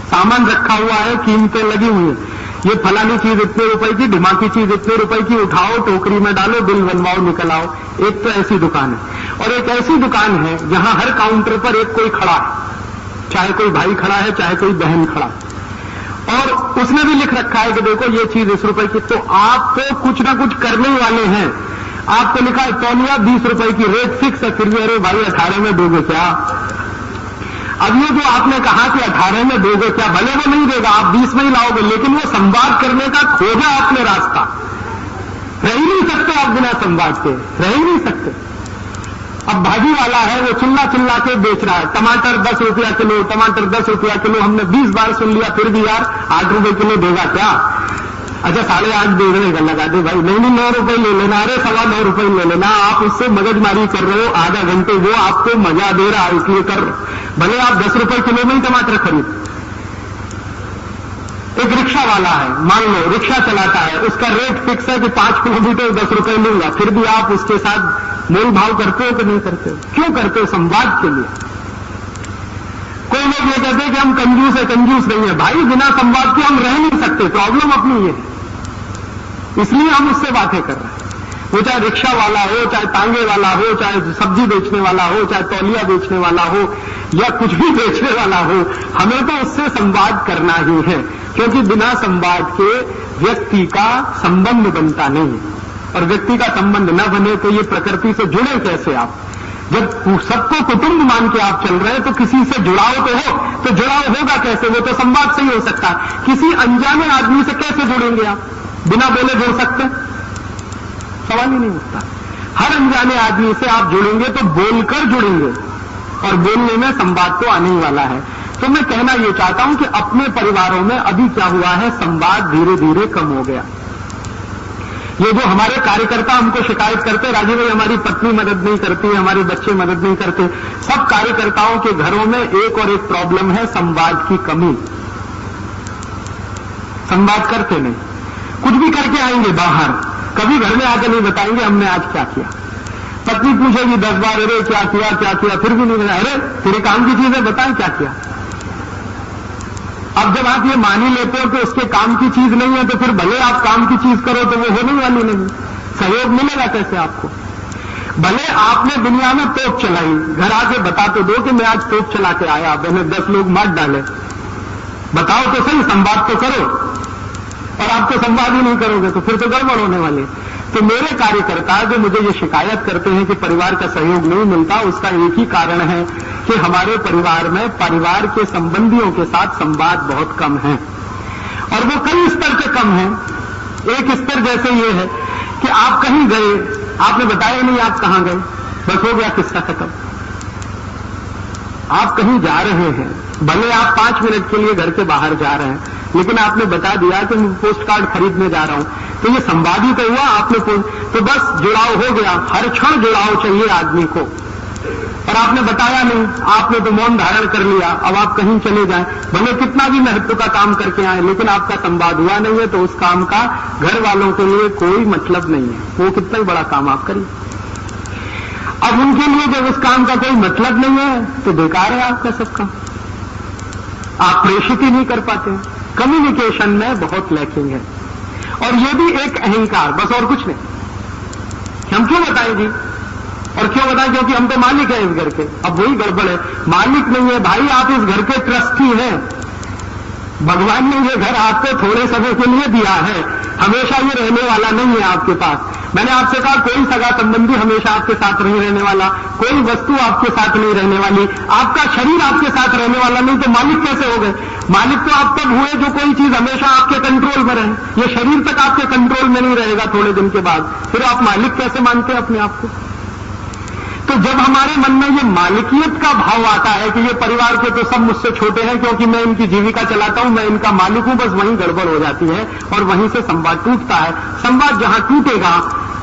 Speaker 15: सामान रखा हुआ है, कीमतें लगी हुई है, ये फलानी चीज इतने रुपए की, ढिमाकी चीज इतने रुपए की, उठाओ टोकरी में डालो, बिल बनवाओ, निकल आओ। एक तो ऐसी दुकान है। और एक ऐसी दुकान है जहां हर काउंटर पर एक कोई खड़ा है, चाहे कोई भाई खड़ा है, चाहे कोई बहन खड़ा है, और उसने भी लिख रखा है कि देखो ये चीज इस रुपए की। तो आप तो कुछ ना कुछ करने ही वाले हैं। आपको लिखा है तौलिया 20 रुपए की, रेट फिक्स है, फिर भी अरे भाई 18 में दोगे क्या? अब ये जो आपने कहा कि 18 में दोगे क्या, भले वो नहीं देगा, आप 20 में ही लाओगे, लेकिन वो संवाद करने का खोजा आपने रास्ता। रह ही नहीं सकते आप बिना संवाद के, रह ही नहीं सकते। अब भाजी वाला है, वो चिल्ला चिल्ला के बेच रहा है, टमाटर 10 रुपया किलो, टमाटर 10 रुपया किलो। हमने 20 बार सुन लिया, फिर भी यार 8 रुपए किलो देगा क्या? अच्छा 8.5 देने का लगा दे भाई, नहीं 9 रुपए ले लेना, अरे 9.25 रुपए ले लेना। आप उससे मगजमारी कर रहे हो आधा घंटे, वो आपको मजा दे रहा है इसलिए कर रहे। भले आप 10 रुपए किलो में ही टमाटर खरीद। एक रिक्शा वाला है, मान लो रिक्शा चलाता है, उसका रेट फिक्स है कि 5 किलोमीटर 10 रुपए लूंगा, फिर भी आप उसके साथ मोल भाव करते हो कि नहीं करते हो? क्यों करते हो? संवाद के लिए। कोई लोग ये कहते हैं कि हम कंजूस है, कंजूस नहीं है। भाई बिना संवाद के हम रह नहीं सकते, प्रॉब्लम अपनी है, इसलिए हम उससे बातें कर रहे हैं। वो चाहे रिक्शा वाला हो, चाहे तांगे वाला हो, चाहे सब्जी बेचने वाला हो, चाहे तौलिया बेचने वाला हो, या कुछ भी बेचने वाला हो, हमें तो उससे संवाद करना ही है, क्योंकि बिना संवाद के व्यक्ति का संबंध बनता नहीं, और व्यक्ति का संबंध न बने तो ये प्रकृति से जुड़े कैसे आप? जब सबको कुटुंब मान के आप चल रहे हैं तो किसी से जुड़ाव तो हो, तो जुड़ाव होगा कैसे? वो तो संवाद से ही हो सकता है। किसी अनजाने आदमी से कैसे जुड़ेंगे आप? बिना बोले जुड़ सकते? सवाल ही नहीं उठता। हर अनजाने आदमी से आप जुड़ेंगे तो बोलकर जुड़ेंगे, और बोलने में संवाद तो आने ही वाला है। तो मैं कहना यह चाहता हूं कि अपने परिवारों में अभी क्या हुआ है, संवाद धीरे धीरे कम हो गया। ये जो हमारे कार्यकर्ता हमको शिकायत करते, राजीव भाई हमारी पत्नी मदद नहीं करती, हमारे बच्चे मदद नहीं करते, सब कार्यकर्ताओं के घरों में एक और एक प्रॉब्लम है, संवाद की कमी। संवाद करते नहीं, कुछ भी करके आएंगे बाहर, कभी घर में आकर नहीं बताएंगे हमने आज क्या किया। पत्नी पूछेगी 10 बार, अरे क्या किया, फिर भी नहीं बताया। अरे तेरे काम की चीज है, बताएं क्या किया। अब जब आप ये मान ही लेते हो कि उसके काम की चीज नहीं है, तो फिर भले आप काम की चीज करो तो वो होने वाली नहीं, सहयोग मिलेगा कैसे आपको? भले आपने दुनिया में तोप चलाई, घर आके बता तो दो कि मैं आज तोप चला के आया, मैंने 10 लोग मार डाले, बताओ तो सही, संवाद तो करो। और आप तो संवाद ही नहीं करोगे तो फिर तो गड़बड़ होने वाली। तो मेरे कार्यकर्ता जो मुझे ये शिकायत करते हैं कि परिवार का सहयोग नहीं मिलता, उसका एक ही कारण है कि हमारे परिवार में परिवार के संबंधियों के साथ संवाद बहुत कम है, और वो कई स्तर से कम है। एक स्तर जैसे ये है कि आप कहीं गए, आपने बताया नहीं आप कहां गए, बस हो गया किस्सा खत्म। आप कहीं जा रहे हैं, भले आप 5 मिनट के लिए घर के बाहर जा रहे हैं, लेकिन आपने बता दिया कि मैं पोस्ट कार्ड खरीदने जा रहा हूं, तो ये संवाद ही तो हुआ। आपने तो बस जुड़ाव हो गया, हर क्षण जुड़ाव चाहिए आदमी को, और आपने बताया नहीं, आपने तो मौन धारण कर लिया। अब आप कहीं चले जाएं, भले कितना भी महत्व का काम करके आए, लेकिन आपका संवाद हुआ नहीं है, तो उस काम का घर वालों के लिए कोई मतलब नहीं है, वो कितना ही बड़ा काम आप करिए। अब उनके लिए जब उस काम का कोई मतलब नहीं है तो बेकार है आपका सब काम, आप प्रेषित ही नहीं कर पाते। कम्युनिकेशन में बहुत लैकिंग है, और ये भी एक अहंकार, बस और कुछ नहीं। हम क्यों बताएं जी, और क्यों बताएं? क्योंकि हम तो मालिक हैं इस घर के। अब वही गड़बड़ है, मालिक नहीं है भाई, आप इस घर के ट्रस्टी हैं। भगवान ने ये घर आपको थोड़े समय के लिए दिया है, हमेशा ये रहने वाला नहीं है आपके पास। मैंने आपसे कहा कोई सगा संबंधी हमेशा आपके साथ नहीं रहने वाला, कोई वस्तु आपके साथ नहीं रहने वाली, आपका शरीर आपके साथ रहने वाला नहीं, तो मालिक कैसे हो गए? मालिक तो आप तब हुए जो कोई चीज हमेशा आपके कंट्रोल में रहे। ये शरीर तक आपके कंट्रोल में नहीं रहेगा थोड़े दिन के बाद, फिर आप मालिक कैसे मानते हैं अपने आप को? तो जब हमारे मन में ये मालिकियत का भाव आता है कि ये परिवार के तो सब मुझसे छोटे हैं, क्योंकि मैं इनकी जीविका चलाता हूं, मैं इनका मालिक हूं, बस वहीं गड़बड़ हो जाती है, और वहीं से संवाद टूटता है। संवाद जहां टूटेगा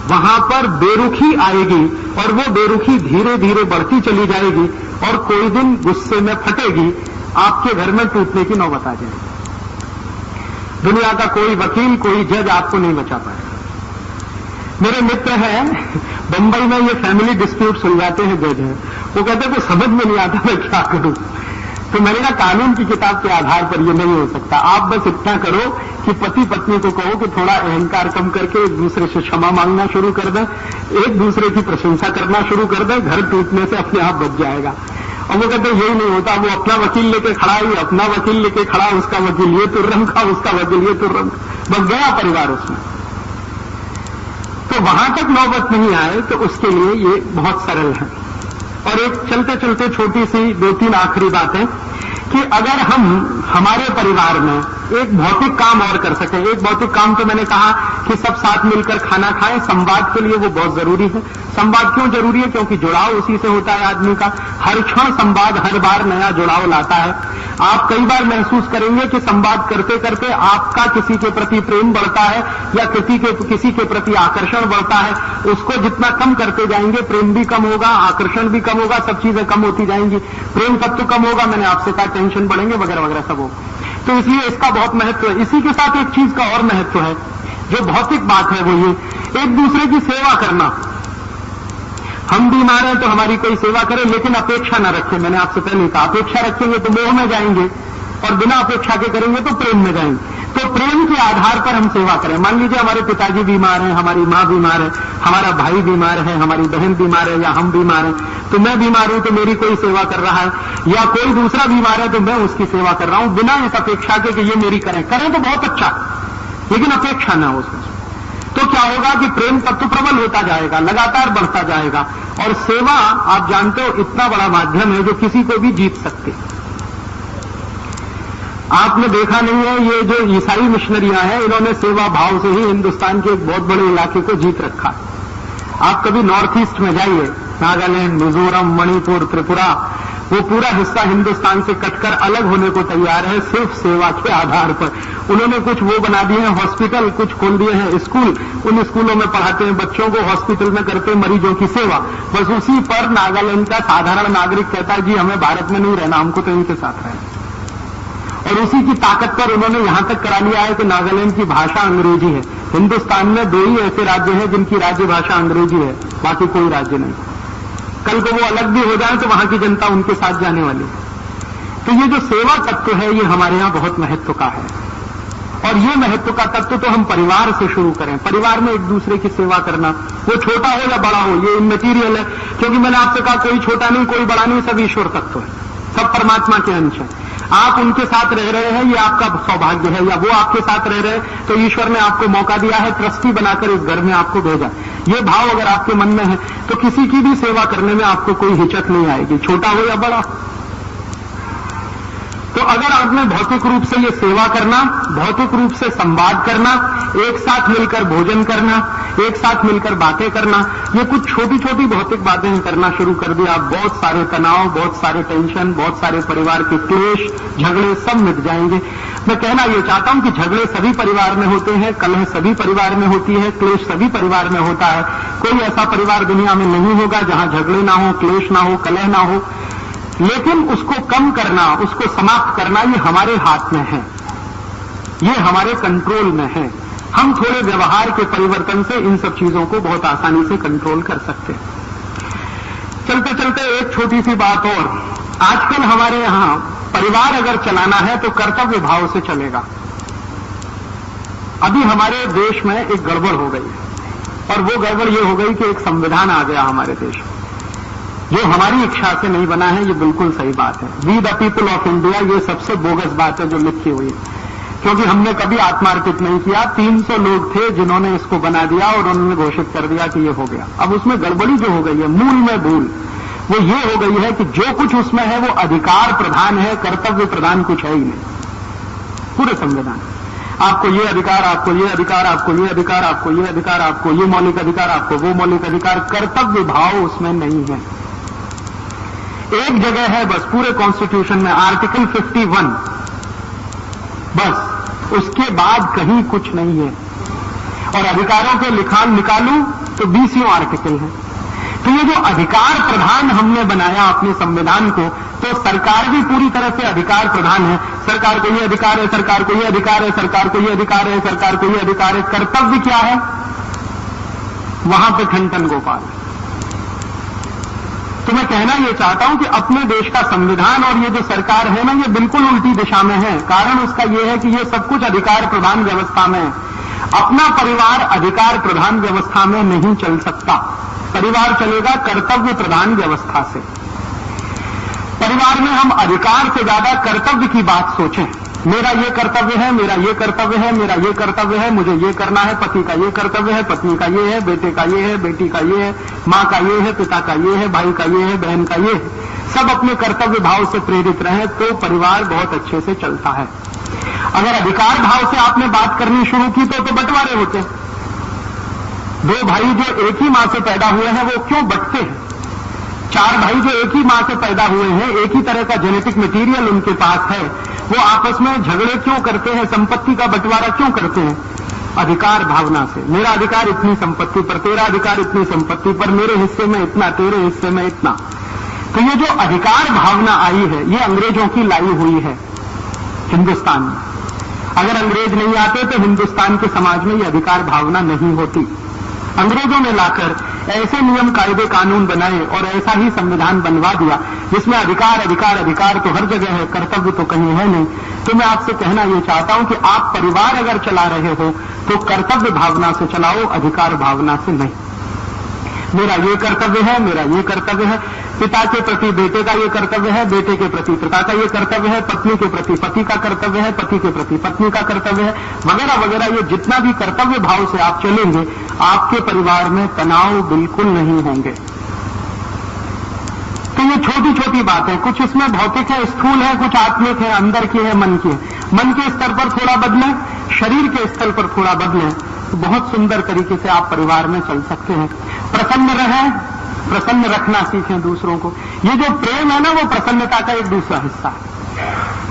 Speaker 15: वहां पर बेरुखी आएगी, और वो बेरुखी धीरे धीरे बढ़ती चली जाएगी, और कोई दिन गुस्से में फटेगी, आपके घर में टूटने की नौबत आ जाएगी। दुनिया का कोई वकील, कोई जज आपको नहीं बचा पाएगा। मेरे मित्र हैं बंबई में, ये फैमिली डिस्प्यूट सुलझाते हैं, जज हैं, वो कहते हैं कुछ समझ में नहीं आता मैं क्या करूं। तो मैंने कहा कानून की किताब के आधार पर ये नहीं हो सकता, आप बस इतना करो कि पति पत्नी को कहो कि थोड़ा अहंकार कम करके एक दूसरे से क्षमा मांगना शुरू कर दें, एक दूसरे की प्रशंसा करना शुरू कर दें, घर टूटने से अपने आप बच जाएगा। और वो कहते यही नहीं होता, वो अपना वकील लेके खड़ा, ही अपना वकील लेके खड़ा, उसका वकील ये तुर्रम का, उसका वकील ये तुर्रम, बस गया परिवार उसमें। तो वहां तक नौबत नहीं आए तो उसके लिए ये बहुत सरल है। और एक चलते चलते छोटी सी 2-3 आखिरी बातें कि अगर हम हमारे परिवार में एक भौतिक काम और कर सकें, एक भौतिक काम तो मैंने कहा कि सब साथ मिलकर खाना खाएं, संवाद के लिए वो बहुत जरूरी है। संवाद क्यों जरूरी है? क्योंकि जुड़ाव उसी से होता है आदमी का, हर क्षण संवाद हर बार नया जुड़ाव लाता है। आप कई बार महसूस करेंगे कि संवाद करते करते आपका किसी के प्रति प्रेम बढ़ता है, या किसी के प्रति आकर्षण बढ़ता है। उसको जितना कम करते जाएंगे, प्रेम भी कम होगा, आकर्षण भी कम होगा, सब चीजें कम होती जाएंगी। प्रेम तब तो कम होगा, मैंने आपसे कहा टेंशन बढ़ेंगे वगैरह वगैरह सब होगा। तो इसलिए इसका बहुत महत्व है। इसी के साथ एक चीज का और महत्व है, जो भौतिक बात है, वो ये एक दूसरे की सेवा करना। हम बीमार हैं तो हमारी कोई सेवा करे, लेकिन अपेक्षा न रखें। मैंने आपसे पहले कहा, अपेक्षा रखेंगे तो मोह में जाएंगे, और बिना अपेक्षा के करेंगे तो प्रेम में जाएंगे। तो प्रेम के आधार पर हम सेवा करें। मान लीजिए हमारे पिताजी बीमार हैं, हमारी माँ बीमार है, हमारा भाई बीमार है, हमारी बहन बीमार है, या हम बीमार हैं, तो मैं बीमार हूं तो मेरी कोई सेवा कर रहा है, या कोई दूसरा बीमार है तो मैं उसकी सेवा कर रहा हूं, बिना इस अपेक्षा के कि ये मेरी करें तो बहुत अच्छा, लेकिन अपेक्षा ना हो उसमें। तो क्या होगा कि प्रेम तत्व प्रबल होता जाएगा, लगातार बढ़ता जाएगा। और सेवा आप जानते हो इतना बड़ा माध्यम है जो किसी को भी जीत सकते। आपने देखा नहीं है, ये जो ईसाई मिशनरियां हैं, इन्होंने सेवा भाव से ही हिंदुस्तान के एक बहुत बड़े इलाके को जीत रखा। आप कभी नॉर्थ ईस्ट में जाइए, नागालैंड, मिजोरम, मणिपुर, त्रिपुरा, वो पूरा हिस्सा हिंदुस्तान से कटकर अलग होने को तैयार है सिर्फ सेवा के आधार पर। उन्होंने कुछ वो बना दिए हैं हॉस्पिटल, कुछ खोल दिए हैं स्कूल, उन स्कूलों में पढ़ाते हैं बच्चों को, हॉस्पिटल में करते हैं मरीजों की सेवा। बस उसी पर नागालैंड का साधारण नागरिक कहता है जी हमें भारत में नहीं रहना, हमको तो इनके साथ रहना। और उसी की ताकत पर उन्होंने यहां तक करा लिया है कि नागालैंड की भाषा अंग्रेजी है। हिंदुस्तान में 2 ही ऐसे राज्य हैं जिनकी राज्य भाषा अंग्रेजी है, बाकी कोई राज्य नहीं। कल को वो अलग भी हो जाए तो वहां की जनता उनके साथ जाने वाली है। तो ये जो सेवा तत्व है ये हमारे यहां बहुत महत्व का है। और ये महत्व का तत्व तो हम परिवार से शुरू करें। परिवार में एक दूसरे की सेवा करना, वो छोटा हो या बड़ा हो, ये इमैटीरियल है। क्योंकि मैंने आपसे कहा कोई छोटा नहीं, कोई बड़ा नहीं, सब ईश्वर तत्व है, सब परमात्मा के अंश है। आप उनके साथ रह रहे हैं, ये आपका सौभाग्य है, या वो आपके साथ रह रहे हैं तो ईश्वर ने आपको मौका दिया है, ट्रस्टी बनाकर इस घर में आपको भेजा। ये भाव अगर आपके मन में है तो किसी की भी सेवा करने में आपको कोई हिचक नहीं आएगी, छोटा हो या बड़ा। तो अगर आपने भौतिक रूप से ये सेवा करना, भौतिक रूप से संवाद करना, एक साथ मिलकर भोजन करना, एक साथ मिलकर बातें करना, ये कुछ छोटी छोटी भौतिक बातें करना शुरू कर दिया, बहुत सारे तनाव, बहुत सारे टेंशन, बहुत सारे परिवार के क्लेश, झगड़े सब मिट जाएंगे। मैं कहना ये चाहता हूं कि झगड़े सभी परिवार में होते हैं, कलह सभी परिवार में होती है, क्लेश सभी परिवार में होता है। कोई ऐसा परिवार दुनिया में नहीं होगा जहां झगड़े ना हो, क्लेश ना हो, कलह ना हो। लेकिन उसको कम करना, उसको समाप्त करना ये हमारे हाथ में है, ये हमारे कंट्रोल में है। हम थोड़े व्यवहार के परिवर्तन से इन सब चीजों को बहुत आसानी से कंट्रोल कर सकते हैं। चलते चलते एक छोटी सी बात और, आजकल हमारे यहां परिवार अगर चलाना है तो कर्तव्य भाव से चलेगा। अभी हमारे देश में एक गड़बड़ हो गई है, और वो गड़बड़ ये हो गई कि एक संविधान आ गया हमारे देश में, जो हमारी इच्छा से नहीं बना है। ये बिल्कुल सही बात है। We the people of India, ये सबसे बोगस बात है जो लिखी हुई है, क्योंकि हमने कभी आत्मार्पित नहीं किया। 300 लोग थे जिन्होंने इसको बना दिया और उन्होंने घोषित कर दिया कि ये हो गया। अब उसमें गड़बड़ी जो हो गई है, मूल में भूल वो ये हो गई है कि जो कुछ उसमें है वो अधिकार प्रधान है, कर्तव्य प्रधान कुछ है ही नहीं। पूरे संविधान आपको ये अधिकार, आपको ये अधिकार, आपको ये अधिकार, आपको ये अधिकार, आपको ये मौलिक अधिकार, आपको वो मौलिक अधिकार, कर्तव्य भाव उसमें नहीं है। एक जगह है बस पूरे कॉन्स्टिट्यूशन में, आर्टिकल 51, बस उसके बाद कहीं कुछ नहीं है। और अधिकारों के लिखान निकालूं तो 20 आर्टिकल है। तो ये जो अधिकार प्रधान हमने बनाया अपने संविधान को, तो सरकार भी पूरी तरह से अधिकार प्रधान है। सरकार को ये अधिकार है, सरकार को ये अधिकार है, सरकार को ये अधिकार है, सरकार को ये अधिकार है। कर्तव्य क्या है? वहां पे ठन गोपाल। तो मैं कहना यह चाहता हूं कि अपने देश का संविधान और ये जो सरकार है ना, ये बिल्कुल उल्टी दिशा में है। कारण उसका यह है कि ये सब कुछ अधिकार प्रधान व्यवस्था में है। अपना परिवार अधिकार प्रधान व्यवस्था में नहीं चल सकता। परिवार चलेगा कर्तव्य प्रधान व्यवस्था से। परिवार में हम अधिकार से ज्यादा कर्तव्य की बात सोचें। मेरा ये कर्तव्य है, मेरा ये कर्तव्य है, मेरा ये कर्तव्य है, मुझे ये करना है, पति का ये कर्तव्य है, पत्नी का ये है, बेटे का ये है, बेटी का ये है, माँ का ये है, पिता का ये है, भाई का ये है, बहन का ये है। सब अपने कर्तव्य भाव से प्रेरित रहें तो परिवार बहुत अच्छे से चलता है। अगर अधिकार भाव से आपने बात करनी शुरू की तो बंटवारे होते हैं। 2 भाई जो एक ही मां से पैदा हुए हैं वो क्यों बंटते हैं? 4 भाई जो एक ही मां से पैदा हुए हैं, एक ही तरह का जेनेटिक मटेरियल उनके पास है, वो आपस में झगड़े क्यों करते हैं? संपत्ति का बंटवारा क्यों करते हैं? अधिकार भावना से। मेरा अधिकार इतनी संपत्ति पर, तेरा अधिकार इतनी संपत्ति पर, मेरे हिस्से में इतना, तेरे हिस्से में इतना। तो ये जो अधिकार भावना आई है, ये अंग्रेजों की लाई हुई है हिंदुस्तान में। अगर अंग्रेज नहीं आते तो हिंदुस्तान के समाज में ये अधिकार भावना नहीं होती। अंग्रेजों ने लाकर ऐसे नियम कायदे कानून बनाए और ऐसा ही संविधान बनवा दिया जिसमें अधिकार अधिकार अधिकार तो हर जगह है, कर्तव्य तो कहीं है नहीं। तो मैं आपसे कहना ये चाहता हूं कि आप परिवार अगर चला रहे हो तो कर्तव्य भावना से चलाओ, अधिकार भावना से नहीं। मेरा ये कर्तव्य है, मेरा ये कर्तव्य है, पिता के प्रति बेटे का ये कर्तव्य है, बेटे के प्रति पिता का ये कर्तव्य है, पत्नी के प्रति पति का कर्तव्य है, पति के प्रति पत्नी का कर्तव्य है, वगैरह वगैरह। ये जितना भी कर्तव्य भाव से आप चलेंगे, आपके परिवार में तनाव बिल्कुल नहीं होंगे। तो ये छोटी छोटी बात है, कुछ इसमें भौतिक है, स्थूल है, कुछ आत्मिक है, अंदर की है, मन की है। मन के स्तर पर थोड़ा बदलें, शरीर के स्तर पर थोड़ा बदलें, तो बहुत सुंदर तरीके से आप परिवार में चल सकते हैं। प्रसन्न रहें, प्रसन्न रखना सीखें दूसरों को। ये जो प्रेम है ना, वो प्रसन्नता का एक दूसरा हिस्सा है।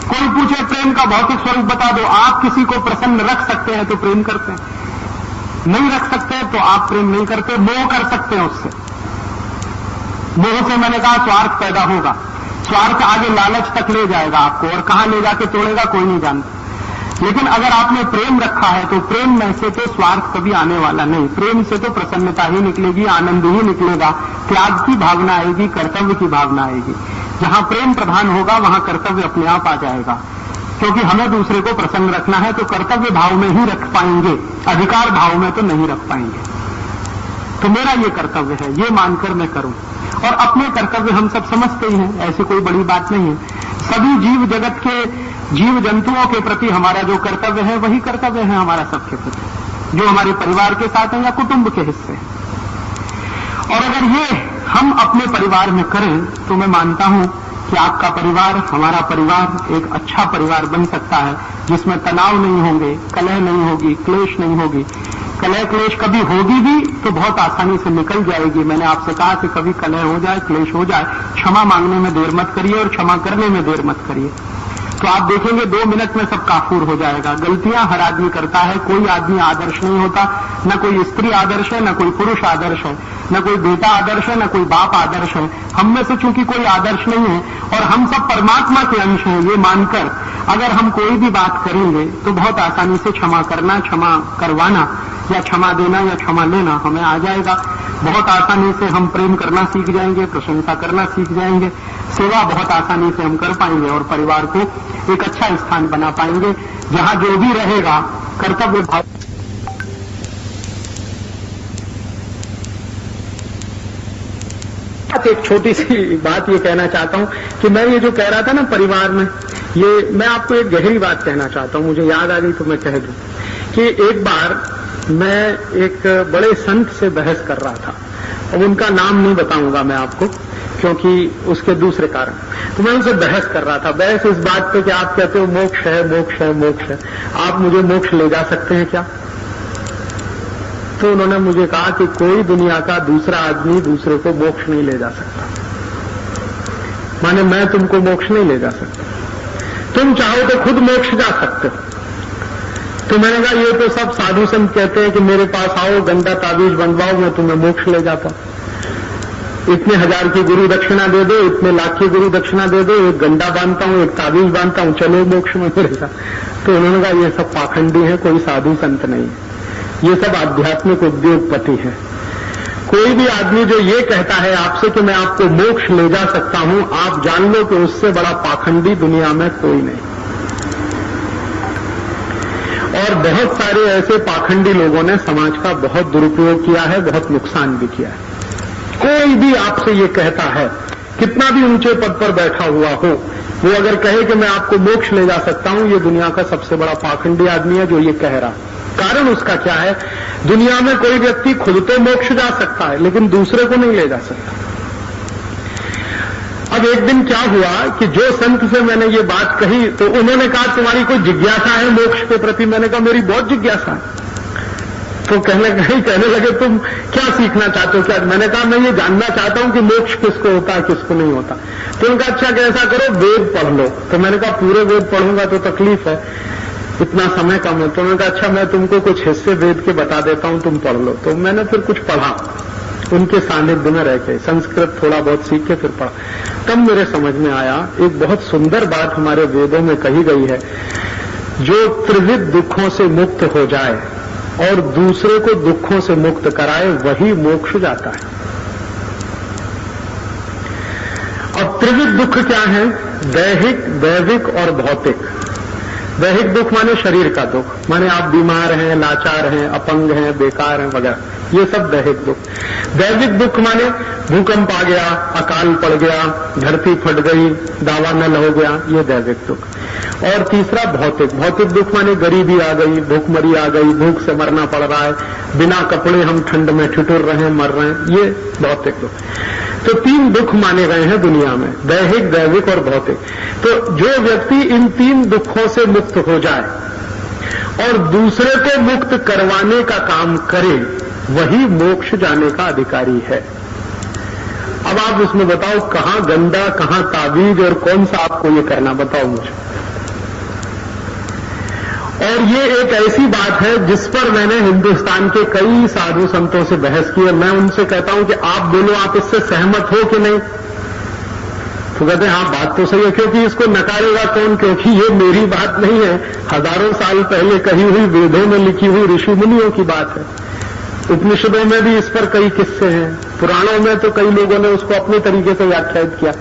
Speaker 15: कोई पूछे प्रेम का भौतिक स्वरूप बता दो, आप किसी को प्रसन्न रख सकते हैं तो प्रेम करते हैं, नहीं रख सकते हैं तो आप प्रेम नहीं करते, मोह कर सकते हैं उससे। मोह से मैंने कहा स्वार्थ पैदा होगा, स्वार्थ आगे लालच तक ले जाएगा आपको, और कहां ले जाके तोड़ेगा कोई नहीं जानता। लेकिन अगर आपने प्रेम रखा है तो प्रेम में से तो स्वार्थ कभी आने वाला नहीं, प्रेम से तो प्रसन्नता ही निकलेगी, आनंद ही निकलेगा, त्याग की भावना आएगी, कर्तव्य की भावना आएगी। जहां प्रेम प्रधान होगा वहां कर्तव्य अपने आप आ जाएगा, क्योंकि हमें दूसरे को प्रसन्न रखना है तो कर्तव्य भाव में ही रख पाएंगे, अधिकार भाव में तो नहीं रख पाएंगे। तो मेरा ये कर्तव्य है, ये मानकर मैं करूं। और अपने कर्तव्य हम सब समझते ही हैं, ऐसी कोई बड़ी बात नहीं है। सभी जीव जगत के जीव जंतुओं के प्रति हमारा जो कर्तव्य है वही कर्तव्य है हमारा सबके प्रति, जो हमारे परिवार के साथ है या कुटुंब के हिस्से। और अगर ये हम अपने परिवार में करें तो मैं मानता हूं कि आपका परिवार, हमारा परिवार एक अच्छा परिवार बन सकता है, जिसमें तनाव नहीं होंगे, कलह नहीं होगी, क्लेश नहीं होगी। कलह क्लेश कभी होगी भी तो बहुत आसानी से निकल जाएगी। मैंने आपसे कहा कि कभी कलह हो जाए, क्लेश हो जाए, क्षमा मांगने में देर मत करिए और क्षमा करने में देर मत करिए, तो आप देखेंगे 2 मिनट में सब काफूर हो जाएगा। गलतियां हर आदमी करता है, कोई आदमी आदर्श नहीं होता, न कोई स्त्री आदर्श है, न कोई पुरुष आदर्श है, न कोई बेटा आदर्श है, न कोई बाप आदर्श है। हम में से चूंकि कोई आदर्श नहीं है और हम सब परमात्मा के अंश हैं, ये मानकर अगर हम कोई भी बात करेंगे तो बहुत आसानी से क्षमा करना, क्षमा करवाना या क्षमा देना या क्षमा लेना हमें आ जाएगा। बहुत आसानी से हम प्रेम करना सीख जाएंगे, प्रशंसा करना सीख जाएंगे, सेवा बहुत आसानी से हम कर पाएंगे और परिवार को एक अच्छा स्थान बना पाएंगे जहां जो भी रहेगा कर्तव्य भाव। एक छोटी सी बात ये कहना चाहता हूं कि मैं ये जो कह रहा था ना परिवार में, ये मैं आपको एक गहरी बात कहना चाहता हूं, मुझे याद आ गई तो मैं कह दूं कि एक बार मैं एक बड़े संत से बहस कर रहा था। अब उनका नाम नहीं बताऊंगा मैं आपको क्योंकि उसके दूसरे कारण। तो मैं उनसे बहस कर रहा था, बहस इस बात पे कि आप कहते हो मोक्ष है, मोक्ष है, मोक्ष है, आप मुझे मोक्ष ले जा सकते हैं क्या? तो उन्होंने मुझे कहा कि कोई दुनिया का दूसरा आदमी दूसरे को मोक्ष नहीं ले जा सकता, माने मैं तुमको मोक्ष नहीं ले जा सकता, तुम चाहो तो खुद मोक्ष जा सकते हो। तो मैंने कहा ये तो सब साधु संत कहते हैं कि मेरे पास आओ, गंदा ताबीज बनवाओ, मैं तुम्हें मोक्ष ले जाता, इतने 1000 की गुरु दक्षिणा दे दो, इतने लाख की गुरु दक्षिणा दे दो, एक गंडा बांधता हूं, एक ताबीज बांधता हूं, चलो मोक्ष में मिलेगा। तो उन्होंने कहा ये सब पाखंडी है, कोई साधु संत नहीं है, ये सब आध्यात्मिक उद्योगपति है। कोई भी आदमी जो ये कहता है आपसे कि मैं आपको मोक्ष ले जा सकता हूं, आप जान लो कि उससे बड़ा पाखंडी दुनिया में कोई नहीं। और बहुत सारे ऐसे पाखंडी लोगों ने समाज का बहुत दुरुपयोग किया है, बहुत नुकसान भी किया है। कोई भी आपसे ये कहता है, कितना भी ऊंचे पद पर बैठा हुआ हो, वो अगर कहे कि मैं आपको मोक्ष ले जा सकता हूं, ये दुनिया का सबसे बड़ा पाखंडी आदमी है जो ये कह रहा। कारण उसका क्या है? दुनिया में कोई व्यक्ति खुद तो मोक्ष जा सकता है लेकिन दूसरे को नहीं ले जा सकता। अब एक दिन क्या हुआ कि जो संत से मैंने ये बात कही तो उन्होंने कहा तुम्हारी कोई जिज्ञासा है मोक्ष के प्रति? मैंने कहा मेरी बहुत जिज्ञासा है। तो कहने लगे तुम क्या सीखना चाहते हो क्या? मैंने कहा मैं ये जानना चाहता हूं कि मोक्ष किसको होता है किसको नहीं होता। तो उनका अच्छा कैसा करो वेद पढ़ लो। तो मैंने कहा पूरे वेद पढ़ूंगा तो तकलीफ है, इतना समय कम है। तो मैंने कहा अच्छा मैं तुमको कुछ हिस्से वेद के बता देता हूं, तुम पढ़ लो। तो मैंने फिर कुछ पढ़ा, उनके सानिध्य में रह के संस्कृत थोड़ा बहुत सीख के फिर पढ़ा। तब मेरे समझ में आया एक बहुत सुंदर बात हमारे वेदों में कही गई है, जो त्रिविध दुखों से मुक्त हो जाए और दूसरे को दुखों से मुक्त कराए, वही मोक्ष जाता है। अब त्रिविध दुख क्या है? दैहिक, दैविक और भौतिक। दैहिक दुख माने शरीर का दुख, माने आप बीमार हैं, लाचार हैं, अपंग हैं, बेकार हैं वगैरह, ये सब दैहिक दुख। दैविक दुख माने भूकंप आ गया, अकाल पड़ गया, धरती फट गई, दावानल हो गया, ये दैविक दुख। और तीसरा भौतिक। भौतिक दुख माने गरीबी आ गई, भूखमरी आ गई, भूख से मरना पड़ रहा है, बिना कपड़े हम ठंड में ठिठुर रहे हैं, मर रहे हैं, ये भौतिक दुख। तो 3 दुख माने गए हैं दुनिया में, दैहिक, दैविक और भौतिक। तो जो व्यक्ति इन 3 दुखों से मुक्त हो जाए और दूसरे को मुक्त करवाने का काम करे, वही मोक्ष जाने का अधिकारी है। अब आप इसमें बताओ कहां गंदा, कहां ताबीज और कौन सा आपको ये करना, बताओ मुझे। और ये एक ऐसी बात है जिस पर मैंने हिंदुस्तान के कई साधु संतों से बहस की है। मैं उनसे कहता हूं कि आप बोलो, आप इससे सहमत हो कि नहीं? तो कहते हैं हाँ बात तो सही है, क्योंकि इसको नकारेगा कौन? क्योंकि ये मेरी बात नहीं है, हजारों साल पहले कही हुई, वेदों में लिखी हुई ऋषि मुनियों की बात है। उपनिषदों में भी इस पर कई किस्से हैं, पुराणों में तो कई लोगों ने उसको अपने तरीके से व्याख्यायित किया।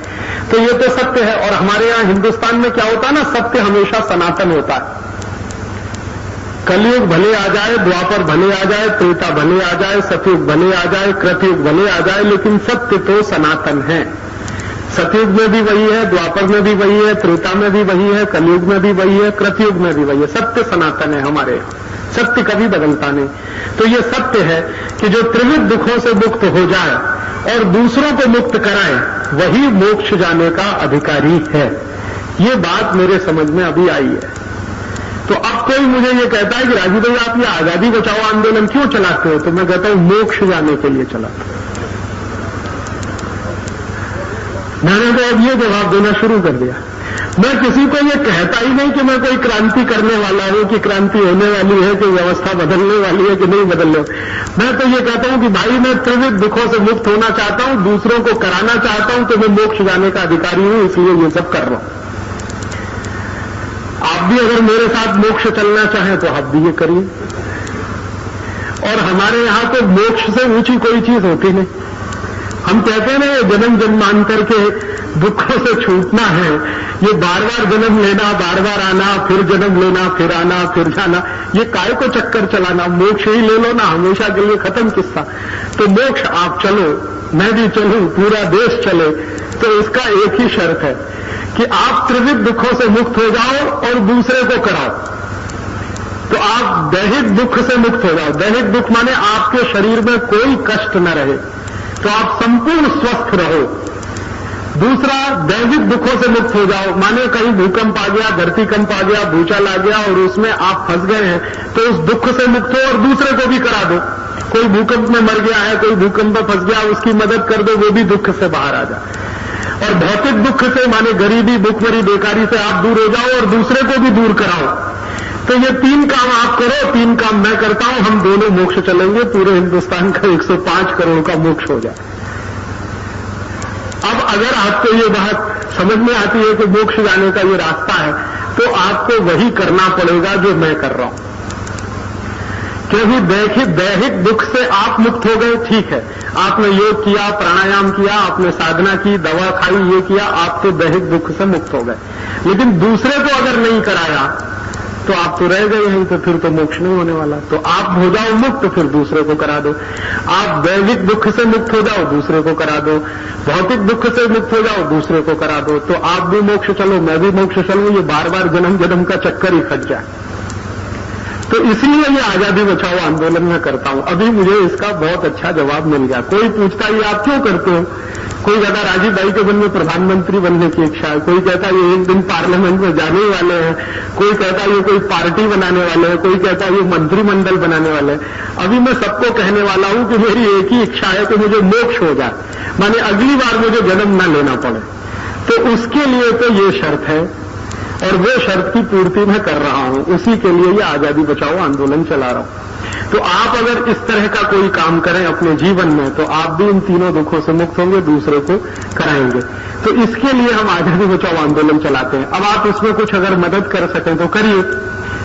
Speaker 15: तो ये तो सत्य है। और हमारे यहां हिंदुस्तान में क्या होता है ना, सत्य हमेशा सनातन होता है। कलयुग भले आ जाए, द्वापर भले आ जाए, त्रेता भले आ जाए, सतयुग भले आ जाए, कृतयुग भले आ जाए, लेकिन सत्य तो सनातन है। सतयुग में भी वही है, द्वापर में भी वही है, त्रेता में भी वही है, कलयुग में भी वही है, कृतयुग में भी वही है। सत्य सनातन है हमारे यहाँ, सत्य कभी बदलता नहीं। तो ये सत्य है कि जो त्रिविध दुखों से मुक्त हो जाए और दूसरों को मुक्त कराए, वही मोक्ष जाने का अधिकारी है। ये बात मेरे समझ में अभी आई है। तो अब कोई मुझे ये कहता है कि राजू भाई आप ये आजादी बचाओ आंदोलन क्यों चलाते हो? तो मैं कहता हूं मोक्ष जाने के लिए चलाता हूं। मैंने तो अब ये जवाब देना शुरू कर दिया। मैं किसी को ये कहता ही नहीं कि मैं कोई क्रांति करने वाला हूं, कि क्रांति होने वाली है, कि व्यवस्था बदलने वाली है कि नहीं बदलने। मैं तो ये कहता हूं कि भाई मैं त्रिविध दुखों से मुक्त होना चाहता हूं, दूसरों को कराना चाहता हूं, तो मैं मोक्ष जाने का अधिकारी हूं, इसलिए ये सब कर रहा हूं। आप भी अगर मेरे साथ मोक्ष चलना चाहें तो आप भी ये करिए। और हमारे यहां तो मोक्ष से ऊंची कोई चीज होती नहीं। हम कहते हैं ना जन्म जन्मांतर के दुखों से छूटना है, ये बार बार जन्म लेना, बार बार आना, फिर जन्म लेना, फिर आना, फिर जाना, ये काय को चक्कर चलाना। मोक्ष ही ले लो ना, हमेशा के लिए खत्म किस्सा। तो मोक्ष आप चलो, मैं भी चलूं, पूरा देश चले, तो इसका एक ही शर्त है कि आप त्रिविध दुखों से मुक्त हो जाओ और दूसरे को कराओ। तो आप दैहिक दुख से मुक्त हो जाओ। दैहिक दुख माने आपके शरीर में कोई कष्ट न रहे, तो आप संपूर्ण स्वस्थ रहो। दूसरा, दैविक दुखों से मुक्त हो जाओ, माने कहीं भूकंप आ गया, धरती कंप आ गया, भूचाल आ गया और उसमें आप फंस गए हैं, तो उस दुख से मुक्त हो और दूसरे को भी करा दो। कोई भूकंप में मर गया है, कोई भूकंप में फंस गया, उसकी मदद कर दो, वो भी दुख से बाहर आ जाए। और भौतिक दुख से माने गरीबी, भूखमरी, बेकारी से आप दूर हो जाओ और दूसरे को भी दूर कराओ। तो ये 3 काम आप करो, 3 काम मैं करता हूं, हम दोनों मोक्ष चलेंगे, पूरे हिंदुस्तान का 105 करोड़ का मोक्ष हो जाए। अब अगर आपको ये बात समझ में आती है कि मोक्ष जाने का ये रास्ता है, तो आपको वही करना पड़ेगा जो मैं कर रहा हूं। क्योंकि दैहिक दुख से आप मुक्त हो गए, ठीक है, आपने योग किया, प्राणायाम किया, आपने साधना की, दवा खाई, ये किया, आप तो दैहिक दुख से मुक्त हो गए। लेकिन दूसरे को अगर नहीं कराया तो आप तो रह गए हैं, तो फिर तो मोक्ष नहीं होने वाला। तो आप हो जाओ मुक्त, फिर दूसरे को करा दो। आप दैविक दुख से मुक्त हो जाओ, दूसरे को करा दो। भौतिक दुख से मुक्त हो जाओ, दूसरे को करा दो। तो आप भी मोक्ष चलो, मैं भी मोक्ष चलूं, ये बार बार जन्म जन्म का चक्कर ही फट जाए। तो इसलिए ये आजादी बचाओ आंदोलन में करता हूं। अभी मुझे इसका बहुत अच्छा जवाब मिल गया। कोई पूछता है ये आप क्यों करते हो? कोई कहता राजीव भाई के मन में प्रधानमंत्री बनने की इच्छा है, कोई कहता ये एक दिन पार्लियामेंट में जाने वाले हैं, कोई कहता ये कोई पार्टी बनाने वाले हैं, कोई कहता ये मंत्रिमंडल बनाने वाले हैं। अभी मैं सबको कहने वाला हूं कि मेरी एक ही इच्छा है कि मुझे मोक्ष हो जाए, माने अगली बार मुझे जन्म न लेना पड़े। तो उसके लिए तो ये शर्त है और वो शर्त की पूर्ति मैं कर रहा हूं, उसी के लिए ये आजादी बचाओ आंदोलन चला रहा हूं। तो आप अगर इस तरह का कोई काम करें अपने जीवन में, तो आप भी इन 3 दुखों से मुक्त होंगे, दूसरे को कराएंगे। तो इसके लिए हम आजादी बचाओ आंदोलन चलाते हैं। अब आप इसमें कुछ अगर मदद कर सकें तो करिए।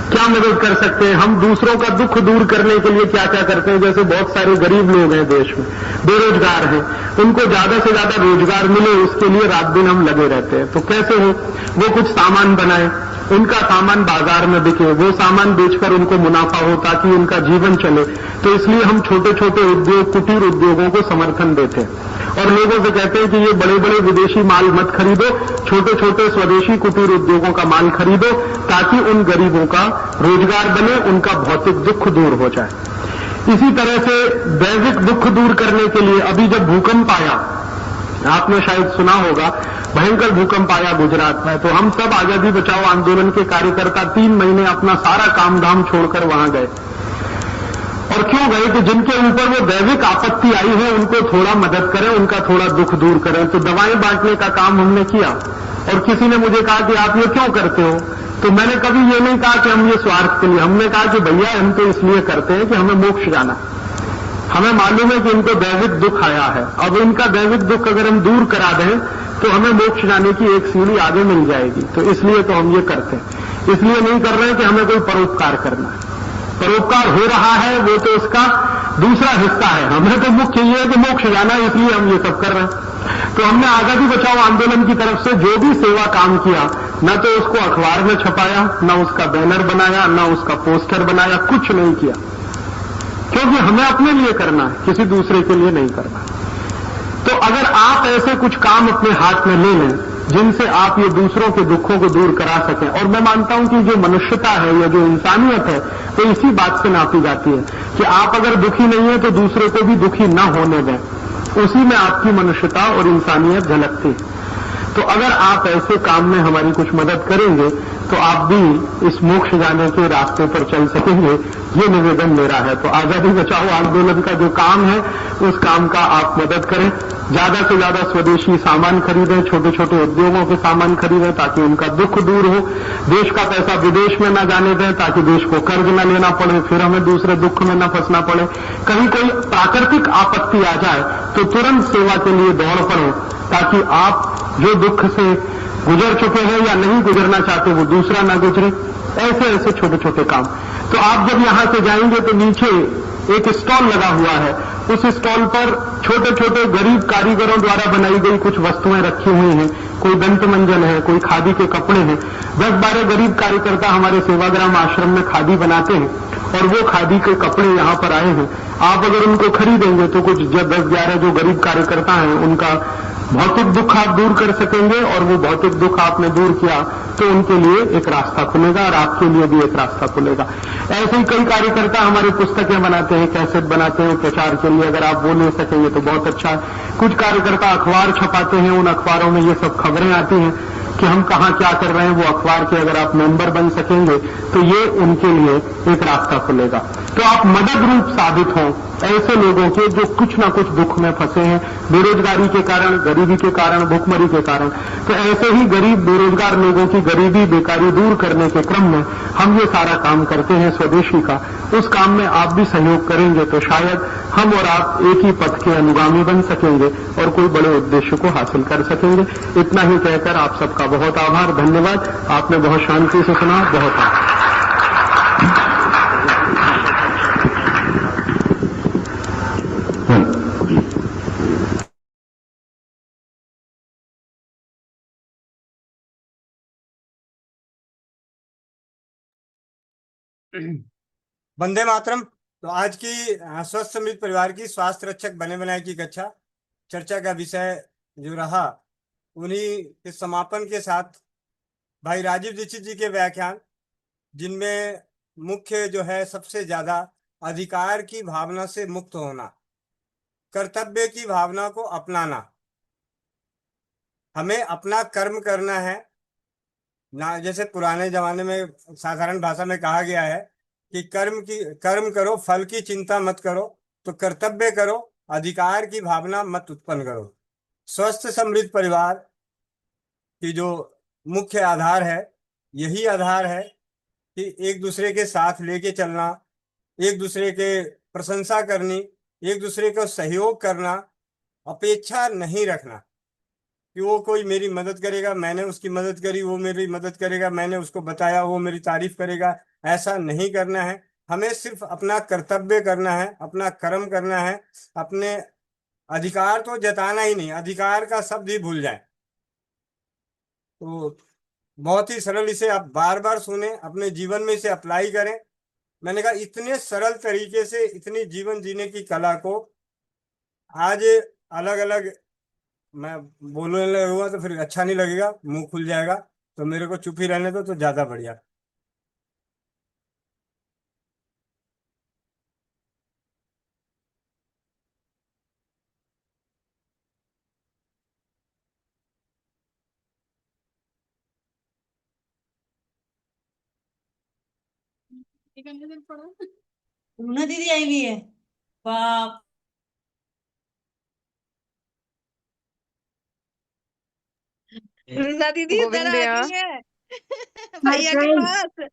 Speaker 15: क्या क्या मदद कर सकते हैं, हम दूसरों का दुख दूर करने के लिए क्या क्या करते हैं। जैसे बहुत सारे गरीब लोग हैं देश में, बेरोजगार हैं, उनको ज्यादा से ज्यादा रोजगार मिले उसके लिए रात दिन हम लगे रहते हैं। तो कैसे हो, वो कुछ सामान बनाए, उनका सामान बाजार में बिके, वो सामान बेचकर उनको मुनाफा हो ताकि उनका जीवन चले। तो इसलिए हम छोटे छोटे उद्योग, कुटीर उद्योगों को समर्थन देते हैं और लोगों से कहते हैं कि ये बड़े बड़े विदेशी माल मत खरीदो, छोटे छोटे स्वदेशी कुटीर उद्योगों का माल खरीदो ताकि उन गरीबों का रोजगार बने, उनका भौतिक दुख दूर हो जाए। इसी तरह से दैविक दुख दूर करने के लिए अभी जब भूकंप आया, आपने शायद सुना होगा, भयंकर भूकंप आया गुजरात में, तो हम सब आजादी बचाओ आंदोलन के कार्यकर्ता 3 महीने अपना सारा काम धाम छोड़कर वहां गए। और क्यों गए कि जिनके ऊपर वो दैविक आपत्ति आई है उनको थोड़ा मदद करें, उनका थोड़ा दुख दूर करें। तो दवाएं बांटने का काम हमने किया। और किसी ने मुझे कहा कि आप ये क्यों करते हो, तो मैंने कभी ये नहीं कहा कि हम ये स्वार्थ के लिए, हमने कहा कि भैया हम तो इसलिए करते हैं कि हमें मोक्ष जाना, हमें मालूम है कि इनको दैविक दुख आया है। अब इनका दैविक दुख अगर हम दूर करा दें तो हमें मोक्ष जाने की एक सीढ़ी आगे मिल जाएगी। तो इसलिए तो हम ये करते हैं, इसलिए नहीं कर रहे हैं कि हमें कोई परोपकार करना है। परोपकार हो रहा है वो तो उसका दूसरा हिस्सा है, हमें तो मुख्य ये है कि मोक्ष जाना है, इसलिए हम ये सब कर रहे हैं। तो हमने आजादी बचाओ आंदोलन की तरफ से जो भी सेवा काम किया, न तो उसको अखबार में छपाया, न उसका बैनर बनाया, न उसका पोस्टर बनाया, कुछ नहीं किया, क्योंकि हमें अपने लिए करना है, किसी दूसरे के लिए नहीं करना। तो अगर आप ऐसे कुछ काम अपने हाथ में ले लें जिनसे आप ये दूसरों के दुखों को दूर करा सकें, और मैं मानता हूं कि जो मनुष्यता है या जो इंसानियत है तो इसी बात से नापी जाती है कि आप अगर दुखी नहीं है तो दूसरे को भी दुखी न होने दें, उसी में आपकी मनुष्यता और इंसानियत झलकती है। तो अगर आप ऐसे काम में हमारी कुछ मदद करेंगे तो आप भी इस मोक्ष जाने के रास्ते पर चल सकेंगे, ये निवेदन मेरा है। तो आजादी बचाओ आंदोलन का जो काम है उस काम का आप मदद करें, ज्यादा से ज्यादा स्वदेशी सामान खरीदें, छोटे छोटे उद्योगों के सामान खरीदें ताकि उनका दुख दूर हो, देश का पैसा विदेश में न जाने दें ताकि देश को कर्ज न लेना पड़े, फिर हमें दूसरे दुख में न फंसना पड़े। कहीं कोई प्राकृतिक आपत्ति आ जाए तो तुरंत सेवा के लिए दौड़ पड़े ताकि आप जो दुख से गुजर चुके हैं या नहीं गुजरना चाहते वो दूसरा ना गुजरे। ऐसे ऐसे छोटे छोटे काम। तो आप जब यहां से जाएंगे तो नीचे एक स्टॉल लगा हुआ है, उस स्टॉल पर छोटे छोटे गरीब कारीगरों द्वारा बनाई गई कुछ वस्तुएं रखी हुई हैं, कोई दंत मंजन है, कोई खादी के कपड़े हैं। 10-12 गरीब कार्यकर्ता हमारे सेवाग्राम आश्रम में खादी बनाते हैं और वो खादी के कपड़े यहाँ पर आए हैं। आप अगर उनको खरीदेंगे तो कुछ 10-11 जो गरीब कार्यकर्ता हैं उनका भौतिक दुख आप दूर कर सकेंगे, और वो भौतिक दुख आपने दूर किया तो उनके लिए एक रास्ता खुलेगा और आपके लिए भी एक रास्ता खुलेगा। ऐसे ही कई कार्यकर्ता हमारे पुस्तकें बनाते हैं, कैसेट बनाते हैं प्रचार के लिए, अगर आप वो ले सकेंगे तो बहुत अच्छा है। कुछ कार्यकर्ता अखबार छपाते हैं, उन अखबारों में ये सब खबरें आती हैं कि हम कहाँ क्या कर रहे हैं, वो अखबार के अगर आप मेंबर बन सकेंगे तो ये उनके लिए एक रास्ता खुलेगा। तो आप मदद रूप साबित हों ऐसे लोगों के जो कुछ ना कुछ दुख में फंसे हैं, बेरोजगारी के कारण, गरीबी के कारण, भुखमरी के कारण। तो ऐसे ही गरीब बेरोजगार लोगों की गरीबी बेकारी दूर करने के क्रम में हम ये सारा काम करते हैं स्वदेशी का। उस काम में आप भी सहयोग करेंगे तो शायद हम और आप एक ही पथ के अनुगामी बन सकेंगे और कोई बड़े उद्देश्य को हासिल कर सकेंगे। इतना ही कहकर आप सबका बहुत आभार, धन्यवाद। आपने बहुत शांति से सुना, बहुत आभार।
Speaker 1: वंदे मातरम। तो आज की स्वस्थ समृद्ध परिवार की स्वास्थ्य रक्षक बने बनाए की कक्षा चर्चा का विषय जो रहा, उन्हीं के समापन के साथ भाई राजीव दीक्षित जी के व्याख्यान, जिनमें मुख्य जो है सबसे ज्यादा अधिकार की भावना से मुक्त होना, कर्तव्य की भावना को अपनाना, हमें अपना कर्म करना है ना। जैसे पुराने जमाने में साधारण भाषा में कहा गया है कि कर्म करो, फल की चिंता मत करो, तो कर्तव्य करो, अधिकार की भावना मत उत्पन्न करो। स्वस्थ समृद्ध परिवार की जो मुख्य आधार है, यही आधार है कि एक दूसरे के साथ लेके चलना, एक दूसरे के प्रशंसा करनी, एक दूसरे को सहयोग करना, अपेक्षा नहीं रखना कि वो कोई मेरी मदद करेगा, मैंने उसकी मदद करी, वो मेरी मदद करेगा, मैंने उसको बताया वो मेरी तारीफ करेगा। ऐसा नहीं करना है। हमें सिर्फ अपना कर्तव्य करना है, अपना कर्म करना है। अपने अधिकार तो जताना ही नहीं, अधिकार का शब्द ही भूल जाए। तो बहुत ही सरल, इसे आप बार बार सुने, अपने जीवन में इसे अप्लाई करें। मैंने कहा इतने सरल तरीके से इतनी जीवन जीने की कला को आज अलग अलग मैं बोलने लगूंगा तो फिर अच्छा नहीं लगेगा, मुंह खुल जाएगा। तो मेरे को चुप ही रहने दो तो ज्यादा बढ़िया।
Speaker 3: रूना दीदी आई हुई है, बाप।
Speaker 6: रुना दीदी इधर
Speaker 13: गोविंद
Speaker 6: आ
Speaker 13: भैया,
Speaker 6: गई है भैया के पास।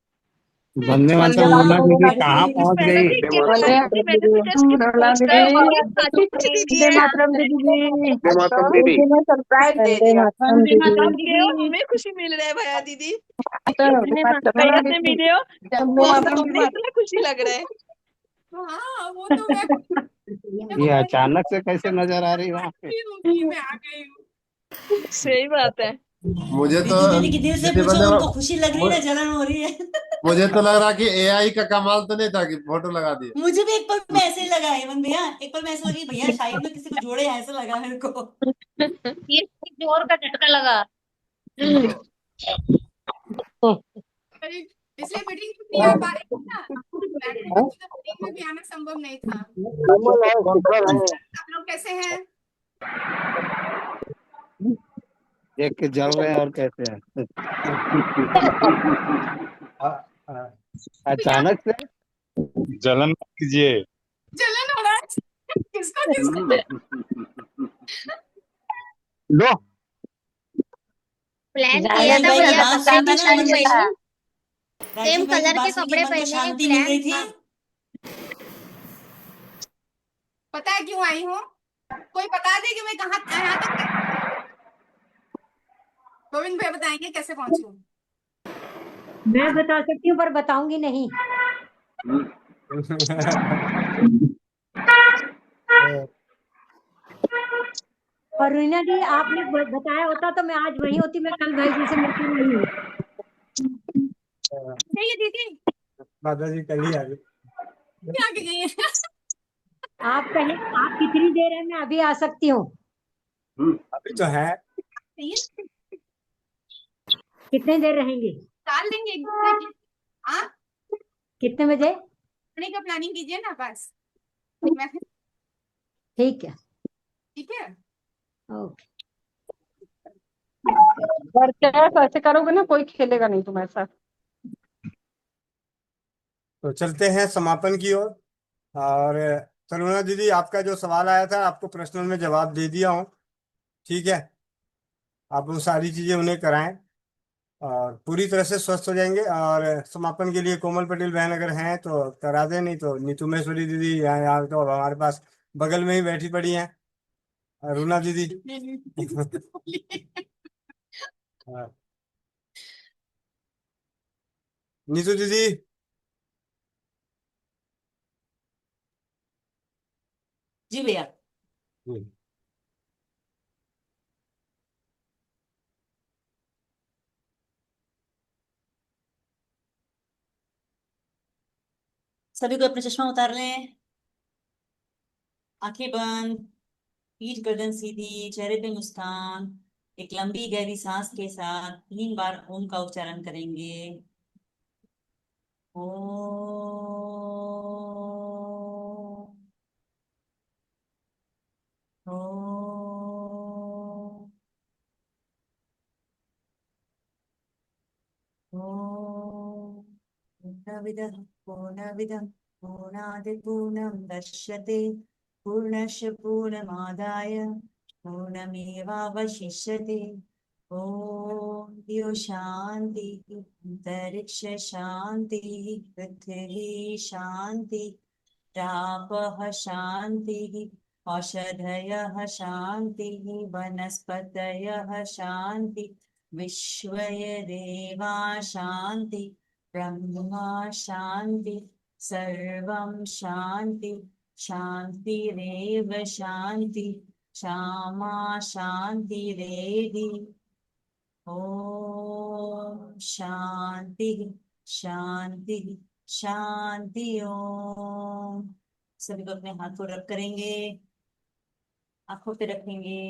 Speaker 15: वंदे मातरम
Speaker 3: यहाँ
Speaker 15: रूना दीदी कहाँ
Speaker 3: बैठी
Speaker 15: पहुंच
Speaker 6: मैंने
Speaker 15: गई?
Speaker 6: भी केवल मैंने तो जस्ट पूछकर और साझी पूछ दी है।
Speaker 15: वंदे मातरम दीदी।
Speaker 6: ने सरप्राइज दे दिया।
Speaker 11: वंदे मातरम
Speaker 6: अब केवल
Speaker 11: दीदी।
Speaker 6: हमें खुशी मिल रहा है भैया दीदी।
Speaker 11: वंदे मातरम
Speaker 6: भैया से
Speaker 11: दीदी।
Speaker 6: मिले हो
Speaker 11: वंदे
Speaker 6: वो
Speaker 11: मातरम
Speaker 6: हमें
Speaker 11: दीदी।
Speaker 6: इतना खुशी लग रहा है। हाँ वो तो मैं
Speaker 15: ये अचानक से कैसे नजर आ रही वहाँ पे?
Speaker 6: मैं आ गई हूँ। सही बात है।
Speaker 16: मुझे तो
Speaker 3: रितु दीदी की दिल से
Speaker 16: दीदी
Speaker 3: पूछो,
Speaker 16: वंदे
Speaker 3: उनको खुशी लग रही है ना
Speaker 16: मु-
Speaker 3: जलन हो रही है?
Speaker 16: मुझे तो लग रहा कि एआई का कमाल तो नहीं था कि फोटो लगा दिए।
Speaker 3: मुझे भी एक पल में ऐसे ही लगा हेमंत भैया, एक पल में ऐसे लगी भैया शायद में किसी को जोड़े, ऐसे लगा मेरे को।
Speaker 11: ये जोर का झटका लगा।
Speaker 6: पिछले मीटिंग में नहीं आ पा रही थी ना, मीटिंग में भी आना संभव नहीं था। आप लोग कैसे हैं?
Speaker 15: देख के जल रहे हैं और कैसे हैं? अचानक से
Speaker 17: जलन मत कीजिए।
Speaker 6: जलन हो रहा है किसका किसका?
Speaker 15: लो
Speaker 18: प्लान किया
Speaker 3: राजीव
Speaker 18: था
Speaker 3: भाई की
Speaker 18: भैया,
Speaker 3: बात
Speaker 18: कपड़े
Speaker 3: सुन
Speaker 18: भी
Speaker 3: के ना मन
Speaker 18: पहने
Speaker 3: को,
Speaker 18: सेम
Speaker 3: राजीव भाई की
Speaker 18: कलर के
Speaker 3: बात सुन के
Speaker 18: कपड़े
Speaker 3: मन को
Speaker 18: पहने
Speaker 3: शांति मिल रही
Speaker 18: प्लान
Speaker 3: थी।
Speaker 6: पता है क्यों आई हूँ? कोई बता दे कि मैं कहाँ यहाँ तक। गोविंद भैया बताएंगे कैसे पहुंची हूँ।
Speaker 4: मैं बता सकती हूँ पर बताऊंगी नहीं। और रीना जी आपने बताया होता तो मैं आज वहीं होती, मैं कल भाई जी से मिलती नहीं हूँ।
Speaker 6: ये दीदी
Speaker 1: माता जी कल ही आ गई।
Speaker 6: क्या गई है?
Speaker 4: आप कहीं, आप कितनी देर है? मैं अभी आ सकती हूँ।
Speaker 1: अभी तो है।
Speaker 4: कितने देर रहेंगे?
Speaker 6: डाल देंगे एक दूसरे की। हाँ
Speaker 4: कितने बजे?
Speaker 6: खाने का प्लानिंग कीजिए ना बस।
Speaker 4: ठीक है,
Speaker 6: ठीक है
Speaker 4: ओके।
Speaker 6: और क्या ऐसे करोगे ना कोई खेलेगा नहीं तुम्हारे साथ।
Speaker 1: तो चलते हैं समापन की ओर। और तरुणा दीदी, आपका जो सवाल आया था आपको पर्सनल में जवाब दे दिया हूँ। ठीक है, आप वो सारी चीजें उन्हें कराएं और पूरी तरह से स्वस्थ हो जाएंगे। और समापन के लिए कोमल पटेल बहन अगर हैं तो करा दें, नहीं तो नीतू महेश्वरी दीदी यहाँ तो हमारे पास बगल में ही बैठी पड़ी हैं। रुना दीदी। हाँ। नीतू दीदी।
Speaker 3: जी भैया। सभी को अपने चश्मा उतार लें, आंखें बंद, पीठ गर्दन सीधी, चेहरे पे मुस्कान। एक लंबी गहरी सांस के साथ 3 बार ओम का उच्चारण करेंगे। ओ पूर्णविदः पूर्णमिदं पूर्णात् दश्यते पूर्णस्य पूर्णमादाय पूर्णमेवावशिष्यते। ॐ द्यो शान्ति, अंतरिक्ष शान्ति, पृथिवी शान्ति, रापः शान्तिः, औषधयः शान्तिः, वनस्पतयः शान्ति, विश्वय देवा शान्ति, ब्रह्मा शांति सर्वं शांति शांतिरेव शांति क्षमा शांतिरेधि ओम शांति शांति शांति ओम। सभी को अपने हाथ को रब करेंगे, आंखों पे रखेंगे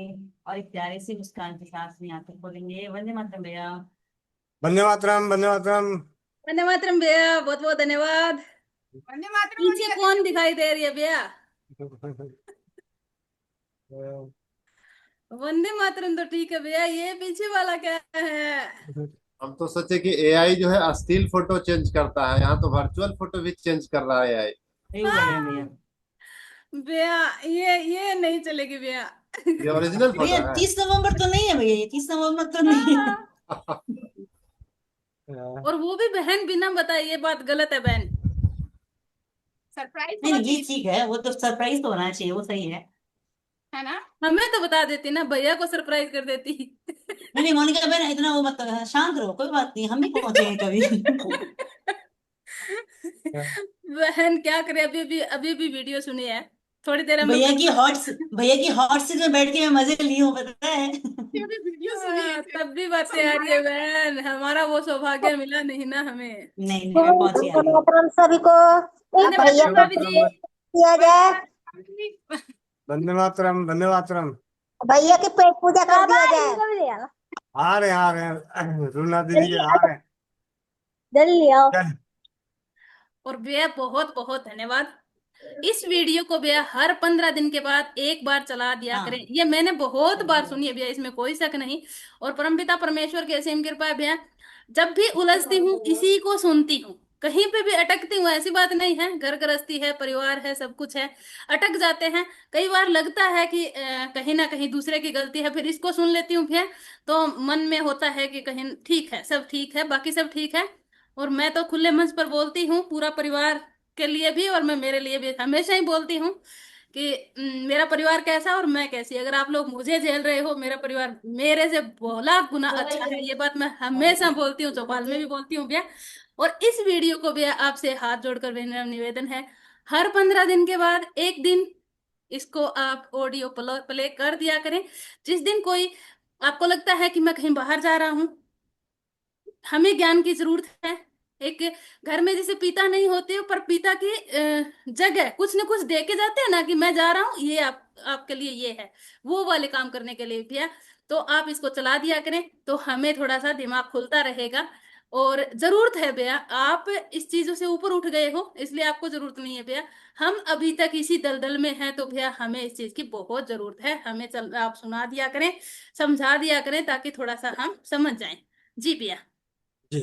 Speaker 3: और एक प्यारे सी मुस्कान के साथ में आंखें खोलेंगे। वंदे मातरम भैया।
Speaker 1: वंदे मातरम, वंदे मातरम।
Speaker 14: वंदे मातरम भैया, बहुत बहुत धन्यवाद।
Speaker 13: वंदे मातरम।
Speaker 14: पीछे कौन दिखाई दे रही है भैया? वंदे मातरम तो ठीक है भैया, ये पीछे वाला क्या है?
Speaker 16: हम तो सोचे कि एआई जो है अस्टील फोटो चेंज करता है, यहाँ तो वर्चुअल फोटो भी चेंज कर रहा है एआई।
Speaker 14: भैया ये नहीं चलेगी भैया।
Speaker 16: ये ओरिजिनल फोटो
Speaker 3: भैया
Speaker 16: है।
Speaker 3: 30 नवंबर तो नहीं है भैया, ये 30 नवंबर तो नहीं है।
Speaker 14: और वो भी बहन बिना बताए, ये बात गलत है बहन।
Speaker 13: सरप्राइज
Speaker 3: नहीं ये ठीक है, वो तो सरप्राइज तो होना चाहिए, वो सही है
Speaker 14: ना? हमें तो बता देती ना, भैया को सरप्राइज कर देती।
Speaker 3: नहीं नहीं मोनिका बहन इतना वो मत, शांत रहो, कोई बात नहीं, हम भी पहुंचेंगे कभी।
Speaker 14: बहन क्या करे, अभी भी वीडियो सुनी है, थोड़ी देर हम लोग
Speaker 3: भैया की हॉट सीट में बैठ के मैं मजे ली हूँ, पता है।
Speaker 14: वीडियो सुनी है, तब भी बातें आ रही है बहन। हमारा वो सौभाग्य मिला नहीं ना हमें।
Speaker 3: नहीं मैं पहुंची आ गई।
Speaker 18: मातरम सभी को एक भैया को किया जाए।
Speaker 1: वंदे मातरम, वंदे मातरम।
Speaker 18: भैया की पेट पूजा कर दिया जाए।
Speaker 1: आ रहे हैं रूना दीदी के आ रहे हैं।
Speaker 18: जल्दी आओ।
Speaker 14: और भैया बहुत बहुत धन्यवाद। इस वीडियो को भैया हर 15 दिन के बाद एक बार चला दिया करें। ये मैंने बहुत बार सुनी है भैया, इसमें कोई शक नहीं। और परमपिता परमेश्वर की असीम कृपा है भैया, जब भी उलझती हूँ इसी को सुनती हूँ, कहीं पे भी अटकती हूँ, ऐसी बात नहीं है। घर गृहस्थी है, परिवार है, सब कुछ है, अटक जाते हैं। कई बार लगता है कि कहीं ना कहीं दूसरे की गलती है, फिर इसको सुन लेती हूँ भैया, तो मन में होता है कि कहीं ठीक है, सब ठीक है, बाकी सब ठीक है। और मैं तो खुले मंच पर बोलती हूँ, पूरा परिवार के लिए भी और मैं मेरे लिए भी हमेशा ही बोलती हूँ कि मेरा परिवार कैसा और मैं कैसी। अगर आप लोग मुझे झेल रहे हो, मेरा परिवार मेरे से भोला गुना अच्छा है, ये बात मैं हमेशा बोलती हूँ, चौपाल में भी बोलती हूँ भैया। और इस वीडियो को भैया आपसे हाथ जोड़कर मेरा निवेदन है, हर 15 दिन के बाद एक दिन इसको आप ऑडियो प्ले कर दिया करें। जिस दिन कोई आपको लगता है कि मैं कहीं बाहर जा रहा हूँ, हमें ज्ञान की जरूरत है। एक घर में जैसे पिता नहीं होते हो, पर पिता की जगह कुछ न कुछ दे के जाते हैं ना, कि मैं जा रहा हूँ, ये आपके लिए ये है, वो वाले काम करने के लिए भैया। तो आप इसको चला दिया करें, तो हमें थोड़ा सा दिमाग खुलता रहेगा। और जरूरत है भैया, आप इस चीजों से ऊपर उठ गए हो, इसलिए आपको जरूरत नहीं है भैया। हम अभी तक इसी दलदल में हैं, तो भैया हमें इस चीज की बहुत जरूरत है। हमें आप सुना दिया करें, समझा दिया करें, ताकि थोड़ा सा हम समझ जाएं। जी भैया।
Speaker 1: जी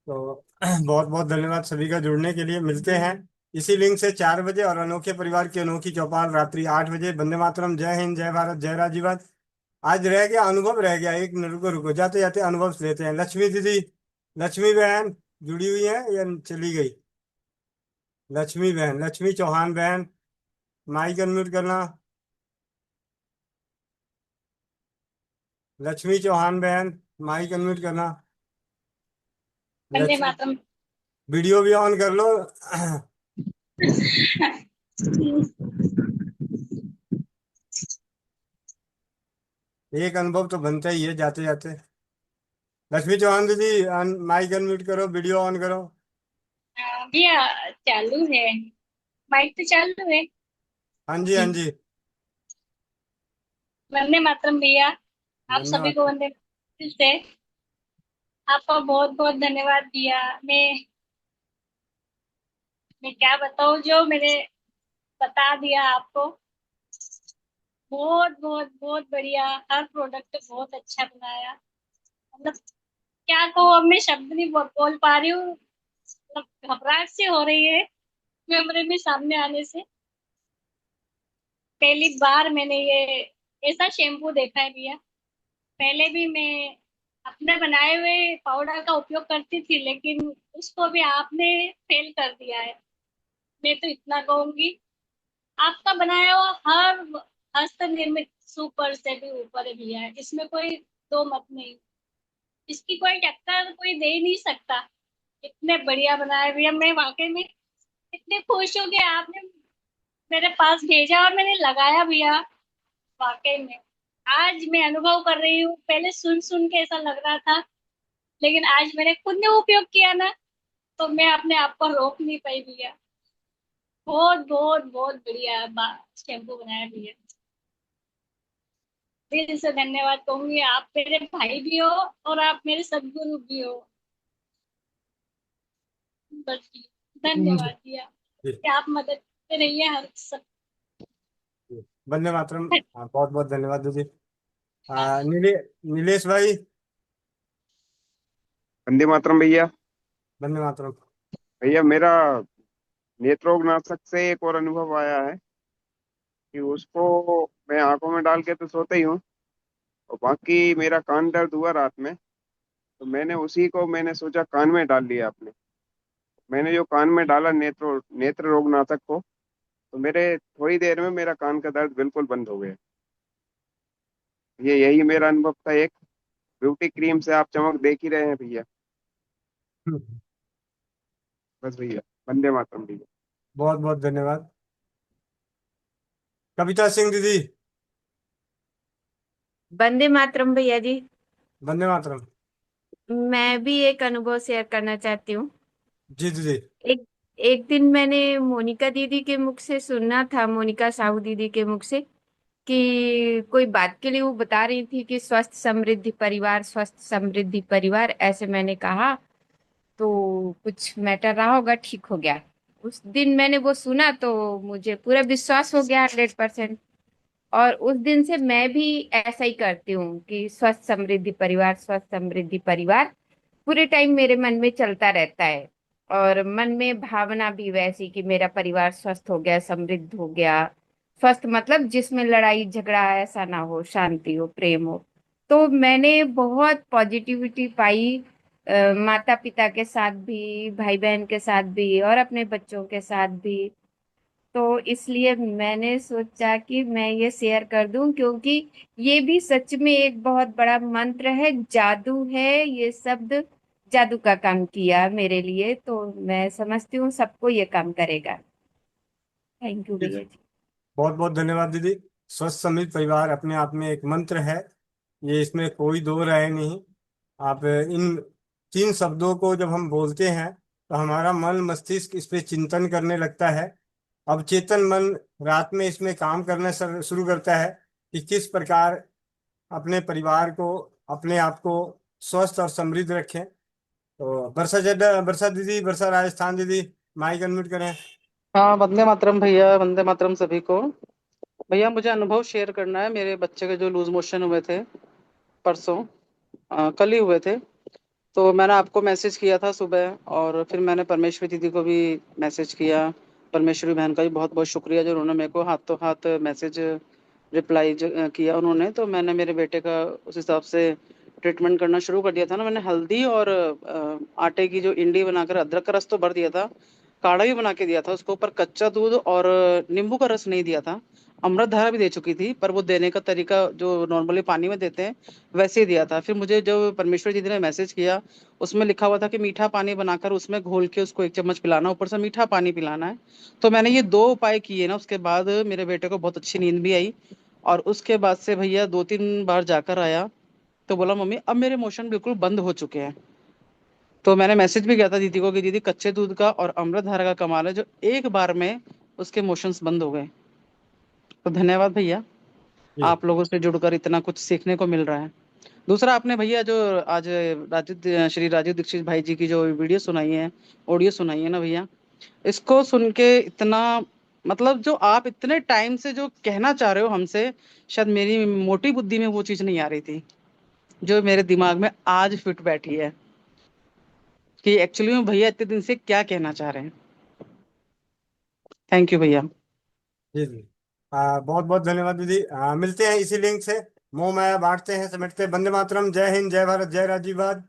Speaker 1: तो बहुत बहुत धन्यवाद सभी का जुड़ने के लिए। मिलते हैं इसी लिंक से 4 बजे और अनोखे परिवार की अनोखी चौपाल रात्रि 8 बजे। वंदे मातरम। जय हिंद, जय भारत, जय राजीवत। आज रह गया अनुभव, रह गया एक मिनट, रुको रुको, जाते जाते अनुभव से लेते हैं। लक्ष्मी दीदी, लक्ष्मी बहन जुड़ी हुई है या चली गई? लक्ष्मी बहन, लक्ष्मी चौहान बहन, माइक अनम्यूट करना। लक्ष्मी चौहान बहन माइक अनम्यूट करना।
Speaker 18: वंदे
Speaker 1: लक्ष्मी,
Speaker 18: मातरम।
Speaker 1: वीडियो भी ऑन कर लो। एक अनुभव तो बनता ही है जाते जाते। लक्ष्मी चौहान दीदी माइक अनम्यूट करो, वीडियो ऑन करो।
Speaker 18: भैया चालू है, माइक तो चालू है।
Speaker 1: हाँ जी, हाँ जी।
Speaker 18: वंदे मातरम भैया, आप सभी को
Speaker 1: धन्यवाद।
Speaker 18: वंदे मातरम से आपका बहुत बहुत धन्यवाद भैया। मैं क्या बताऊं, जो मैंने बता दिया आपको, बहुत बहुत बहुत बढ़िया। हर प्रोडक्ट बहुत अच्छा बनाया, मतलब क्या कहूँ, अब मैं शब्द नहीं बोल पा रही हूँ। मतलब घबराहट सी हो रही है कैमरे में सामने आने से। पहली बार मैंने ये ऐसा शैम्पू देखा है भैया। पहले भी मैं अपने बनाए हुए पाउडर का उपयोग करती थी, लेकिन उसको भी आपने फेल कर दिया है। मैं तो इतना कहूंगी, आपका बनाया हुआ हर हस्त निर्मित सुपर से भी ऊपर है भैया, इसमें कोई दो मत नहीं। इसकी कोई टक्कर कोई दे नहीं सकता। इतने बढ़िया बनाए भैया, मैं वाकई में इतने खुश हूँ कि आपने मेरे पास भेजा और मैंने लगाया भैया। वाकई में आज मैं अनुभव कर रही हूँ, पहले सुन सुन के ऐसा लग रहा था, लेकिन आज मैंने खुद ने उपयोग किया ना, तो मैं अपने आप को रोक नहीं पाई भैया। बहुत बहुत बहुत बढ़िया शैम्पू बनाया भैया। दिल से धन्यवाद कहूंगी, आप मेरे भाई भी हो और आप मेरे सदगुरु भी हो। बस धन्यवाद भैया
Speaker 1: जी,
Speaker 18: कि आप मदद करते रहिए हर सब।
Speaker 1: जी। वंदे मातरम। बहुत बहुत धन्यवाद दीदी। नीलेश भाई।
Speaker 19: वंदे मातरम भैया।
Speaker 1: वंदे मातरम।
Speaker 19: भैया मेरा नेत्रोग नाशक से एक और अनुभव आया है कि उसको मैं आंखों में डाल के तो सोता ही हूँ, और बाकी मेरा कान दर्द हुआ रात में, तो मैंने सोचा कान में डाल लिया आपने। मैंने जो कान में डाला नेत्र रोग नाशक को, तो मेरे थोड़ी देर में मेरा कान का दर्द बिल्कुल बंद हो गया। यही मेरा अनुभव था। एक ब्यूटी क्रीम से आप चमक देख ही रहे हैं भैया। बस भैया, वंदे मातरम भैया।
Speaker 1: बहुत बहुत धन्यवाद। कविता सिंह दीदी।
Speaker 2: वंदे मातरम भैया जी।
Speaker 1: वंदे मातरम।
Speaker 2: मैं भी एक अनुभव शेयर करना चाहती हूँ।
Speaker 1: जी दीदी।
Speaker 2: एक एक दिन मैंने मोनिका दीदी के मुख से सुना था, मोनिका साहू दीदी के मुख से, कि कोई बात के लिए वो बता रही थी कि स्वस्थ समृद्धि परिवार, स्वस्थ समृद्धि परिवार, ऐसे मैंने कहा तो कुछ मैटर रहा होगा, ठीक हो गया। उस दिन मैंने वो सुना तो मुझे पूरा विश्वास हो गया 100%। और उस दिन से मैं भी ऐसा ही करती हूँ कि स्वस्थ समृद्धि परिवार, स्वस्थ समृद्धि परिवार पूरे टाइम मेरे मन में चलता रहता है। और मन में भावना भी वैसी कि मेरा परिवार स्वस्थ हो गया, समृद्ध हो गया। स्वस्थ मतलब जिसमें लड़ाई झगड़ा ऐसा ना हो, शांति हो, प्रेम हो। तो मैंने बहुत पॉजिटिविटी पाई, माता पिता के साथ भी, भाई बहन के साथ भी, और अपने बच्चों के साथ भी। तो इसलिए मैंने सोचा कि मैं ये शेयर कर दूं, क्योंकि ये भी सच में एक बहुत बड़ा मंत्र है, जादू है। ये शब्द जादू का काम किया मेरे लिए, तो मैं समझती हूँ सबको ये काम करेगा। थैंक यू भैया जी।
Speaker 1: बहुत बहुत धन्यवाद दीदी। स्वस्थ समृद्ध परिवार अपने आप में एक मंत्र है, ये इसमें कोई दो राय नहीं। आप इन तीन शब्दों को जब हम बोलते हैं तो हमारा मन मस्तिष्क इस पे चिंतन करने लगता है। अब चेतन मन रात में इसमें काम करना शुरू करता है कि किस प्रकार अपने परिवार को, अपने आप को स्वस्थ और समृद्ध रखें। तो वर्षा दीदी, वर्षा राजस्थान दीदी, माइक अनम्यूट करें।
Speaker 20: हाँ, वंदे मातरम भैया, वंदे मातरम सभी को। भैया मुझे अनुभव शेयर करना है। मेरे बच्चे के जो लूज मोशन हुए थे परसों, कल ही हुए थे, तो मैंने आपको मैसेज किया था सुबह, और फिर मैंने परमेश्वरी दीदी को भी मैसेज किया। परमेश्वरी बहन का भी बहुत बहुत शुक्रिया जो उन्होंने मेरे को हाथों हाथ मैसेज रिप्लाई किया उन्होंने। तो मैंने मेरे बेटे का उस हिसाब से ट्रीटमेंट करना शुरू कर दिया था ना। मैंने हल्दी और आटे की जो इंडी बनाकर अदरक का रस तो भर दिया था, काढ़ा भी बना के दिया था उसको, पर कच्चा दूध और नींबू का रस नहीं दिया था। अमृत धारा भी दे चुकी थी, पर वो देने का तरीका जो नॉर्मली पानी में देते हैं वैसे ही दिया था। फिर मुझे जो परमेश्वर जी ने मैसेज किया, उसमें लिखा हुआ था कि मीठा पानी बनाकर उसमें घोल के उसको 1 चम्मच पिलाना, ऊपर से मीठा पानी पिलाना है। तो मैंने ये 2 उपाय किए ना, उसके बाद मेरे बेटे को बहुत अच्छी नींद भी आई। और उसके बाद से भैया 2-3 बार जाकर आया, तो बोला मम्मी अब मेरे मोशन बिल्कुल बंद हो चुके हैं। तो मैंने मैसेज भी किया था दीदी को कि दीदी कच्चे दूध का और अमृत धारा का कमाल है जो एक बार में उसके मोशंस बंद हो गए। तो धन्यवाद भैया, आप लोगों से जुड़कर इतना कुछ सीखने को मिल रहा है। दूसरा, आपने भैया जो आज श्री राजीव दीक्षित भाई जी की जो वीडियो सुनाई है, ऑडियो सुनाई है ना भैया, इसको सुन के इतना, मतलब जो आप इतने टाइम से जो कहना चाह रहे हो हमसे, शायद मेरी मोटी बुद्धि में वो चीज नहीं आ रही थी जो मेरे दिमाग में आज फिट बैठी है कि एक्चुअली में भैया इतने दिन से क्या कहना चाह रहे हैं। थैंक यू भैया।
Speaker 1: जी जी। बहुत बहुत धन्यवाद दीदी। मिलते हैं इसी लिंक से। मोह माया बांटते हैं, समेटते हैं। वंदे मातरम। जय हिंद, जय भारत, जय राजीववाद।